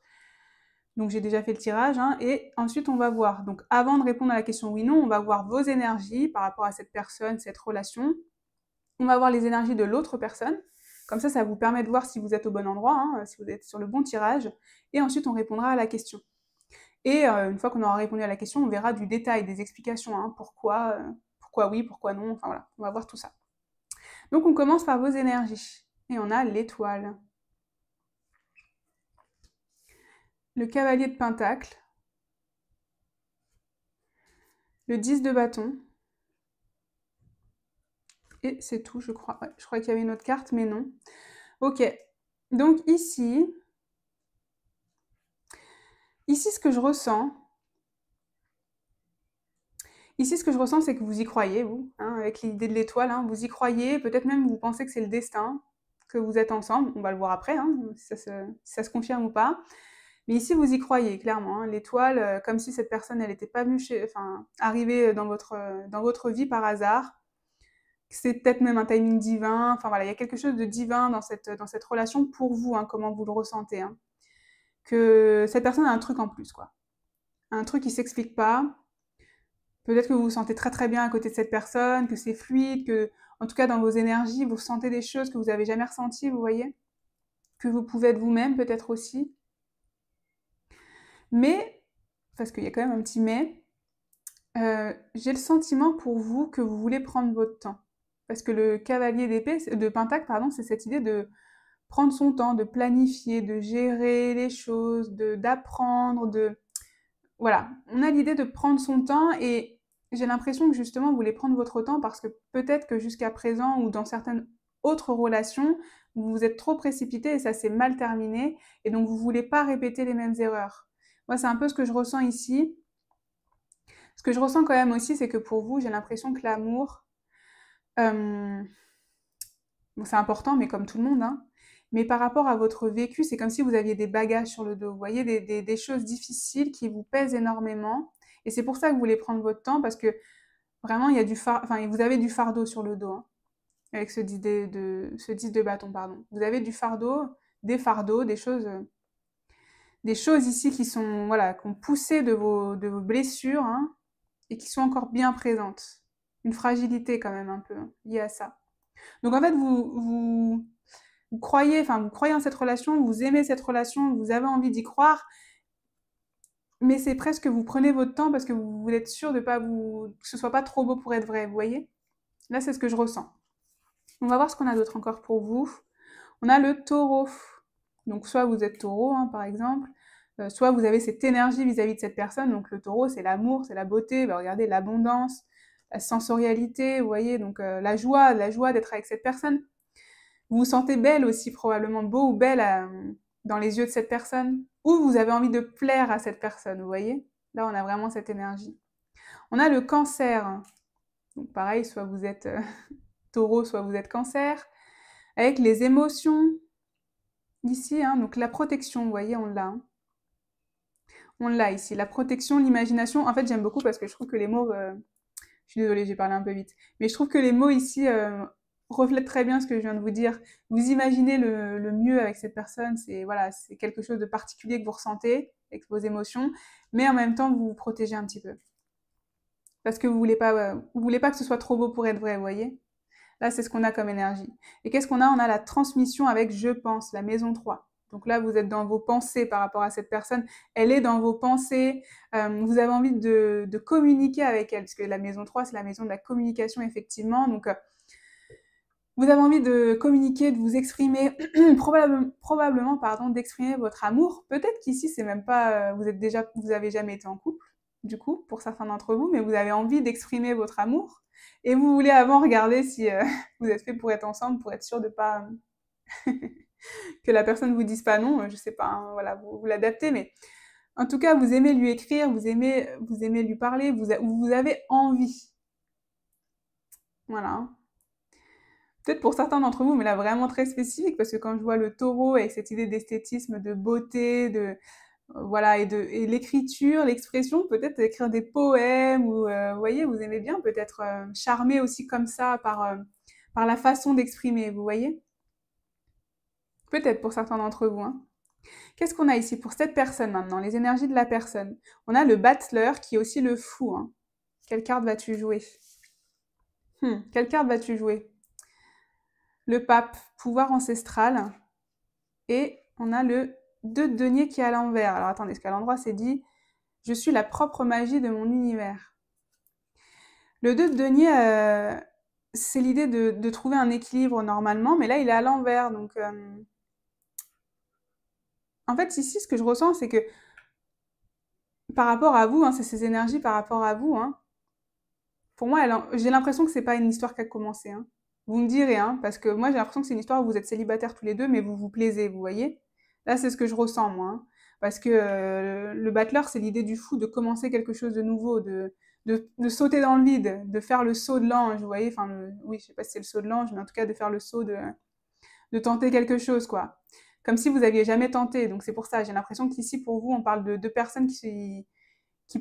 Donc, j'ai déjà fait le tirage, hein, et ensuite, on va voir. Donc, avant de répondre à la question oui-non, on va voir vos énergies par rapport à cette personne, cette relation. On va voir les énergies de l'autre personne. Comme ça vous permet de voir si vous êtes au bon endroit, hein, si vous êtes sur le bon tirage. Et ensuite, on répondra à la question. Et une fois qu'on aura répondu à la question, on verra du détail, des explications, hein, pourquoi oui, pourquoi non, enfin voilà, on va voir tout ça. Donc on commence par vos énergies. Et on a l'étoile. Le cavalier de pentacle. Le 10 de bâton. Et c'est tout, je crois. Ouais, je crois qu'il y avait une autre carte, mais non. Ok. Donc ici, ce que je ressens, c'est que vous y croyez, vous, hein, avec l'idée de l'étoile, hein, vous y croyez, peut-être même vous pensez que c'est le destin, que vous êtes ensemble, on va le voir après, hein, si ça se confirme ou pas. Mais ici, vous y croyez, clairement, hein. L'étoile, comme si cette personne, elle n'était pas venue arrivée dans votre vie par hasard. C'est peut-être même un timing divin. Enfin voilà, il y a quelque chose de divin dans cette relation pour vous, hein, comment vous le ressentez, hein. Que cette personne a un truc en plus, quoi. Un truc qui s'explique pas. Peut-être que vous vous sentez très très bien à côté de cette personne, que c'est fluide, que, en tout cas, dans vos énergies, vous ressentez des choses que vous avez jamais ressenties, vous voyez? Que vous pouvez être vous-même, peut-être aussi. Mais, parce qu'il y a quand même un petit mais, j'ai le sentiment pour vous que vous voulez prendre votre temps. Parce que le cavalier d'épée, de Pentacle, pardon, c'est cette idée de prendre son temps, de planifier, de gérer les choses, d'apprendre, voilà. On a l'idée de prendre son temps et j'ai l'impression que justement vous voulez prendre votre temps parce que peut-être que jusqu'à présent ou dans certaines autres relations, vous vous êtes trop précipité et ça s'est mal terminé et donc vous voulez pas répéter les mêmes erreurs. Moi, c'est un peu ce que je ressens ici. Ce que je ressens quand même aussi, c'est que pour vous, j'ai l'impression que l'amour, euh, bon, c'est important, mais comme tout le monde, hein, mais par rapport à votre vécu, c'est comme si vous aviez des bagages sur le dos, vous voyez, des choses difficiles qui vous pèsent énormément. Et c'est pour ça que vous voulez prendre votre temps, parce que vraiment, il y a enfin, vous avez du fardeau sur le dos, hein, avec ce 10 de bâton, pardon. Vous avez du fardeau, des choses ici qui sont, voilà, qui ont poussé de vos blessures, hein, et qui sont encore bien présentes. Une fragilité quand même un peu, hein, liée à ça. Donc en fait, vous croyez en cette relation, vous aimez cette relation, vous avez envie d'y croire, mais c'est presque vous prenez votre temps parce que vous êtes sûr de pas que ce soit pas trop beau pour être vrai, vous voyez? Là, c'est ce que je ressens. On va voir ce qu'on a d'autre encore pour vous. On a le taureau. Donc soit vous êtes taureau, hein, par exemple, soit vous avez cette énergie vis-à-vis de cette personne. Donc le taureau, c'est l'amour, c'est la beauté, bah, regardez l'abondance, la sensorialité, vous voyez, donc la joie d'être avec cette personne. Vous vous sentez belle aussi, probablement beau ou belle dans les yeux de cette personne. Ou vous avez envie de plaire à cette personne, vous voyez? Là, on a vraiment cette énergie. On a le cancer. Donc pareil, soit vous êtes taureau, soit vous êtes cancer. Avec les émotions, ici, hein, donc la protection, vous voyez, on l'a. Hein. On l'a ici. La protection, l'imagination. En fait, j'aime beaucoup parce que je trouve que les mots... je suis désolée, j'ai parlé un peu vite. Mais je trouve que les mots ici reflètent très bien ce que je viens de vous dire. Vous imaginez le mieux avec cette personne. C'est voilà, c'est quelque chose de particulier que vous ressentez avec vos émotions. Mais en même temps, vous vous protégez un petit peu. Parce que vous voulez pas que ce soit trop beau pour être vrai, vous voyez? Là, c'est ce qu'on a comme énergie. Et qu'est-ce qu'on a? On a la transmission avec je pense, la maison 3. Donc là, vous êtes dans vos pensées par rapport à cette personne. Elle est dans vos pensées. Vous avez envie de communiquer avec elle, parce que la maison 3, c'est la maison de la communication, effectivement. Donc, vous avez envie de communiquer, de vous exprimer, probablement, pardon, d'exprimer votre amour. Peut-être qu'ici, c'est même pas, vous avez jamais été en couple, du coup, pour certains d'entre vous, mais vous avez envie d'exprimer votre amour. Et vous voulez avant regarder si vous êtes fait pour être ensemble, pour être sûr de pas que la personne vous dise pas non. Je sais pas, hein, voilà, vous l'adaptez, mais en tout cas, vous aimez lui écrire, vous aimez lui parler, vous avez envie. Voilà. Hein. Peut-être pour certains d'entre vous, mais là vraiment très spécifique, parce que quand je vois le taureau avec cette idée d'esthétisme, de beauté, voilà, et l'écriture, l'expression, peut-être écrire des poèmes, ou vous voyez, vous aimez bien peut-être charmer aussi comme ça par la façon d'exprimer, vous voyez? Peut-être pour certains d'entre vous. Hein. Qu'est-ce qu'on a ici pour cette personne maintenant, les énergies de la personne? On a le battleur qui est aussi le fou. Hein. Quelle carte vas-tu jouer? Quelle carte vas-tu jouer? Le pape, pouvoir ancestral. Et on a le 2 de denier qui est à l'envers. Alors attendez, parce qu'à l'endroit c'est dit « Je suis la propre magie de mon univers ». Le 2 de denier, c'est l'idée de trouver un équilibre normalement, mais là il est à l'envers. Donc, en fait, ici, ce que je ressens, c'est que par rapport à vous, hein, c'est ces énergies par rapport à vous. Hein, pour moi, j'ai l'impression que c'est pas une histoire qui a commencé. Hein. Vous me direz, hein, parce que moi j'ai l'impression que c'est une histoire où vous êtes célibataires tous les deux, mais vous vous plaisez, vous voyez? Là, c'est ce que je ressens, moi. Hein. Parce que le battleur, c'est l'idée du fou de commencer quelque chose de nouveau, de sauter dans le vide, de faire le saut de l'ange, vous voyez? Enfin, oui, je sais pas si c'est le saut de l'ange, mais en tout cas de faire le saut de tenter quelque chose, quoi. Comme si vous aviez jamais tenté. Donc c'est pour ça, j'ai l'impression qu'ici, pour vous, on parle de deux personnes qui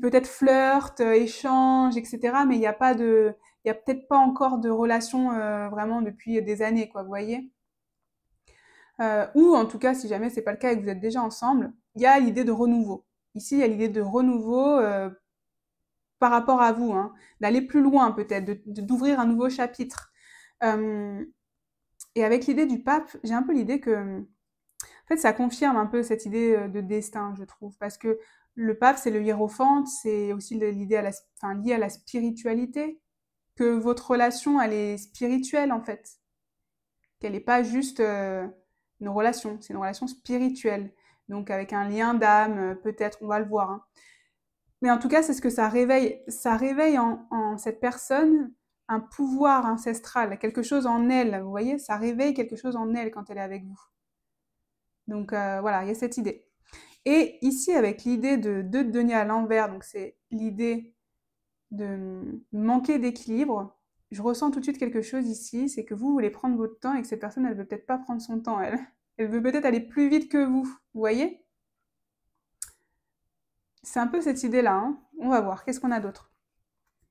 peut-être flirtent, échangent, etc. Mais il n'y a pas de, il y a peut-être pas encore de relation vraiment depuis des années, quoi, vous voyez. Ou en tout cas, si jamais c'est pas le cas et que vous êtes déjà ensemble, il y a l'idée de renouveau. Ici, il y a l'idée de renouveau par rapport à vous, hein, d'aller plus loin peut-être, d'ouvrir un nouveau chapitre. Euh, et avec l'idée du pape, j'ai un peu l'idée que, en fait, ça confirme un peu cette idée de destin, je trouve, parce que le pape, c'est le hiérophante, c'est aussi l'idée enfin, liée à la spiritualité, que votre relation, elle est spirituelle en fait, qu'elle n'est pas juste une relation, c'est une relation spirituelle, donc avec un lien d'âme, peut-être, on va le voir, hein. Mais en tout cas, c'est ce que ça réveille. Ça réveille en cette personne un pouvoir ancestral, quelque chose en elle, vous voyez, ça réveille quelque chose en elle quand elle est avec vous. Donc voilà, il y a cette idée. Et ici, avec l'idée de denier à l'envers, donc c'est l'idée de manquer d'équilibre, je ressens tout de suite quelque chose ici, c'est que vous voulez prendre votre temps et que cette personne, elle veut peut-être pas prendre son temps, elle. Elle veut peut-être aller plus vite que vous voyez. C'est un peu cette idée-là, hein. On va voir, qu'est-ce qu'on a d'autre?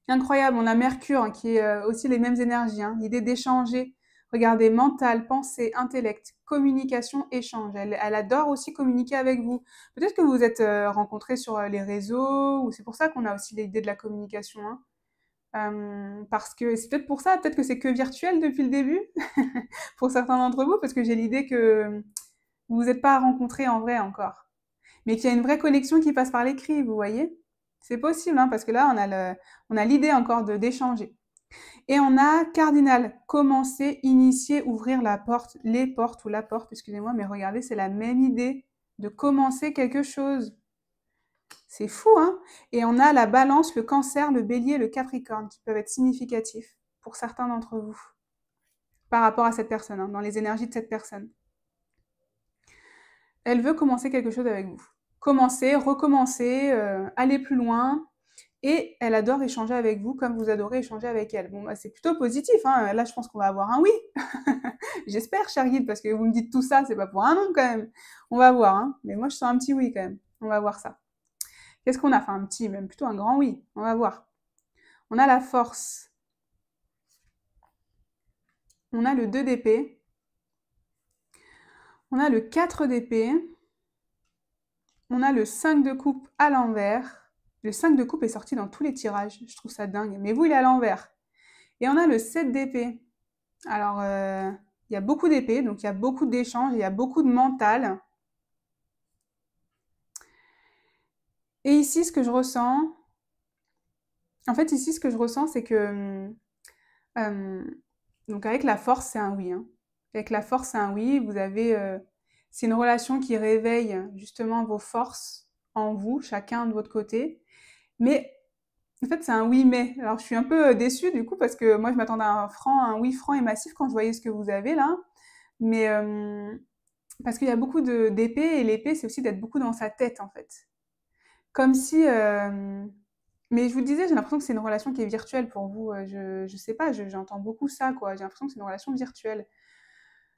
Incroyable, on a Mercure hein, qui est aussi les mêmes énergies, hein. L'idée d'échanger. Regardez, mental, pensée, intellect, communication, échange. Elle adore aussi communiquer avec vous. Peut-être que vous vous êtes rencontrés sur les réseaux, ou c'est pour ça qu'on a aussi l'idée de la communication, hein. Parce que c'est peut-être pour ça, peut-être que c'est que virtuel depuis le début, pour certains d'entre vous, parce que j'ai l'idée que vous vous êtes pas rencontrés en vrai encore. Mais qu'il y a une vraie connexion qui passe par l'écrit, vous voyez. C'est possible, hein, parce que là, on a l'idée encore d'échanger. Et on a cardinal, commencer, initier, ouvrir la porte, les portes ou la porte, excusez-moi, mais regardez, c'est la même idée de commencer quelque chose. C'est fou, hein? Et on a la balance, le cancer, le bélier, le capricorne, qui peuvent être significatifs pour certains d'entre vous, par rapport à cette personne, hein, dans les énergies de cette personne. Elle veut commencer quelque chose avec vous. Commencer, recommencer, aller plus loin, et elle adore échanger avec vous comme vous adorez échanger avec elle. Bon, bah, c'est plutôt positif, hein. Là, je pense qu'on va avoir un oui. J'espère, cher guide, parce que vous me dites tout ça, c'est pas pour un non quand même. On va voir, hein. Mais moi, je sens un petit oui quand même. On va voir ça. Qu'est-ce qu'on a? Enfin, un petit, même plutôt un grand oui. On va voir. On a la force. On a le 2 d'épée. On a le 4 d'épée. On a le 5 de coupe à l'envers. Le 5 de coupe est sorti dans tous les tirages. Je trouve ça dingue. Mais vous, il est à l'envers. Et on a le 7 d'épée. Alors, il y a beaucoup d'épées, donc il y a beaucoup d'échanges, il y a beaucoup de mental. Et ici, ce que je ressens, en fait, ici, ce que je ressens, c'est que, donc avec la force, c'est un oui, hein. Avec la force, c'est un oui. Vous avez, c'est une relation qui réveille justement vos forces en vous, chacun de votre côté. Mais en fait, c'est un oui, mais. Alors, je suis un peu déçue du coup parce que moi, je m'attendais à un oui franc et massif quand je voyais ce que vous avez là. Mais parce qu'il y a beaucoup d'épées et l'épée, c'est aussi d'être beaucoup dans sa tête en fait. Comme si. Mais je vous le disais, j'ai l'impression que c'est une relation qui est virtuelle pour vous. Je sais pas, j'entends beaucoup ça quoi. J'ai l'impression que c'est une relation virtuelle.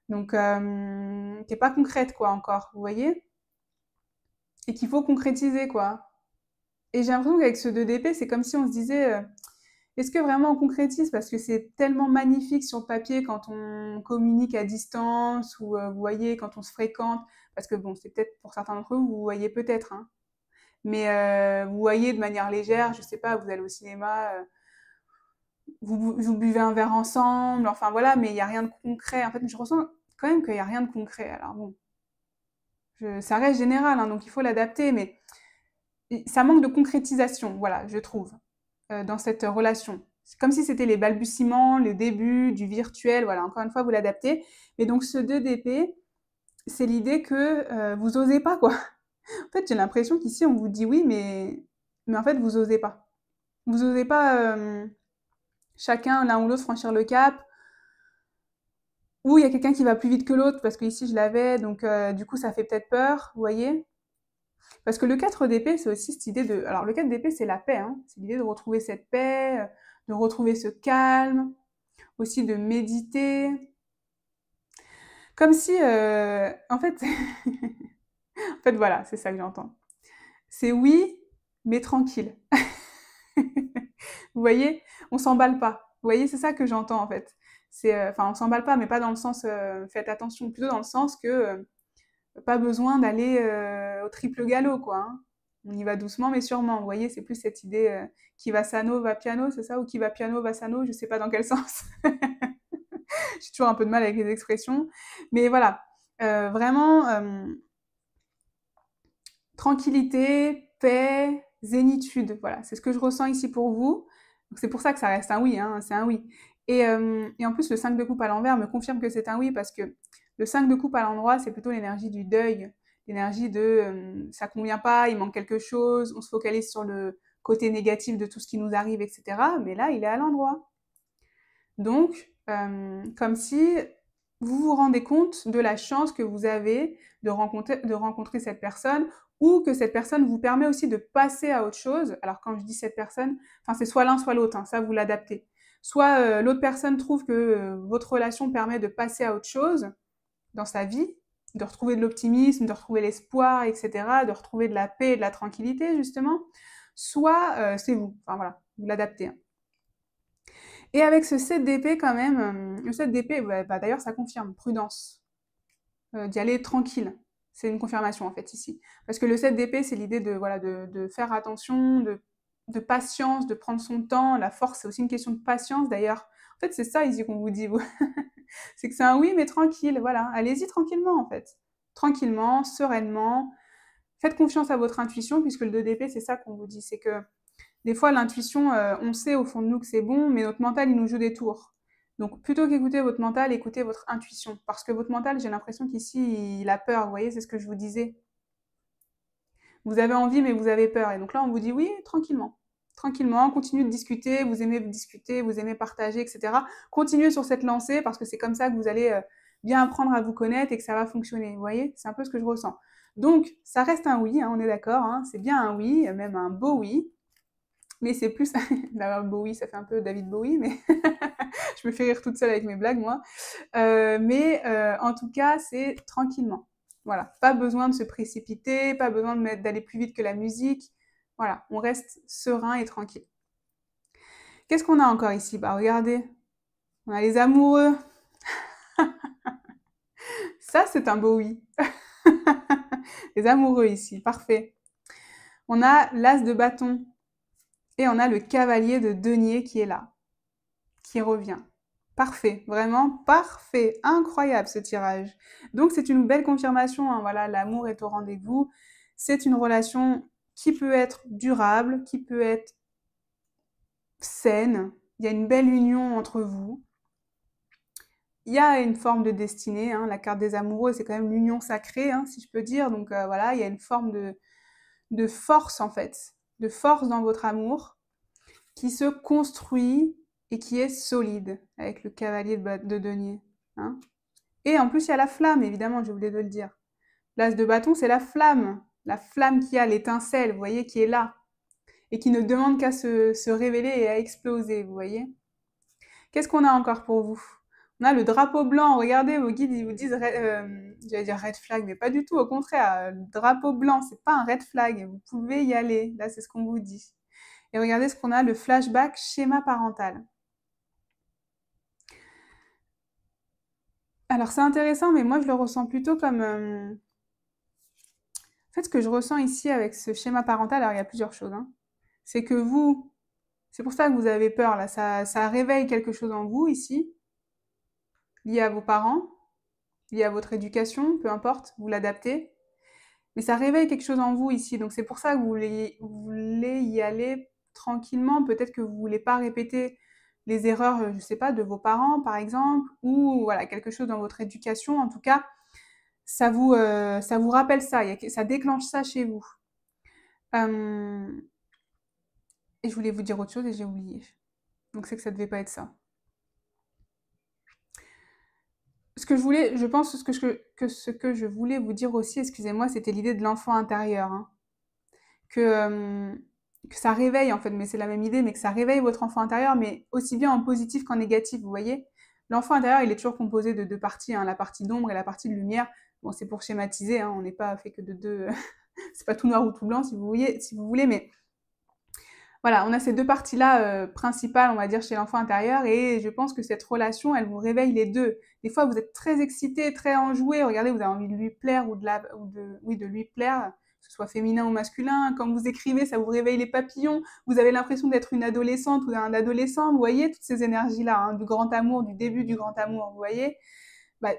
Donc, qui est pas concrète quoi encore, vous voyez. Et qu'il faut concrétiser quoi. Et j'ai l'impression qu'avec ce 2 d'épée, c'est comme si on se disait. Est-ce que vraiment on concrétise? Parce que c'est tellement magnifique sur le papier quand on communique à distance ou vous voyez quand on se fréquente. Parce que bon, c'est peut-être pour certains d'entre vous, vous voyez peut-être, hein. Mais vous voyez de manière légère, je sais pas, vous allez au cinéma, vous buvez un verre ensemble, enfin voilà, mais il n'y a rien de concret. En fait, je ressens quand même qu'il n'y a rien de concret. Alors bon, ça reste général, hein, donc il faut l'adapter, mais ça manque de concrétisation, voilà, je trouve, dans cette relation. C'est comme si c'était les balbutiements, le début du virtuel, voilà, encore une fois, vous l'adaptez. Mais donc ce 2 d'épée, c'est l'idée que vous osez pas, quoi. En fait, j'ai l'impression qu'ici, on vous dit oui, mais en fait, vous osez pas. Vous osez pas, chacun, l'un ou l'autre, franchir le cap. Ou il y a quelqu'un qui va plus vite que l'autre, parce que ici, je l'avais, donc du coup, ça fait peut-être peur, vous voyez. Parce que le 4 d'épée, c'est aussi cette idée de... Alors, le 4 d'épée, c'est la paix, hein. C'est l'idée de retrouver cette paix, de retrouver ce calme, aussi de méditer. Comme si, en fait, en fait, voilà, c'est ça que j'entends. C'est oui, mais tranquille. Vous voyez? On s'emballe pas. Vous voyez? C'est ça que j'entends, en fait. C'est, enfin, on s'emballe pas, mais pas dans le sens, faites attention, plutôt dans le sens que, pas besoin d'aller, au triple galop, quoi, hein. On y va doucement mais sûrement. Vous voyez? C'est plus cette idée, qui va sano va piano, c'est ça? Ou qui va piano va sano, je sais pas dans quel sens. J'ai toujours un peu de mal avec les expressions. Mais voilà, vraiment, tranquillité, paix, zénitude. Voilà, c'est ce que je ressens ici pour vous. Donc c'est pour ça que ça reste un oui, hein, c'est un oui. Et en plus, le 5 de coupe à l'envers me confirme que c'est un oui parce que le 5 de coupe à l'endroit, c'est plutôt l'énergie du deuil, l'énergie de ça convient pas, il manque quelque chose, on se focalise sur le côté négatif de tout ce qui nous arrive, etc. Mais là, il est à l'endroit. Donc, comme si vous vous rendez compte de la chance que vous avez de rencontrer cette personne ou que cette personne vous permet aussi de passer à autre chose. Alors quand je dis cette personne, enfin c'est soit l'un soit l'autre, hein, ça vous l'adaptez. Soit l'autre personne trouve que votre relation permet de passer à autre chose dans sa vie, de retrouver de l'optimisme, de retrouver l'espoir, etc., de retrouver de la paix et de la tranquillité justement. Soit c'est vous, enfin voilà, vous l'adaptez, hein. Et avec ce 7 d'épée quand même, le 7 d'épée, bah, d'ailleurs ça confirme, prudence, d'y aller tranquille. C'est une confirmation en fait ici. Parce que le 7 d'épée, c'est l'idée de, voilà, de faire attention, de patience, de prendre son temps. La force, c'est aussi une question de patience d'ailleurs. En fait, c'est ça ici qu'on vous dit. C'est que c'est un oui, mais tranquille, voilà. Allez-y tranquillement en fait. Tranquillement, sereinement. Faites confiance à votre intuition, puisque le 2 d'épée, c'est ça qu'on vous dit. C'est que des fois, l'intuition, on sait au fond de nous que c'est bon, mais notre mental, il nous joue des tours. Donc, plutôt qu'écouter votre mental, écoutez votre intuition. Parce que votre mental, j'ai l'impression qu'ici, il a peur. Vous voyez, c'est ce que je vous disais. Vous avez envie, mais vous avez peur. Et donc là, on vous dit oui, tranquillement. Tranquillement, continuez de discuter, vous aimez discuter, vous aimez partager, etc. Continuez sur cette lancée, parce que c'est comme ça que vous allez bien apprendre à vous connaître et que ça va fonctionner. Vous voyez, c'est un peu ce que je ressens. Donc, ça reste un oui, hein, on est d'accord, hein, c'est bien un oui, même un beau oui. Mais c'est plus... D'ailleurs, Bowie, ça fait un peu David Bowie, mais je me fais rire toute seule avec mes blagues, moi. En tout cas, c'est tranquillement. Voilà, pas besoin de se précipiter, pas besoin d'aller plus vite que la musique. Voilà, on reste serein et tranquille. Qu'est-ce qu'on a encore ici? Bah regardez, on a les amoureux. Ça, c'est un beau oui. Les amoureux ici, parfait. On a l'as de bâton et on a le cavalier de denier qui est là, qui revient. Parfait, vraiment parfait, incroyable ce tirage. Donc c'est une belle confirmation, hein, voilà, l'amour est au rendez-vous. C'est une relation qui peut être durable, qui peut être saine. Il y a une belle union entre vous. Il y a une forme de destinée, hein, la carte des amoureux, c'est quand même l'union sacrée, hein, si je peux dire. Donc voilà, il y a une forme de force en fait, de force dans votre amour qui se construit et qui est solide avec le cavalier de denier. Hein. Et en plus, il y a la flamme, évidemment, j'ai oublié de le dire. L'as de bâton, c'est la flamme qui a l'étincelle, vous voyez, qui est là, et qui ne demande qu'à se révéler et à exploser, vous voyez. Qu'est-ce qu'on a encore pour vous? On a le drapeau blanc, regardez, vos guides, ils vous disent, j'allais dire red flag, mais pas du tout, au contraire, le drapeau blanc, c'est pas un red flag, vous pouvez y aller, là, c'est ce qu'on vous dit. Et regardez ce qu'on a, le flashback schéma parental. Alors c'est intéressant, mais moi je le ressens plutôt comme... en fait, ce que je ressens ici avec ce schéma parental, alors il y a plusieurs choses, hein. C'est que vous, c'est pour ça que vous avez peur, là, ça réveille quelque chose en vous ici, lié à vos parents, lié à votre éducation, peu importe, vous l'adaptez, mais ça réveille quelque chose en vous ici, donc c'est pour ça que vous voulez y aller tranquillement, peut-être que vous voulez pas répéter les erreurs, je sais pas, de vos parents par exemple, ou voilà, quelque chose dans votre éducation, en tout cas, ça vous rappelle ça, ça déclenche ça chez vous. Euh, et je voulais vous dire autre chose et j'ai oublié. Donc c'est que ça devait pas être ça. Ce que je voulais, je pense ce que je voulais vous dire aussi, excusez-moi, c'était l'idée de l'enfant intérieur, hein. Que, que ça réveille en fait, mais c'est la même idée, mais que ça réveille votre enfant intérieur, mais aussi bien en positif qu'en négatif, vous voyez. L'enfant intérieur, il est toujours composé de deux parties, hein, la partie d'ombre et la partie de lumière. Bon, c'est pour schématiser, hein, on n'est pas fait que de deux... c'est pas tout noir ou tout blanc, si vous voulez, mais voilà, on a ces deux parties-là principales, on va dire, chez l'enfant intérieur, et je pense que cette relation, elle vous réveille les deux. Des fois, vous êtes très excité, très enjoué, regardez, vous avez envie de lui plaire oui, de lui plaire, que ce soit féminin ou masculin. Quand vous écrivez, ça vous réveille les papillons. Vous avez l'impression d'être une adolescente ou un adolescent. Vous voyez toutes ces énergies-là, hein, du grand amour, du début du grand amour. Vous voyez, bah,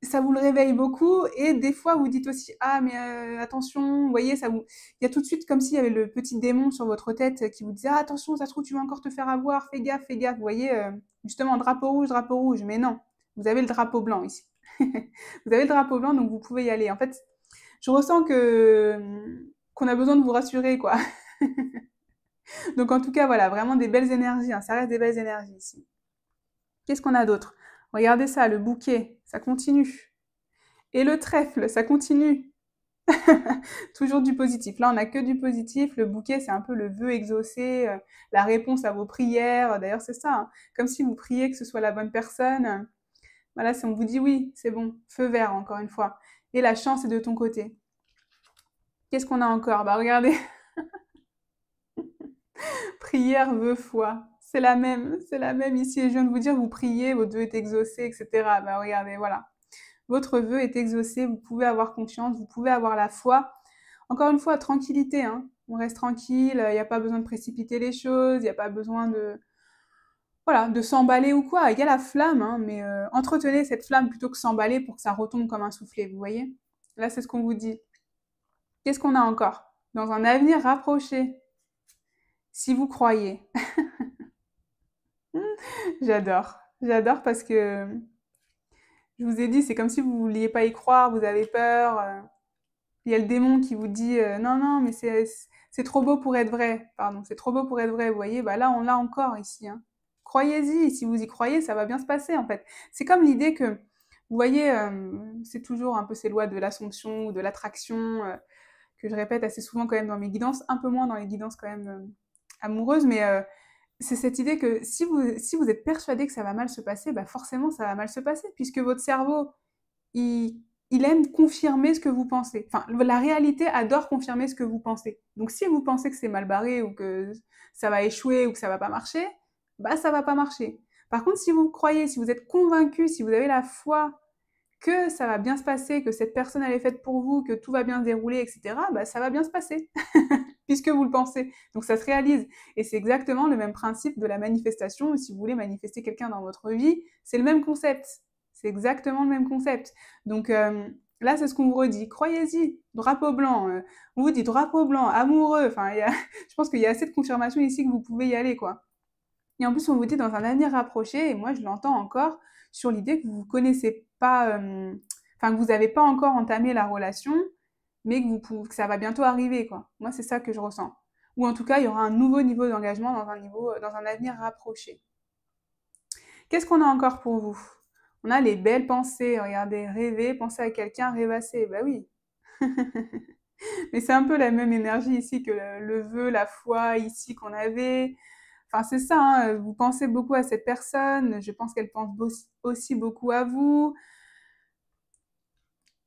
ça vous le réveille beaucoup, et des fois vous dites aussi ah mais attention, vous voyez, il y a tout de suite comme s'il y avait le petit démon sur votre tête qui vous disait ah, attention, ça se trouve tu vas encore te faire avoir, fais gaffe, vous voyez, justement drapeau rouge, mais non, vous avez le drapeau blanc ici. Vous avez le drapeau blanc, donc vous pouvez y aller. En fait, je ressens qu'on a besoin de vous rassurer, quoi. Donc en tout cas, voilà, vraiment des belles énergies, hein, ça reste des belles énergies ici. Qu'est-ce qu'on a d'autre? Regardez ça, le bouquet, ça continue. Et le trèfle, ça continue. Toujours du positif. Là, on n'a que du positif. Le bouquet, c'est un peu le vœu exaucé, la réponse à vos prières. D'ailleurs, c'est ça, hein. Comme si vous priez que ce soit la bonne personne. Voilà, si on vous dit oui, c'est bon. Feu vert, encore une fois. Et la chance est de ton côté. Qu'est-ce qu'on a encore? Bah, regardez. Prière, vœu, foi. C'est la même ici. Et je viens de vous dire, vous priez, votre vœu est exaucé, etc. Bah, regardez, voilà. Votre vœu est exaucé, vous pouvez avoir confiance, vous pouvez avoir la foi. Encore une fois, tranquillité, hein. On reste tranquille, il n'y a pas besoin de précipiter les choses, il n'y a pas besoin de, voilà, de s'emballer ou quoi. Il y a la flamme, hein, mais entretenez cette flamme plutôt que s'emballer pour que ça retombe comme un soufflet, vous voyez. Là, c'est ce qu'on vous dit. Qu'est-ce qu'on a encore? Dans un avenir rapproché, si vous croyez. J'adore. J'adore parce que je vous ai dit, c'est comme si vous vouliez pas y croire, vous avez peur. Il y a le démon qui vous dit non, non, mais c'est trop beau pour être vrai. Pardon, c'est trop beau pour être vrai. Vous voyez, bah là, on l'a encore ici, hein. Croyez-y. Si vous y croyez, ça va bien se passer, en fait. C'est comme l'idée que, vous voyez, c'est toujours un peu ces lois de l'assomption ou de l'attraction que je répète assez souvent quand même dans mes guidances, un peu moins dans les guidances quand même amoureuses, mais c'est cette idée que si vous êtes persuadé que ça va mal se passer, bah forcément ça va mal se passer, puisque votre cerveau, il, il aime confirmer ce que vous pensez. Enfin, la réalité adore confirmer ce que vous pensez. Donc si vous pensez que c'est mal barré ou que ça va échouer ou que ça va pas marcher, bah ça va pas marcher. Par contre, si vous croyez, si vous êtes convaincu, si vous avez la foi que ça va bien se passer, que cette personne elle est faite pour vous, que tout va bien se dérouler, etc., bah ça va bien se passer, puisque vous le pensez. Donc ça se réalise. Et c'est exactement le même principe de la manifestation. Si vous voulez manifester quelqu'un dans votre vie, c'est le même concept. C'est exactement le même concept. Donc là, c'est ce qu'on vous redit. Croyez-y, drapeau blanc. On vous dit drapeau blanc, amoureux. Enfin, je pense qu'il y a assez de confirmation ici que vous pouvez y aller, quoi. Et en plus, on vous dit dans un avenir rapproché, et moi je l'entends encore, sur l'idée que vous ne connaissez pas, enfin que vous n'avez pas encore entamé la relation, mais que ça va bientôt arriver, quoi. Moi, c'est ça que je ressens. Ou en tout cas, il y aura un nouveau niveau d'engagement dans un avenir rapproché. Qu'est-ce qu'on a encore pour vous? On a les belles pensées, regardez, rêver, penser à quelqu'un, rêvasser, bah oui. Mais c'est un peu la même énergie ici que le vœu, la foi ici qu'on avait. Enfin, c'est ça, hein, vous pensez beaucoup à cette personne, je pense qu'elle pense aussi beaucoup à vous.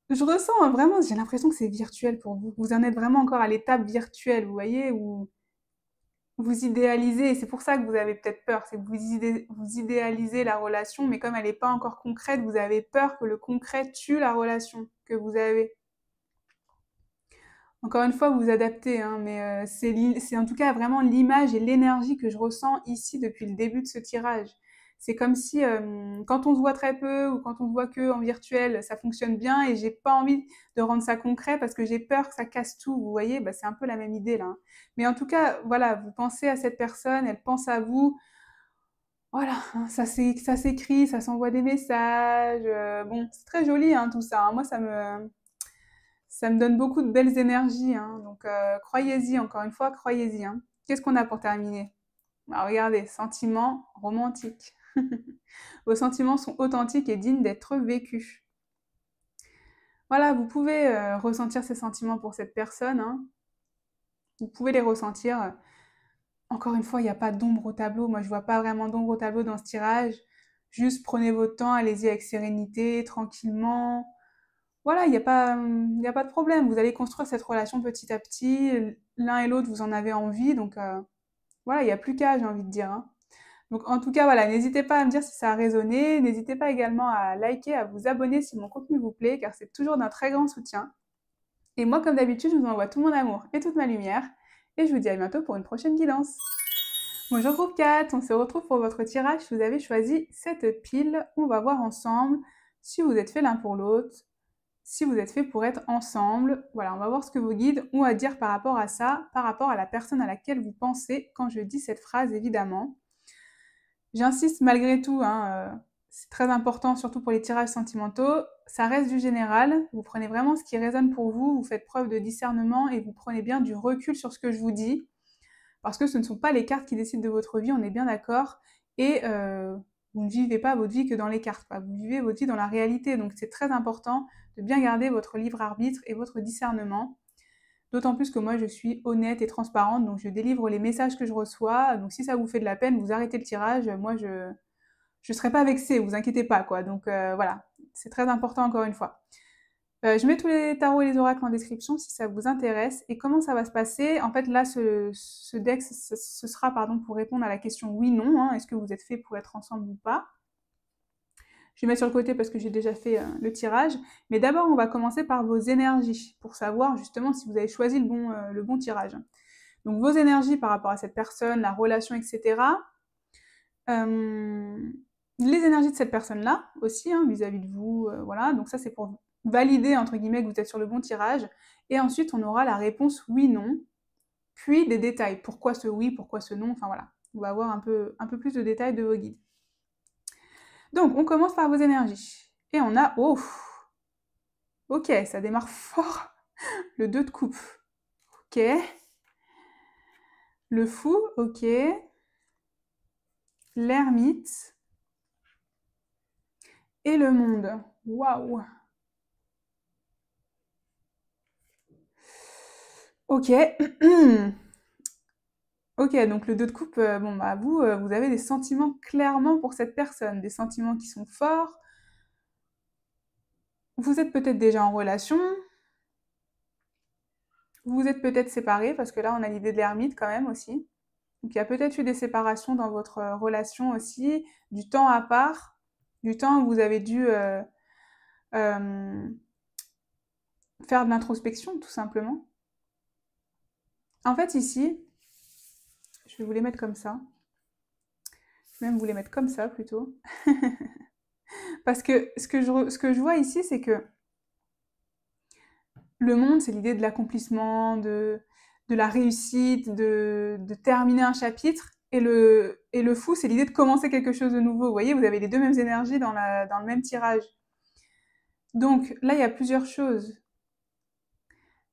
Je ressens vraiment, j'ai l'impression que c'est virtuel pour vous. Vous en êtes vraiment encore à l'étape virtuelle, vous voyez, où vous idéalisez, et c'est pour ça que vous avez peut-être peur, c'est que vous idéalisez la relation, mais comme elle n'est pas encore concrète, vous avez peur que le concret tue la relation que vous avez. Encore une fois, vous vous adaptez, hein, mais c'est en tout cas vraiment l'image et l'énergie que je ressens ici depuis le début de ce tirage. C'est comme si quand on se voit très peu ou quand on se voit que en virtuel, ça fonctionne bien et j'ai pas envie de rendre ça concret parce que j'ai peur que ça casse tout. Vous voyez, bah, c'est un peu la même idée là, hein. Mais en tout cas, voilà, vous pensez à cette personne, elle pense à vous. Voilà, hein, ça s'écrit, ça s'envoie des messages. Bon, c'est très joli, hein, tout ça, hein. Moi, ça me donne beaucoup de belles énergies, hein. Donc, croyez-y, encore une fois, croyez-y, hein. Qu'est-ce qu'on a pour terminer? Bah, regardez, sentiments romantiques. Vos sentiments sont authentiques et dignes d'être vécus. Voilà, vous pouvez ressentir ces sentiments pour cette personne, hein. Vous pouvez les ressentir. Encore une fois, il n'y a pas d'ombre au tableau. Moi, je vois pas vraiment d'ombre au tableau dans ce tirage. Juste prenez votre temps, allez-y avec sérénité, tranquillement. Voilà, il y a pas de problème. Vous allez construire cette relation petit à petit. L'un et l'autre, vous en avez envie. Donc voilà, il n'y a plus qu'à, j'ai envie de dire, hein. Donc en tout cas, voilà, n'hésitez pas à me dire si ça a résonné. N'hésitez pas également à liker, à vous abonner si mon contenu vous plaît, car c'est toujours d'un très grand soutien. Et moi, comme d'habitude, je vous envoie tout mon amour et toute ma lumière. Et je vous dis à bientôt pour une prochaine guidance. Bonjour groupe 4, on se retrouve pour votre tirage. Vous avez choisi cette pile. On va voir ensemble si vous êtes fait l'un pour l'autre, si vous êtes fait pour être ensemble. Voilà, on va voir ce que vos guides ont à dire par rapport à ça, par rapport à la personne à laquelle vous pensez quand je dis cette phrase, évidemment. J'insiste malgré tout, hein, c'est très important, surtout pour les tirages sentimentaux. Ça reste du général. Vous prenez vraiment ce qui résonne pour vous, vous faites preuve de discernement et vous prenez bien du recul sur ce que je vous dis. Parce que ce ne sont pas les cartes qui décident de votre vie, on est bien d'accord. Et vous ne vivez pas votre vie que dans les cartes, quoi. Vous vivez votre vie dans la réalité. Donc c'est très important de bien garder votre libre arbitre et votre discernement. D'autant plus que moi, je suis honnête et transparente, donc je délivre les messages que je reçois. Donc si ça vous fait de la peine, vous arrêtez le tirage. Moi, je ne serai pas vexée, vous inquiétez pas, quoi. Donc voilà, c'est très important encore une fois. Je mets tous les tarots et les oracles en description si ça vous intéresse. Et comment ça va se passer? En fait, là, ce deck, ce sera pour répondre à la question oui-non. Hein, est-ce que vous êtes fait pour être ensemble ou pas? Je vais mettre sur le côté parce que j'ai déjà fait le tirage. Mais d'abord, on va commencer par vos énergies pour savoir justement si vous avez choisi le bon tirage. Donc vos énergies par rapport à cette personne, la relation, etc. Les énergies de cette personne-là aussi, hein, vis-à-vis de vous. Voilà, donc ça c'est pour valider, entre guillemets, que vous êtes sur le bon tirage. Et ensuite, on aura la réponse oui-non, puis des détails. Pourquoi ce oui, pourquoi ce non, enfin voilà. On va avoir un peu plus de détails de vos guides. Donc, on commence par vos énergies. Et on a... Oh, ok, ça démarre fort. Le 2 de coupe. Ok. Le fou, ok. L'ermite. Et le monde. Waouh. Ok. Ok, donc le 2 de coupe, bon bah vous avez des sentiments clairement pour cette personne, des sentiments qui sont forts. Vous êtes peut-être déjà en relation, vous êtes peut-être séparés, parce que là on a l'idée de l'ermite quand même aussi. Donc il y a peut-être eu des séparations dans votre relation aussi, du temps à part, du temps où vous avez dû euh, faire de l'introspection tout simplement. En fait ici, je vais vous les mettre comme ça, je vais même vous les mettre comme ça plutôt. Parce que ce que je vois ici, c'est que le monde, c'est l'idée de l'accomplissement, de la réussite, de terminer un chapitre. Et le fou, c'est l'idée de commencer quelque chose de nouveau. Vous voyez, vous avez les deux mêmes énergies dans le même tirage. Donc là, il y a plusieurs choses.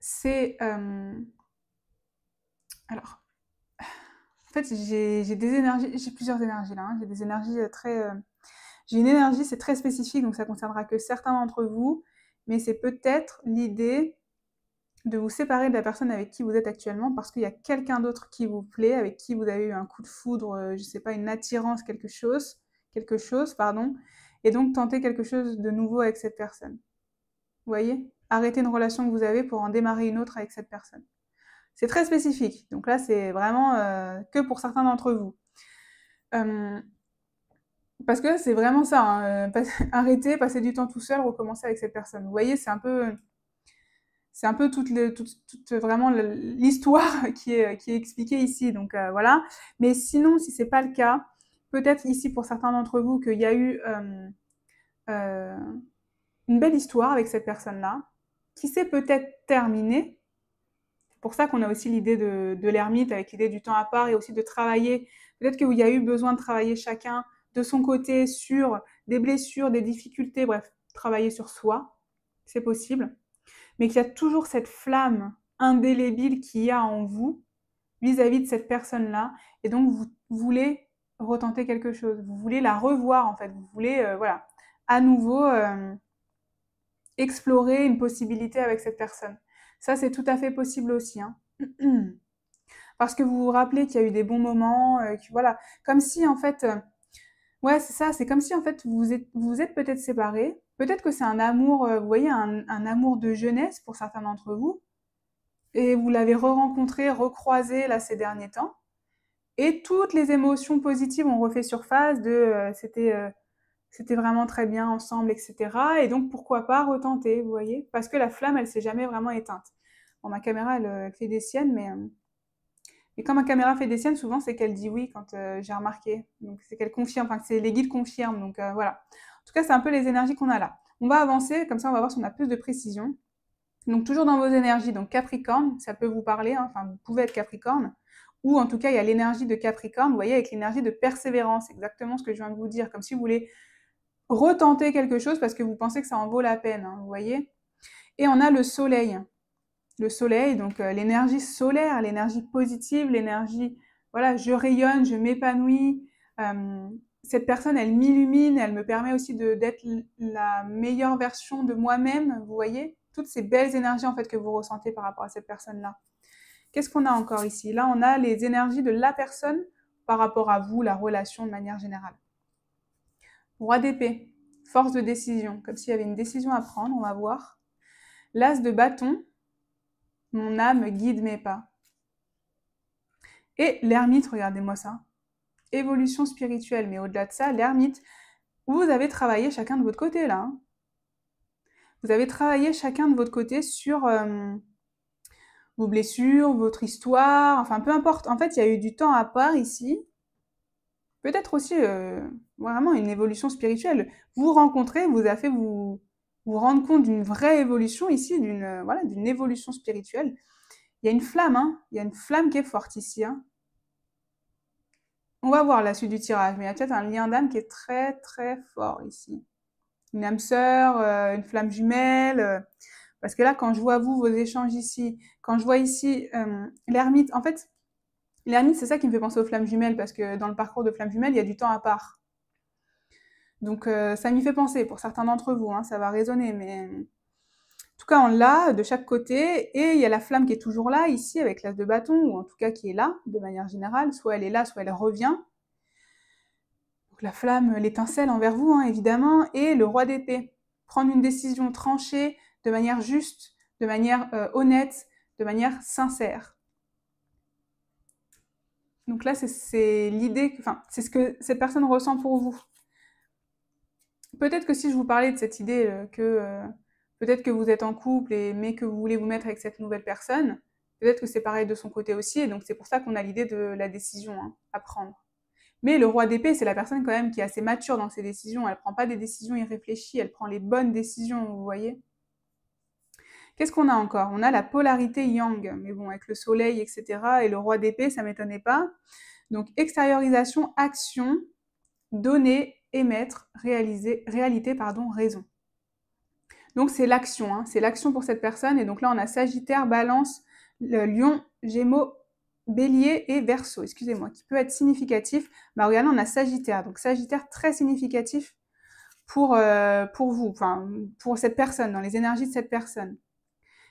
C'est... alors, en fait, j'ai des énergies, j'ai plusieurs énergies là. Hein. J'ai des énergies très... j'ai une énergie, c'est très spécifique, donc ça concernera que certains d'entre vous. Mais c'est peut-être l'idée de vous séparer de la personne avec qui vous êtes actuellement parce qu'il y a quelqu'un d'autre qui vous plaît, avec qui vous avez eu un coup de foudre, je sais pas, une attirance, quelque chose, pardon, et donc tenter quelque chose de nouveau avec cette personne. Vous voyez? Arrêter une relation que vous avez pour en démarrer une autre avec cette personne. C'est très spécifique, donc là c'est vraiment que pour certains d'entre vous. Parce que c'est vraiment ça, hein, arrêter, passer du temps tout seul, recommencer avec cette personne. Vous voyez, c'est un peu toute vraiment l'histoire qui est expliquée ici. Donc voilà. Mais sinon, si c'est pas le cas, peut-être ici pour certains d'entre vous qu'il y a eu euh, une belle histoire avec cette personne-là, qui s'est peut-être terminée. C'est pour ça qu'on a aussi l'idée de l'ermite, avec l'idée du temps à part et aussi de travailler. Peut-être qu'il y a eu besoin de travailler chacun de son côté sur des blessures, des difficultés, bref, travailler sur soi, c'est possible. Mais qu'il y a toujours cette flamme indélébile qu'il y a en vous vis-à-vis de cette personne-là, et donc vous voulez retenter quelque chose, vous voulez la revoir en fait, vous voulez voilà, à nouveau explorer une possibilité avec cette personne. Ça c'est tout à fait possible aussi, hein. Parce que vous vous rappelez qu'il y a eu des bons moments, que voilà, comme si en fait Ouais, c'est ça, c'est comme si en fait vous êtes peut-être séparés. Peut-être que c'est un amour, vous voyez, un amour de jeunesse pour certains d'entre vous, et vous l'avez re-rencontré, recroisé là ces derniers temps. Et toutes les émotions positives ont refait surface de c'était vraiment très bien ensemble, etc. Et donc pourquoi pas retenter, vous voyez? Parce que la flamme, elle s'est jamais vraiment éteinte. Bon, ma caméra, elle fait des siennes, mais quand ma caméra fait des siennes, souvent c'est qu'elle dit oui quand j'ai remarqué. Donc c'est qu'elle confirme, enfin que c'est les guides confirment. Donc voilà. En tout cas, c'est un peu les énergies qu'on a là. On va avancer, comme ça on va voir si on a plus de précision. Donc toujours dans vos énergies, donc Capricorne, ça peut vous parler, hein, enfin vous pouvez être Capricorne, ou en tout cas il y a l'énergie de Capricorne, vous voyez, avec l'énergie de persévérance, exactement ce que je viens de vous dire, comme si vous voulez retenter quelque chose parce que vous pensez que ça en vaut la peine, hein, vous voyez. Et on a le soleil, donc l'énergie solaire, l'énergie positive, l'énergie, voilà, je rayonne, je m'épanouis, euh, cette personne, elle m'illumine, elle me permet aussi d'être la meilleure version de moi-même, vous voyez, toutes ces belles énergies en fait que vous ressentez par rapport à cette personne-là. Qu'est-ce qu'on a encore ici? Là, on a les énergies de la personne par rapport à vous, la relation de manière générale. Roi d'épée, force de décision, comme s'il y avait une décision à prendre, on va voir. L'as de bâton, mon âme guide mes pas. Et l'ermite, regardez-moi ça. Évolution spirituelle, mais au-delà de ça, l'ermite, vous avez travaillé chacun de votre côté là. Hein. Vous avez travaillé chacun de votre côté sur vos blessures, votre histoire, enfin peu importe. En fait, il y a eu du temps à part ici. Peut-être aussi vraiment une évolution spirituelle. Vous rencontrez, vous a fait vous rendre compte d'une vraie évolution ici, voilà, d'une évolution spirituelle. Il y a une flamme, hein. Il y a une flamme qui est forte ici. Hein. On va voir la suite du tirage, mais il y a peut-être un lien d'âme qui est très très fort ici. Une âme sœur, une flamme jumelle. Parce que là, quand je vois vous, vos échanges ici, quand je vois ici l'ermite, en fait, l'ermite, c'est ça qui me fait penser aux flammes jumelles, parce que dans le parcours de flammes jumelles, il y a du temps à part. Donc ça m'y fait penser, pour certains d'entre vous, hein, ça va résonner, mais en tout cas, on l'a de chaque côté, et il y a la flamme qui est toujours là, ici, avec l'as de bâton, ou en tout cas qui est là, de manière générale, soit elle est là, soit elle revient. Donc la flamme, l'étincelle envers vous, hein, évidemment, et le roi d'épée. Prendre une décision tranchée, de manière juste, de manière honnête, de manière sincère. Donc là, c'est l'idée, enfin, c'est ce que cette personne ressent pour vous. Peut-être que si je vous parlais de cette idée peut-être que vous êtes en couple, mais que vous voulez vous mettre avec cette nouvelle personne, peut-être que c'est pareil de son côté aussi, et donc c'est pour ça qu'on a l'idée de la décision hein, à prendre. Mais le roi d'épée, c'est la personne quand même qui est assez mature dans ses décisions, elle prend pas des décisions irréfléchies, elle prend les bonnes décisions, vous voyez. Qu'est-ce qu'on a encore? On a la polarité yang, mais bon, avec le soleil, etc., et le roi d'épée, ça m'étonnait pas. Donc extériorisation, action, donner, émettre, réaliser, réalité, pardon, raison. Donc c'est l'action, hein, c'est l'action pour cette personne. Et donc là, on a Sagittaire, Balance, Lion, Gémeaux, Bélier et Verseau, excusez-moi, qui peut être significatif. Bah regardez, on a Sagittaire. Donc Sagittaire très significatif pour vous, enfin pour cette personne, dans les énergies de cette personne.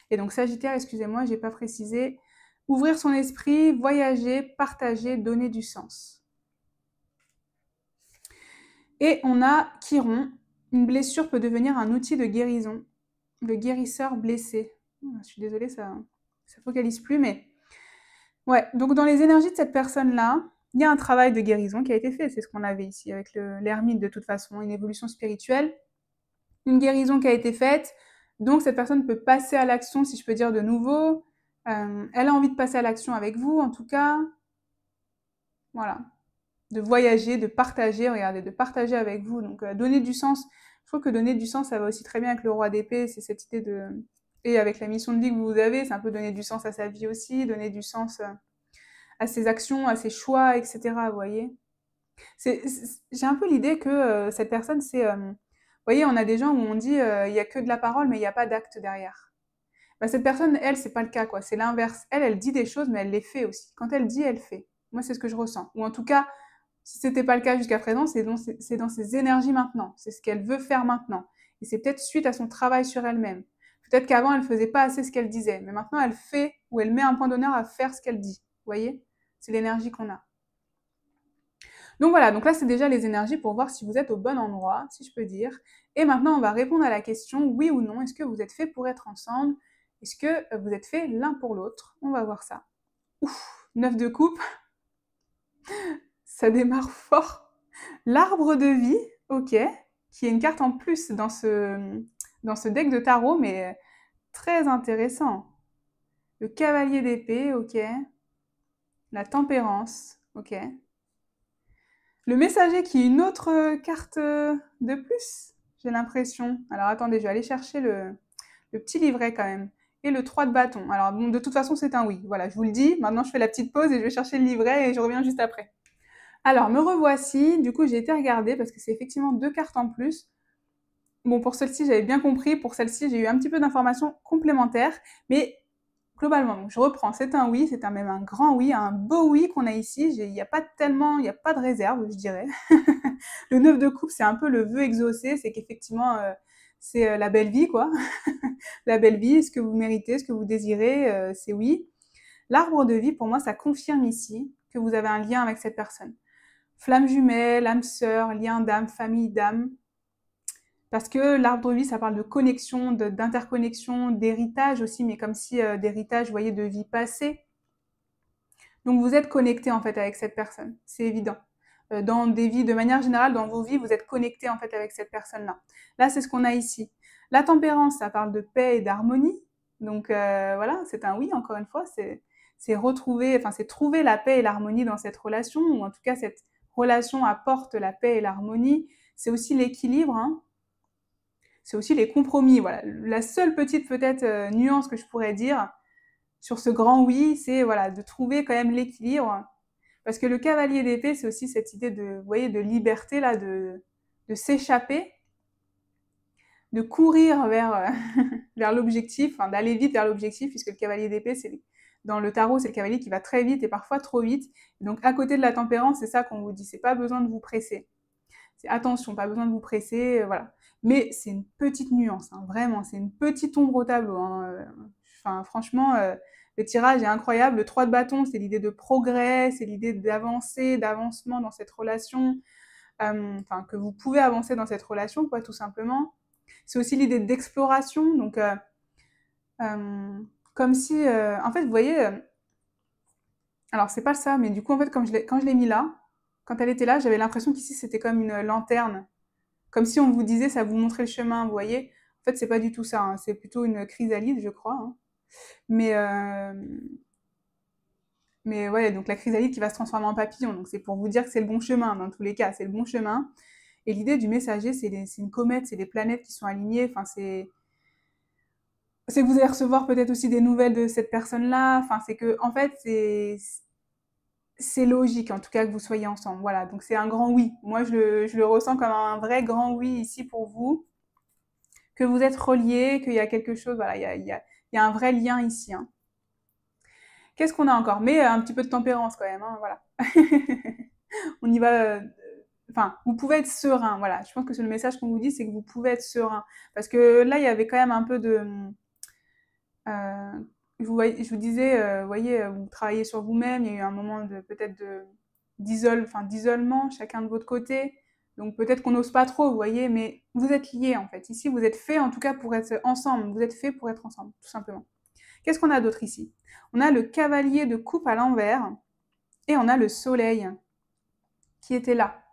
Et donc Sagittaire, excusez-moi, j'ai pas précisé. Ouvrir son esprit, voyager, partager, donner du sens. Et on a Chiron. Une blessure peut devenir un outil de guérison. Le guérisseur blessé. Je suis désolée, ça focalise plus, mais... Ouais, donc dans les énergies de cette personne-là, il y a un travail de guérison qui a été fait. C'est ce qu'on avait ici avec l'ermite de toute façon, une évolution spirituelle. Une guérison qui a été faite. Donc cette personne peut passer à l'action, si je peux dire de nouveau. Elle a envie de passer à l'action avec vous, en tout cas. Voilà. De voyager, de partager, regardez, de partager avec vous. Donc donner du sens. Je trouve que donner du sens, ça va aussi très bien avec le roi d'épée. C'est cette idée de... Et avec la mission de vie que vous avez, c'est un peu donner du sens à sa vie aussi, donner du sens à ses actions, à ses choix, etc. Vous voyez, j'ai un peu l'idée que cette personne, c'est... vous voyez, on a des gens où on dit il y a que de la parole, mais il n'y a pas d'acte derrière. Bah, cette personne, elle, c'est pas le cas, quoi. C'est l'inverse. Elle dit des choses, mais elle les fait aussi. Quand elle dit, elle fait. Moi, c'est ce que je ressens. Ou en tout cas, si c'était pas le cas jusqu'à présent, c'est dans ses énergies maintenant. C'est ce qu'elle veut faire maintenant. Et c'est peut-être suite à son travail sur elle-même. Peut-être qu'avant, elle faisait pas assez ce qu'elle disait. Mais maintenant, elle fait, ou elle met un point d'honneur à faire ce qu'elle dit. Vous voyez? C'est l'énergie qu'on a. Donc voilà, donc là c'est déjà les énergies pour voir si vous êtes au bon endroit, si je peux dire. Et maintenant on va répondre à la question oui ou non, est-ce que vous êtes fait pour être ensemble? Est-ce que vous êtes fait l'un pour l'autre? On va voir ça. Ouf, 9 de coupe, ça démarre fort. L'arbre de vie, ok, qui est une carte en plus dans ce deck de tarot, mais très intéressant. Le cavalier d'épée, ok. La tempérance, ok. Le messager qui est une autre carte de plus, j'ai l'impression. Alors attendez, je vais aller chercher le petit livret quand même. Et le 3 de bâton. Alors bon, de toute façon, c'est un oui. Voilà, je vous le dis. Maintenant, je fais la petite pause et je vais chercher le livret et je reviens juste après. Alors, me revoici. Du coup, j'ai été regarder parce que c'est effectivement 2 cartes en plus. Bon, pour celle-ci, j'avais bien compris. Pour celle-ci, j'ai eu un petit peu d'informations complémentaires. Mais globalement, donc je reprends, c'est un oui, c'est même un grand oui, un beau oui qu'on a ici. Il n'y a pas il n'y a pas de réserve, je dirais. Le 9 de coupe, c'est un peu le vœu exaucé, c'est qu'effectivement, c'est la belle vie, quoi. La belle vie, ce que vous méritez, ce que vous désirez, c'est oui. L'arbre de vie, pour moi, ça confirme ici que vous avez un lien avec cette personne. Flamme jumelle, âme sœur, lien d'âme, famille d'âme. Parce que l'arbre de vie, ça parle de connexion, d'interconnexion, d'héritage aussi, mais comme si d'héritage, vous voyez, de vie passée. Donc vous êtes connecté en fait avec cette personne, c'est évident. Dans des vies, de manière générale, dans vos vies, vous êtes connecté en fait avec cette personne-là. Là, c'est ce qu'on a ici. La tempérance, ça parle de paix et d'harmonie. Donc voilà, c'est un oui, encore une fois, c'est retrouver, enfin c'est trouver la paix et l'harmonie dans cette relation, ou en tout cas cette relation apporte la paix et l'harmonie. C'est aussi l'équilibre, hein. C'est aussi les compromis. Voilà, la seule petite peut-être nuance que je pourrais dire sur ce grand oui, c'est voilà de trouver quand même l'équilibre, parce que le cavalier d'épée, c'est aussi cette idée de, vous voyez, de liberté là, de s'échapper, de courir vers vers l'objectif, enfin, d'aller vite vers l'objectif, puisque le cavalier d'épée, c'est dans le tarot, c'est le cavalier qui va très vite et parfois trop vite. Et donc à côté de la tempérance, c'est ça qu'on vous dit, c'est pas besoin de vous presser. C'est attention, pas besoin de vous presser, voilà. Mais c'est une petite nuance, hein, vraiment, c'est une petite ombre au tableau. Hein. Enfin, franchement, le tirage est incroyable. Le 3 de bâton, c'est l'idée de progrès, c'est l'idée d'avancer, d'avancement dans cette relation, enfin, que vous pouvez avancer dans cette relation, quoi, tout simplement. C'est aussi l'idée d'exploration, donc comme si, en fait, vous voyez, alors c'est pas ça, mais du coup, en fait, quand je l'ai mis là, quand elle était là, j'avais l'impression qu'ici, c'était comme une lanterne. Comme si on vous disait, ça vous montrait le chemin, vous voyez. En fait, c'est pas du tout ça, hein. C'est plutôt une chrysalide, je crois. Hein. Mais, euh, mais ouais, donc la chrysalide qui va se transformer en papillon. Donc c'est pour vous dire que c'est le bon chemin, dans tous les cas, c'est le bon chemin. Et l'idée du messager, c'est une comète, c'est les planètes qui sont alignées. Enfin, c'est que vous allez recevoir peut-être aussi des nouvelles de cette personne-là. Enfin, c'est que, en fait, c'est logique, en tout cas, que vous soyez ensemble. Voilà, donc c'est un grand oui. Moi, je le ressens comme un vrai grand oui ici pour vous. Que vous êtes reliés, qu'il y a quelque chose, voilà, il y a un vrai lien ici. Hein. Qu'est-ce qu'on a encore? Mais un petit peu de tempérance quand même, hein, voilà. On y va. Enfin, vous pouvez être serein, voilà. Je pense que c'est le message qu'on vous dit, c'est que vous pouvez être serein. Parce que là, il y avait quand même un peu de. Euh, je vous disais, vous voyez, vous travaillez sur vous-même, il y a eu un moment de peut-être d'isolement, chacun de votre côté. Donc peut-être qu'on n'ose pas trop, vous voyez, mais vous êtes liés en fait. Ici, vous êtes faits en tout cas pour être ensemble. Vous êtes faits pour être ensemble, tout simplement. Qu'est-ce qu'on a d'autre ici? On a le cavalier de coupe à l'envers et on a le soleil qui était là.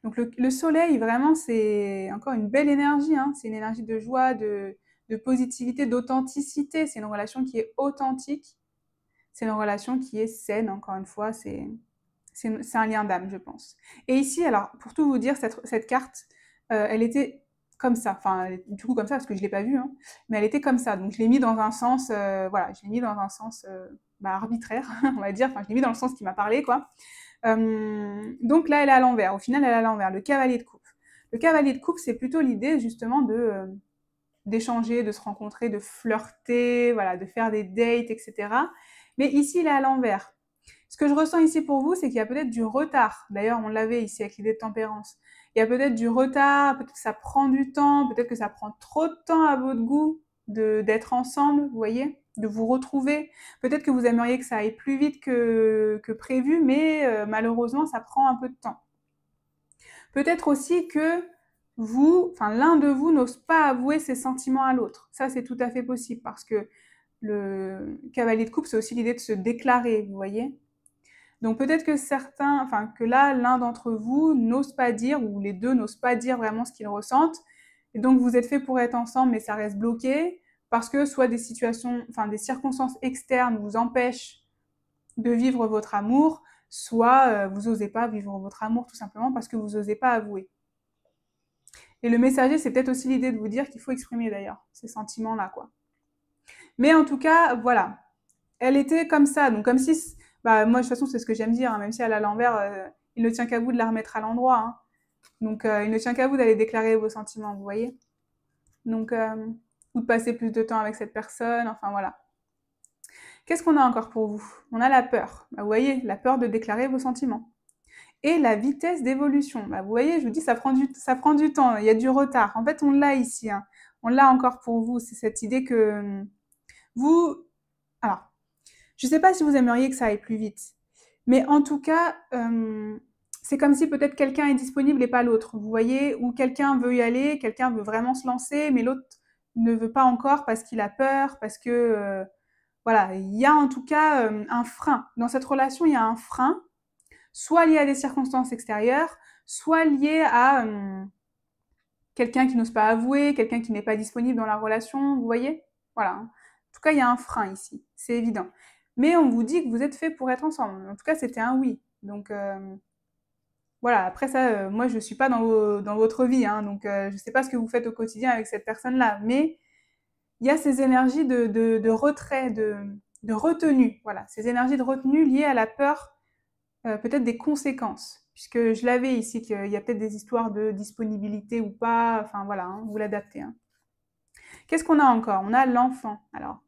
Donc le soleil, vraiment, c'est encore une belle énergie. Hein. C'est une énergie de joie, de positivité, d'authenticité. C'est une relation qui est authentique. C'est une relation qui est saine, encore une fois. C'est un lien d'âme, je pense. Et ici, alors, pour tout vous dire, cette carte, elle était comme ça. Enfin, du coup, comme ça, parce que je ne l'ai pas vue, hein, mais elle était comme ça. Donc, je l'ai mis dans un sens, voilà, je l'ai mis dans un sens arbitraire, on va dire. Enfin, je l'ai mis dans le sens qui m'a parlé, quoi. Donc là, elle est à l'envers. Au final, elle est à l'envers. Le cavalier de coupe. Le cavalier de coupe, c'est plutôt l'idée, justement, d'échanger, de se rencontrer, de flirter, voilà, de faire des dates, etc. Mais ici, il est à l'envers. Ce que je ressens ici pour vous, c'est qu'il y a peut-être du retard. D'ailleurs, on l'avait ici avec l'idée de tempérance. Il y a peut-être du retard, peut-être que ça prend du temps, peut-être que ça prend trop de temps à votre goût d'être ensemble, vous voyez. de vous retrouver. Peut-être que vous aimeriez que ça aille plus vite que prévu, mais malheureusement, ça prend un peu de temps. Peut-être aussi que l'un de vous n'ose pas avouer ses sentiments à l'autre. Ça, c'est tout à fait possible parce que le cavalier de coupe, c'est aussi l'idée de se déclarer, vous voyez. Donc peut-être que là, l'un d'entre vous n'ose pas dire, ou les deux n'osent pas dire vraiment ce qu'ils ressentent, et donc vous êtes fait pour être ensemble, mais ça reste bloqué, parce que soit des circonstances externes vous empêchent de vivre votre amour, soit vous n'osez pas vivre votre amour tout simplement parce que vous n'osez pas avouer. Et le messager, c'est peut-être aussi l'idée de vous dire qu'il faut exprimer d'ailleurs ces sentiments-là, quoi. Mais en tout cas, voilà. Elle était comme ça, donc comme si... moi, de toute façon, c'est ce que j'aime dire, hein, même si elle est à l'envers, il ne tient qu'à vous de la remettre à l'endroit. Hein. Donc, il ne tient qu'à vous d'aller déclarer vos sentiments, vous voyez. Donc, ou de passer plus de temps avec cette personne, enfin voilà. Qu'est-ce qu'on a encore pour vous? On a la peur. Vous voyez, la peur de déclarer vos sentiments. Et la vitesse d'évolution. Vous voyez, je vous dis, ça prend du temps, il y a du retard. En fait, on l'a ici. Hein. On l'a encore pour vous. C'est cette idée que vous... Alors, je ne sais pas si vous aimeriez que ça aille plus vite. Mais en tout cas, c'est comme si peut-être quelqu'un est disponible et pas l'autre. Vous voyez, ou quelqu'un veut y aller, quelqu'un veut vraiment se lancer, mais l'autre ne veut pas encore parce qu'il a peur, parce que... voilà, il y a en tout cas un frein. Dans cette relation, il y a un frein, soit lié à des circonstances extérieures, soit lié à quelqu'un qui n'ose pas avouer, quelqu'un qui n'est pas disponible dans la relation, vous voyez? Voilà. En tout cas, il y a un frein ici, c'est évident. Mais on vous dit que vous êtes fait pour être ensemble. En tout cas, c'était un oui. Donc, voilà. Après ça, moi, je ne suis pas dans votre vie, hein, donc je ne sais pas ce que vous faites au quotidien avec cette personne-là. Mais il y a ces énergies de retrait, de retenue. Voilà, ces énergies de retenue liées à la peur, peut-être des conséquences. Puisque je l'avais ici, qu'il y a peut-être des histoires de disponibilité ou pas. Enfin, voilà, hein, vous l'adaptez. Hein. Qu'est-ce qu'on a encore? On a l'enfant. Alors,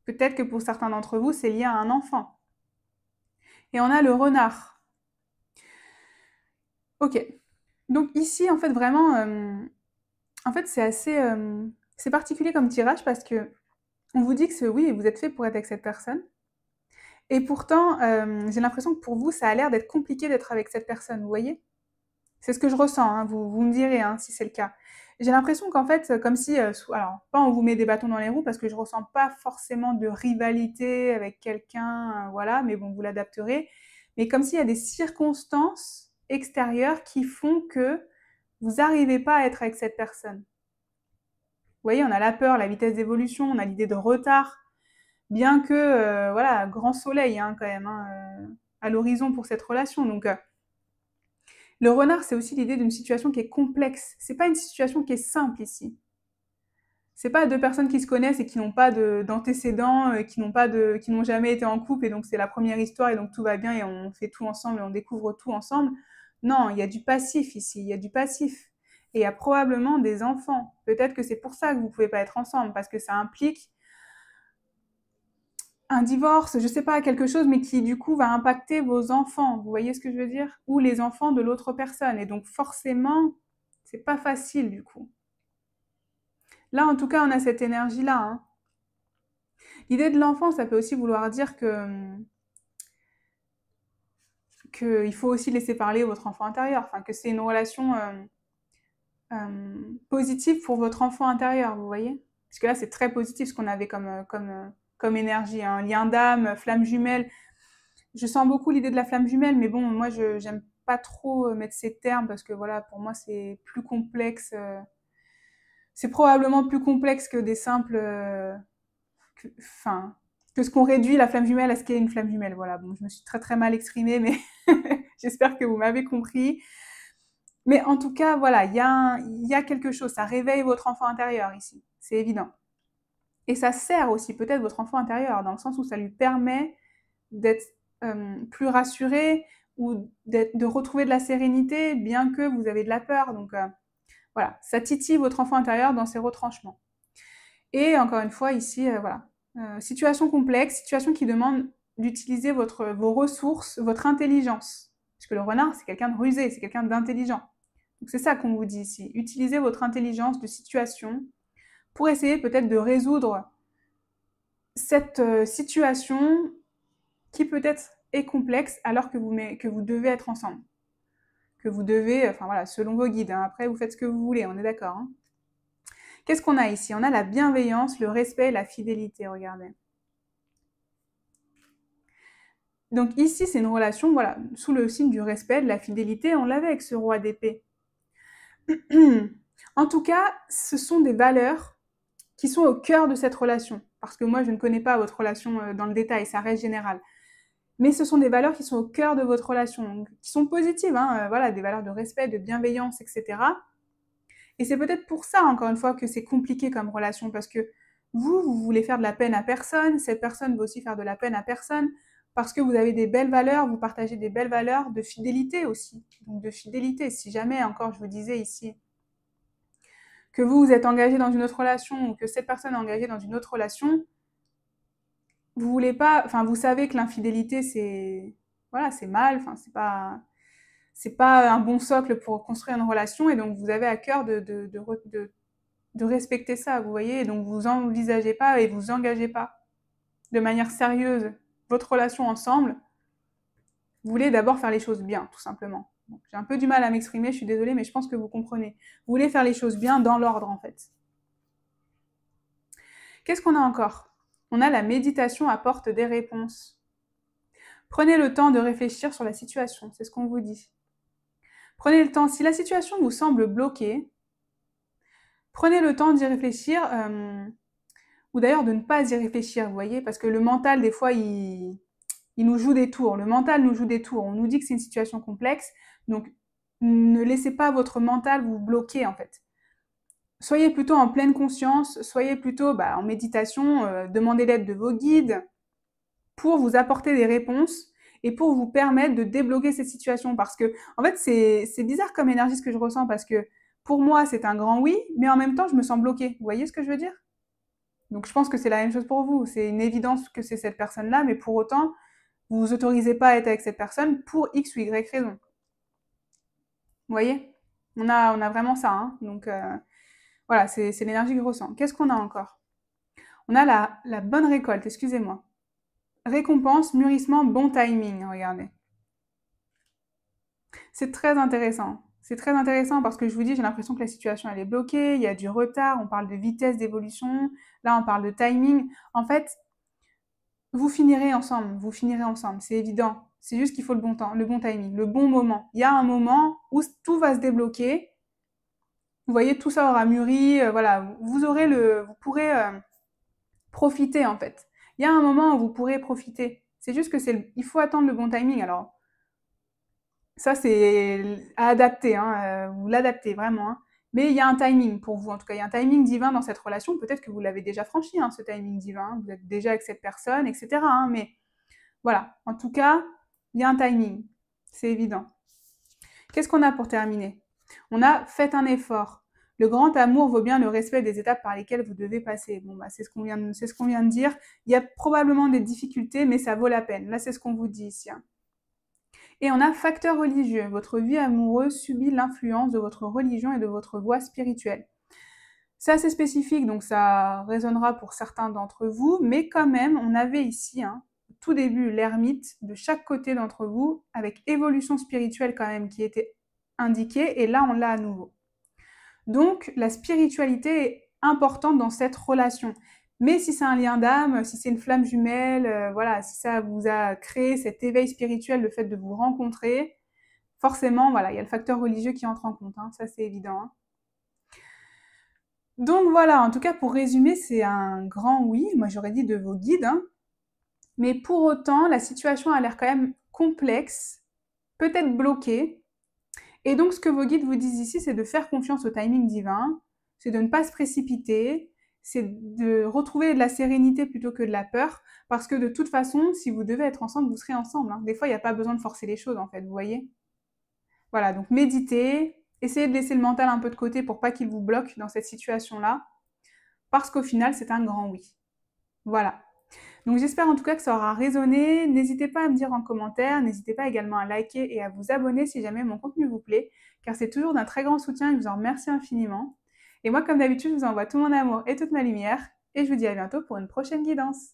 peut-être que pour certains d'entre vous, c'est lié à un enfant. Et on a le renard. Ok. Donc ici, en fait, vraiment, en fait, c'est assez... c'est particulier comme tirage parce que on vous dit que oui, vous êtes fait pour être avec cette personne. Et pourtant, j'ai l'impression que pour vous, ça a l'air d'être compliqué d'être avec cette personne, vous voyez? C'est ce que je ressens, hein, vous me direz hein, si c'est le cas. J'ai l'impression qu'en fait, comme si... alors, pas on vous met des bâtons dans les roues parce que je ressens pas forcément de rivalité avec quelqu'un, voilà, mais bon, vous l'adapterez. Mais comme s'il y a des circonstances extérieures qui font que vous n'arrivez pas à être avec cette personne. Vous voyez, on a la peur, la vitesse d'évolution, on a l'idée de retard, bien que, voilà, grand soleil hein, quand même, hein, à l'horizon pour cette relation. Donc, le renard, c'est aussi l'idée d'une situation qui est complexe. C'est pas une situation qui est simple ici. C'est pas deux personnes qui se connaissent et qui n'ont pas d'antécédents, qui n'ont jamais été en couple et donc c'est la première histoire et donc tout va bien et on fait tout ensemble et on découvre tout ensemble. Non, il y a du passif ici, il y a du passif. Et il y a probablement des enfants. Peut-être que c'est pour ça que vous pouvez pas être ensemble, parce que ça implique un divorce, je sais pas, quelque chose, mais qui du coup va impacter vos enfants. Vous voyez ce que je veux dire? Ou les enfants de l'autre personne. Et donc forcément, c'est pas facile du coup. Là, en tout cas, on a cette énergie-là. Hein. L'idée de l'enfant, ça peut aussi vouloir dire qu'il faut aussi laisser parler votre enfant intérieur. Enfin, que c'est une relation positive pour votre enfant intérieur, vous voyez? Parce que là, c'est très positif ce qu'on avait comme énergie. Hein. Lien d'âme, flamme jumelle. Je sens beaucoup l'idée de la flamme jumelle, mais bon, moi, je j'aime pas trop mettre ces termes parce que voilà, pour moi, c'est plus complexe. C'est probablement plus complexe que des simples, que ce qu'on réduit la flamme jumelle à ce qu'est une flamme jumelle. Voilà, bon, je me suis très très mal exprimée, mais j'espère que vous m'avez compris. Mais en tout cas, voilà, il y a quelque chose. Ça réveille votre enfant intérieur ici, c'est évident. Et ça sert aussi peut-être votre enfant intérieur, dans le sens où ça lui permet d'être plus rassuré ou de retrouver de la sérénité, bien que vous avez de la peur. Donc voilà, ça titille votre enfant intérieur dans ses retranchements. Et encore une fois, ici, voilà, situation complexe, situation qui demande d'utiliser vos ressources, votre intelligence. Parce que le renard, c'est quelqu'un de rusé, c'est quelqu'un d'intelligent. Donc c'est ça qu'on vous dit ici. Utilisez votre intelligence de situation pour essayer peut-être de résoudre cette situation qui peut-être est complexe alors que vous devez être ensemble. Que vous devez, enfin voilà, selon vos guides. Hein. Après, vous faites ce que vous voulez, on est d'accord. Hein. Qu'est-ce qu'on a ici? On a la bienveillance, le respect et la fidélité, regardez. Donc ici, c'est une relation, voilà, sous le signe du respect, de la fidélité. On l'avait avec ce roi d'épée. En tout cas, ce sont des valeurs qui sont au cœur de cette relation. Parce que moi, je ne connais pas votre relation dans le détail, ça reste général. Mais ce sont des valeurs qui sont au cœur de votre relation, qui sont positives, hein, voilà, des valeurs de respect, de bienveillance, etc. Et c'est peut-être pour ça, encore une fois, que c'est compliqué comme relation, parce que vous voulez faire de la peine à personne, cette personne veut aussi faire de la peine à personne, parce que vous avez des belles valeurs, vous partagez des belles valeurs de fidélité aussi. Donc de fidélité, si jamais, encore, je vous disais ici, que vous êtes engagé dans une autre relation, ou que cette personne est engagée dans une autre relation, vous voulez pas, enfin, vous savez que l'infidélité, c'est, voilà, c'est mal, enfin, c'est pas un bon socle pour construire une relation, et donc vous avez à cœur de respecter ça, vous voyez, et donc vous envisagez pas et vous engagez pas de manière sérieuse votre relation ensemble, vous voulez d'abord faire les choses bien, tout simplement. J'ai un peu du mal à m'exprimer, je suis désolée, mais je pense que vous comprenez. Vous voulez faire les choses bien dans l'ordre, en fait. Qu'est-ce qu'on a encore? On a la méditation apporte des réponses. Prenez le temps de réfléchir sur la situation, c'est ce qu'on vous dit. Prenez le temps, si la situation vous semble bloquée, prenez le temps d'y réfléchir, ou d'ailleurs de ne pas y réfléchir, vous voyez, parce que le mental, des fois, il nous joue des tours. Le mental nous joue des tours. On nous dit que c'est une situation complexe, donc ne laissez pas votre mental vous bloquer, en fait. Soyez plutôt en pleine conscience, soyez plutôt en méditation, demandez l'aide de vos guides pour vous apporter des réponses et pour vous permettre de débloquer cette situation. Parce que, en fait, c'est bizarre comme énergie ce que je ressens, parce que pour moi, c'est un grand oui, mais en même temps, je me sens bloquée. Vous voyez ce que je veux dire? Donc je pense que c'est la même chose pour vous. C'est une évidence que c'est cette personne-là, mais pour autant, vous vous autorisez pas à être avec cette personne pour X ou Y raison. Vous voyez? On a vraiment ça. Hein. Donc voilà, c'est l'énergie que je ressens. Qu'est-ce qu'on a encore? On a la bonne récolte, excusez-moi. Récompense, mûrissement, bon timing, regardez. C'est très intéressant. C'est très intéressant parce que je vous dis, j'ai l'impression que la situation elle est bloquée, il y a du retard, on parle de vitesse d'évolution, là on parle de timing. En fait, vous finirez ensemble, c'est évident. C'est juste qu'il faut le bon temps, le bon timing, le bon moment. Il y a un moment où tout va se débloquer. Vous voyez, tout ça aura mûri, voilà, vous pourrez profiter en fait. Il y a un moment où vous pourrez profiter. C'est juste que il faut attendre le bon timing. Alors, ça c'est à adapter, hein, vous l'adaptez vraiment. Hein. Mais il y a un timing pour vous, en tout cas, il y a un timing divin dans cette relation. Peut-être que vous l'avez déjà franchi, hein, ce timing divin. Vous êtes déjà avec cette personne, etc. Hein, mais voilà, en tout cas, il y a un timing, c'est évident. Qu'est-ce qu'on a pour terminer? On a fait un effort. Le grand amour vaut bien le respect des étapes par lesquelles vous devez passer. Bon, c'est ce qu'on vient de dire. Il y a probablement des difficultés, mais ça vaut la peine. Là, c'est ce qu'on vous dit ici. Hein. Et on a facteur religieux. Votre vie amoureuse subit l'influence de votre religion et de votre voie spirituelle. C'est assez spécifique, donc ça résonnera pour certains d'entre vous, mais quand même, on avait ici, au tout début, l'ermite de chaque côté d'entre vous, avec évolution spirituelle quand même qui était indiquée, et là, on l'a à nouveau. Donc, la spiritualité est importante dans cette relation. Mais si c'est un lien d'âme, si c'est une flamme jumelle, voilà, si ça vous a créé cet éveil spirituel, le fait de vous rencontrer, forcément, voilà, il y a le facteur religieux qui entre en compte, hein, ça c'est évident. Hein. Donc voilà, en tout cas pour résumer, c'est un grand oui, moi j'aurais dit de vos guides, hein. Mais pour autant, la situation a l'air quand même complexe, peut-être bloquée. Et donc ce que vos guides vous disent ici, c'est de faire confiance au timing divin, c'est de ne pas se précipiter, c'est de retrouver de la sérénité plutôt que de la peur, parce que de toute façon, si vous devez être ensemble, vous serez ensemble. Hein. Des fois, il n'y a pas besoin de forcer les choses, en fait, vous voyez. Voilà, donc méditez, essayez de laisser le mental un peu de côté pour pas qu'il vous bloque dans cette situation-là, parce qu'au final, c'est un grand oui. Voilà. Donc j'espère en tout cas que ça aura résonné. N'hésitez pas à me dire en commentaire, n'hésitez pas également à liker et à vous abonner si jamais mon contenu vous plaît, car c'est toujours d'un très grand soutien et je vous en remercie infiniment. Et moi, comme d'habitude, je vous envoie tout mon amour et toute ma lumière, et je vous dis à bientôt pour une prochaine guidance.